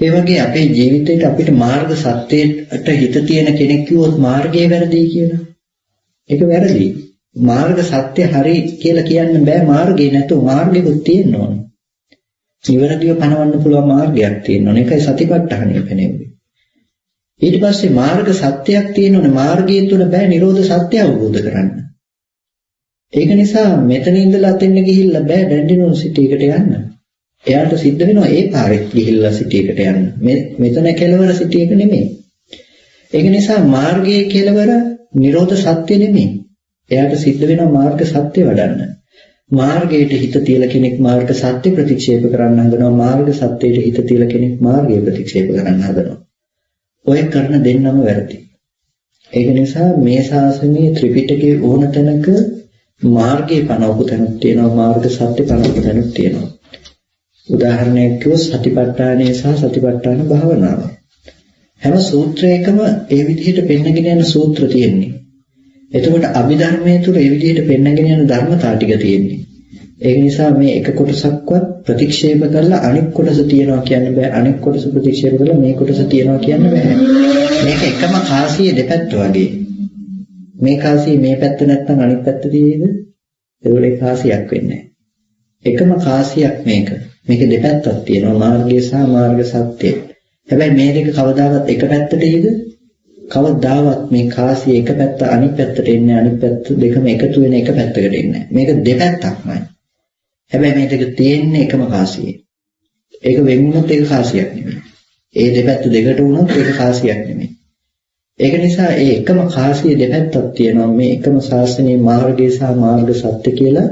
ඒ වගේ අපේ ජීවිතේට අපිට මාර්ග සත්‍යයට හිත තියෙන කෙනෙක් කිව්වොත් මාර්ගය වැරදි කියලා. ඒක වැරදි. මාර්ග සත්‍ය හරි කියලා කියන්න බෑ මාර්ගේ නැතුව මාර්ගෙකුත් තියෙන්න ඕන. නිවැරදිව පනවන්න පුළුවන් මාර්ගයක් තියෙනවා. ඒකයි සතිපට්ඨානය පෙනෙන්නේ. ඊට පස්සේ මාර්ග සත්‍යයක් තියෙනවනේ මාර්ගය තුල බෑ නිරෝධ සත්‍ය අවබෝධ කරන්න. ඒක නිසා මෙතන ඉඳලා අතෙන්න ගිහිල්ලා බෑ දැඩිනුන් සිටියකට යන්න. එයාට සිද්ධ වෙනවා ඒ පාරෙත් ගිහිල්ලා සිටියකට යන්න. මෙතන කෙලවර සිටියක නෙමෙයි. ඒක නිසා මාර්ගයේ කෙලවර නිරෝධ සත්‍ය නෙමෙයි. එයාට සිද්ධ වෙනවා මාර්ග සත්‍ය වඩන්න. මාර්ගයට හිත තියලා කෙනෙක් මාර්ග සත්‍ය ප්‍රතික්ෂේප කරන්න හදනවා. මාර්ග සත්‍යයට හිත තියලා කෙනෙක් මාර්ගය ප්‍රතික්ෂේප කරන්න හදනවා. ඔය කරන දෙන්නම වැරදි. ඒක නිසා මේ ශාසනයේ ත්‍රිපිටකයේ ඕන තැනක මාර්ගයේ පනවපු තැනක් තියෙනවා. මාර්ග සත්‍ය පනවපු තැනක් තියෙනවා. උදාහරණයක් කිව්වොත් සතිපට්ඨානය සහ සතිපට්ඨාන භාවනාව. හැම සූත්‍රයකම ඒ විදිහට පෙන්නගෙන යන සූත්‍ර තියෙන්නේ. එතකොට අභිධර්මයේ තුල ඒ විදිහට පෙන්නගෙන යන ධර්මතා ටික තියෙන්නේ. ඒක නිසා මේ එක කොටසක්වත් ප්‍රතික්ෂේප කරලා අනෙක් කොටස තියනවා කියන්න බෑ. අනෙක් කොටස ප්‍රතික්ෂේප කරලා මේ කොටස තියනවා කියන්න බෑ. මේක එකම කාසිය දෙපැත්ත වගේ. මේ කාසිය මේ පැත්ත නැත්නම් අනෙක් පැත්ත තියෙයිද? ඒවලේ කාසියක් වෙන්නේ නැහැ. එකම කාසියක් මේක. මේක දෙපැත්තක් තියෙනවා මාර්ගය සහ මාර්ග සත්‍ය. හැබැයි මේ දෙක කවදාවත් එක පැත්තට යයිද? කවදාවත් මේ කාසිය එක පැත්ත අනිත් පැත්තට එන්නේ අනිත් පැත්ත දෙකම එකතු වෙන එක පැත්තකට එන්නේ නැහැ. මේක දෙපැත්තක්මයි. හැබැයි මේ දෙක තියෙන්නේ එකම කාසියේ. ඒක වෙන් වුණොත් ඒක කාසියක් නෙමෙයි. ඒ දෙපැත්ත දෙකට වුණොත් ඒක කාසියක් නෙමෙයි. ඒක නිසා ඒ එකම කාසිය දෙපැත්තක් තියෙනවා. මේ එකම ශාසනයේ මාර්ගය සහ මාර්ග සත්‍ය කියලා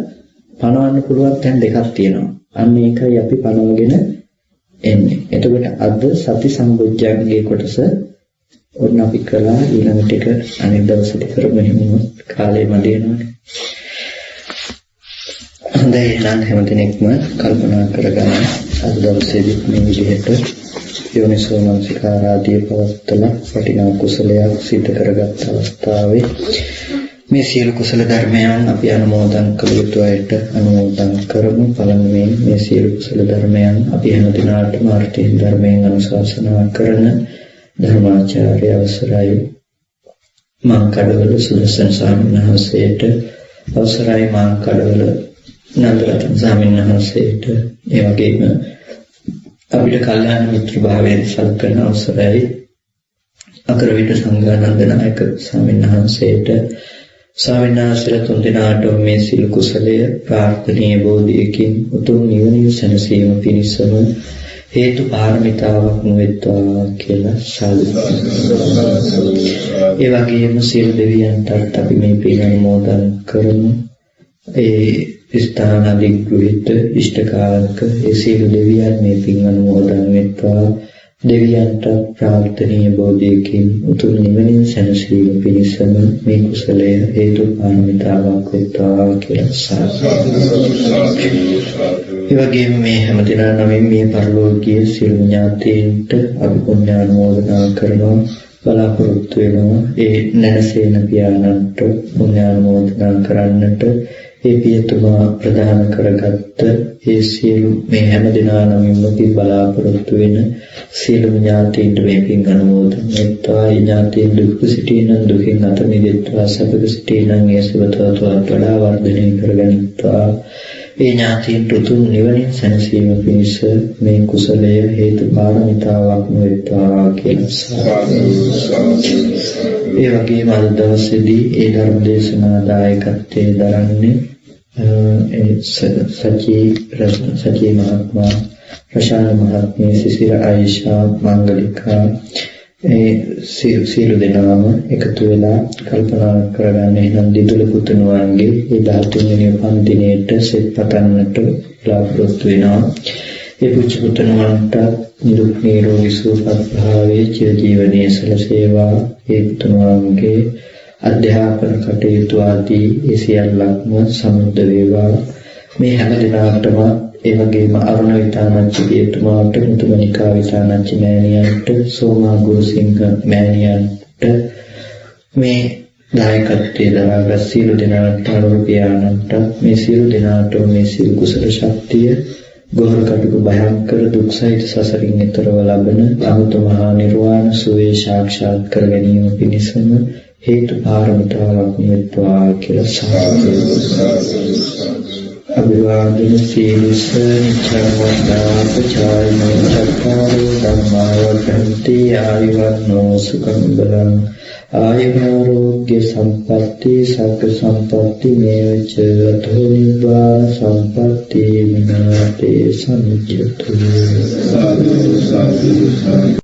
පනවන්න පුළුවන් තැන් දෙකක් තියෙනවා. අන්න ඒකයි අපි පනවගෙන එන්නේ. එතකොට අද සති සම්බොජ්ජංගයේ කොටස ඔන්න අපි කළා. ඊළඟට එක අනෙක් දවසට කරමු. එහෙම කාලේ මඩ වෙනවනේ. හොඳයි නම් හැමදෙනෙක්ම කල්පනා කරගන්න අද දවසේදී මේ විදිහට යෝනිසෝ මනසිකාරාදී පවත්තලා වටිනා කුසලයක් සිදු කරගත් අවස්ථාවේ මේ සියලු කුසල ධර්මයන් අපි අනුමෝදන් කළ යුතු අයට අනුමෝදන් කරමු. පළමුවෙන් මේ සියලු කුසල ධර්මයන් අපි හැම දිනාටම අර්ථයෙන් ධර්මයෙන් අනුශාසනා කරන ධර්මාචාර්ය අවසරයි මාංකඩවල සුදස්සන ස්වාමීන් වහන්සේට, අවසරයි මාංකඩවල නන්දරත්න ස්වාමීන් වහන්සේට, ඒ වගේම අපිට කල්යාණ මිත්‍ර භාවයෙන් සලකන අවසරයි අකරවිට සංඝානන්ද නායක ස්වාමීන් වහන්සේට, ස්වාමීන් වහන්සේලා තුන්දෙනාට මේ සිල් කුසලය ප්‍රාර්ථනීය බෝධියකින් උතුම් නිවනින් සැනසීම පිණිසම හේතු පාරමිතාවක් නුවෙත්වා කියලා සාදු. ඒ වගේම සියලු දෙවියන්ටත් අපි මේ පින් අනුමෝදන් කරමු. ඒ ස්ථාන අධිග්‍රහිත ඉෂ්ඨකාරක ඒ සියලු දෙවියන් මේ පින් අනුමෝදන් වෙත්වා. දෙවියන්ට ප්‍රාර්ථනීය බෝධියකින් උතුම් නිවනින් සැනසීම පිණිසම මේ කුසලය හේතු පාරමිතාවක් වෙත්වා කියලා සාදු. ඒ වගේම මේ හැමදිනා නමින් මේ පරලෝකීය සියලු ඥාතීන්ට අපි පුණ්‍යානුමෝදනා කරනවා, බලාපොරොත්තු වෙනවා. ඒ නැනසේන පියාණන්ට පුණ්‍යානුමෝදනා කරන්නට ඒ පියතුමා ප්‍රදාන කරගත්ත ඒ සියලු මේ හැමදිනා නමින්ම බලාපොරොත්තු වෙන සියලු ඥාතීන්ට මේ පින් අනුමෝදන් වෙත්වා. ඥාතීන් දුක් සිටින දුකින් අත මිදෙත්වා, සැපක සිටින ඒ සුවතවත් වඩා වර්ධනය කරගනිත්වා. ඒ ඥාතීන් උතුම් නිවනින් සැනසීම පිණිස මේ කුසලය හේතු පාරමිතාවක් වෙත්වා කියලා සාදු. ඒ වගේම අද දවසේදී ඒ ධර්ම දේශනා දායකත්වයේ දරන්නේ සචී මහත්මයා, ප්‍රශාන්ත මහත්මිය, සිසිර ආයිෂා, මංගලිකා, සියලු දෙනාම එකතු වෙලා කල්පනා කරගන්න එහෙනම් දිදුල පුතුණුවන්ගේ මේ 13 වෙනි උපන්දිනේට සෙත් පතන්නට බලාපොරොත්තු වෙනවා. ඒ පුංචි පුතුණුවන්ට නිරුක් නිරෝගී සුවපත් භාවයේ චිරජීවනයේ සලසේවා. ඒ පුතුණුවන්ගේ අධ්‍යාපන කටයුතු ආදී ඒ සියල්ලක්ම සමුද්ද වේවා. මේ හැම දිනකටම ඒ වගේම අරුණ විතානච්චිතුමාට, මුතුමනිකා විතානච්චි මෑණියන්ට, සෝමා ගුරුසිංහ මෑණියන්ට මේ දායකත්වයේ දරාගත් සියලු දෙනාට, අනුර පියාණන්ට මේ සියලු දෙනාට මේ සියලු කුසල ශක්තිය ගෝර කටුක භයංකර දුක් සහිත සසරින් එතරව ලබන අමෘත මහා නිර්වාණ සුවේ සාක්ෂාත් කර ගැනීම පිණිසම හේතු පාරමිතාවක් වෙත්වා කියලා සාදු අභිවාදන සීලස නිච්ඡාවදාපචායනෝ චක්කාරෝ ධම්මාවදන්ති ආයුවන්නෝ සුඛං බලං ආයුරෝග්‍ය සම්පatti සග්ග සම්පatti මේවච අතෝ නිබ්බාන සම්පatti විනාතේ සම්චිතු සාදු සාදු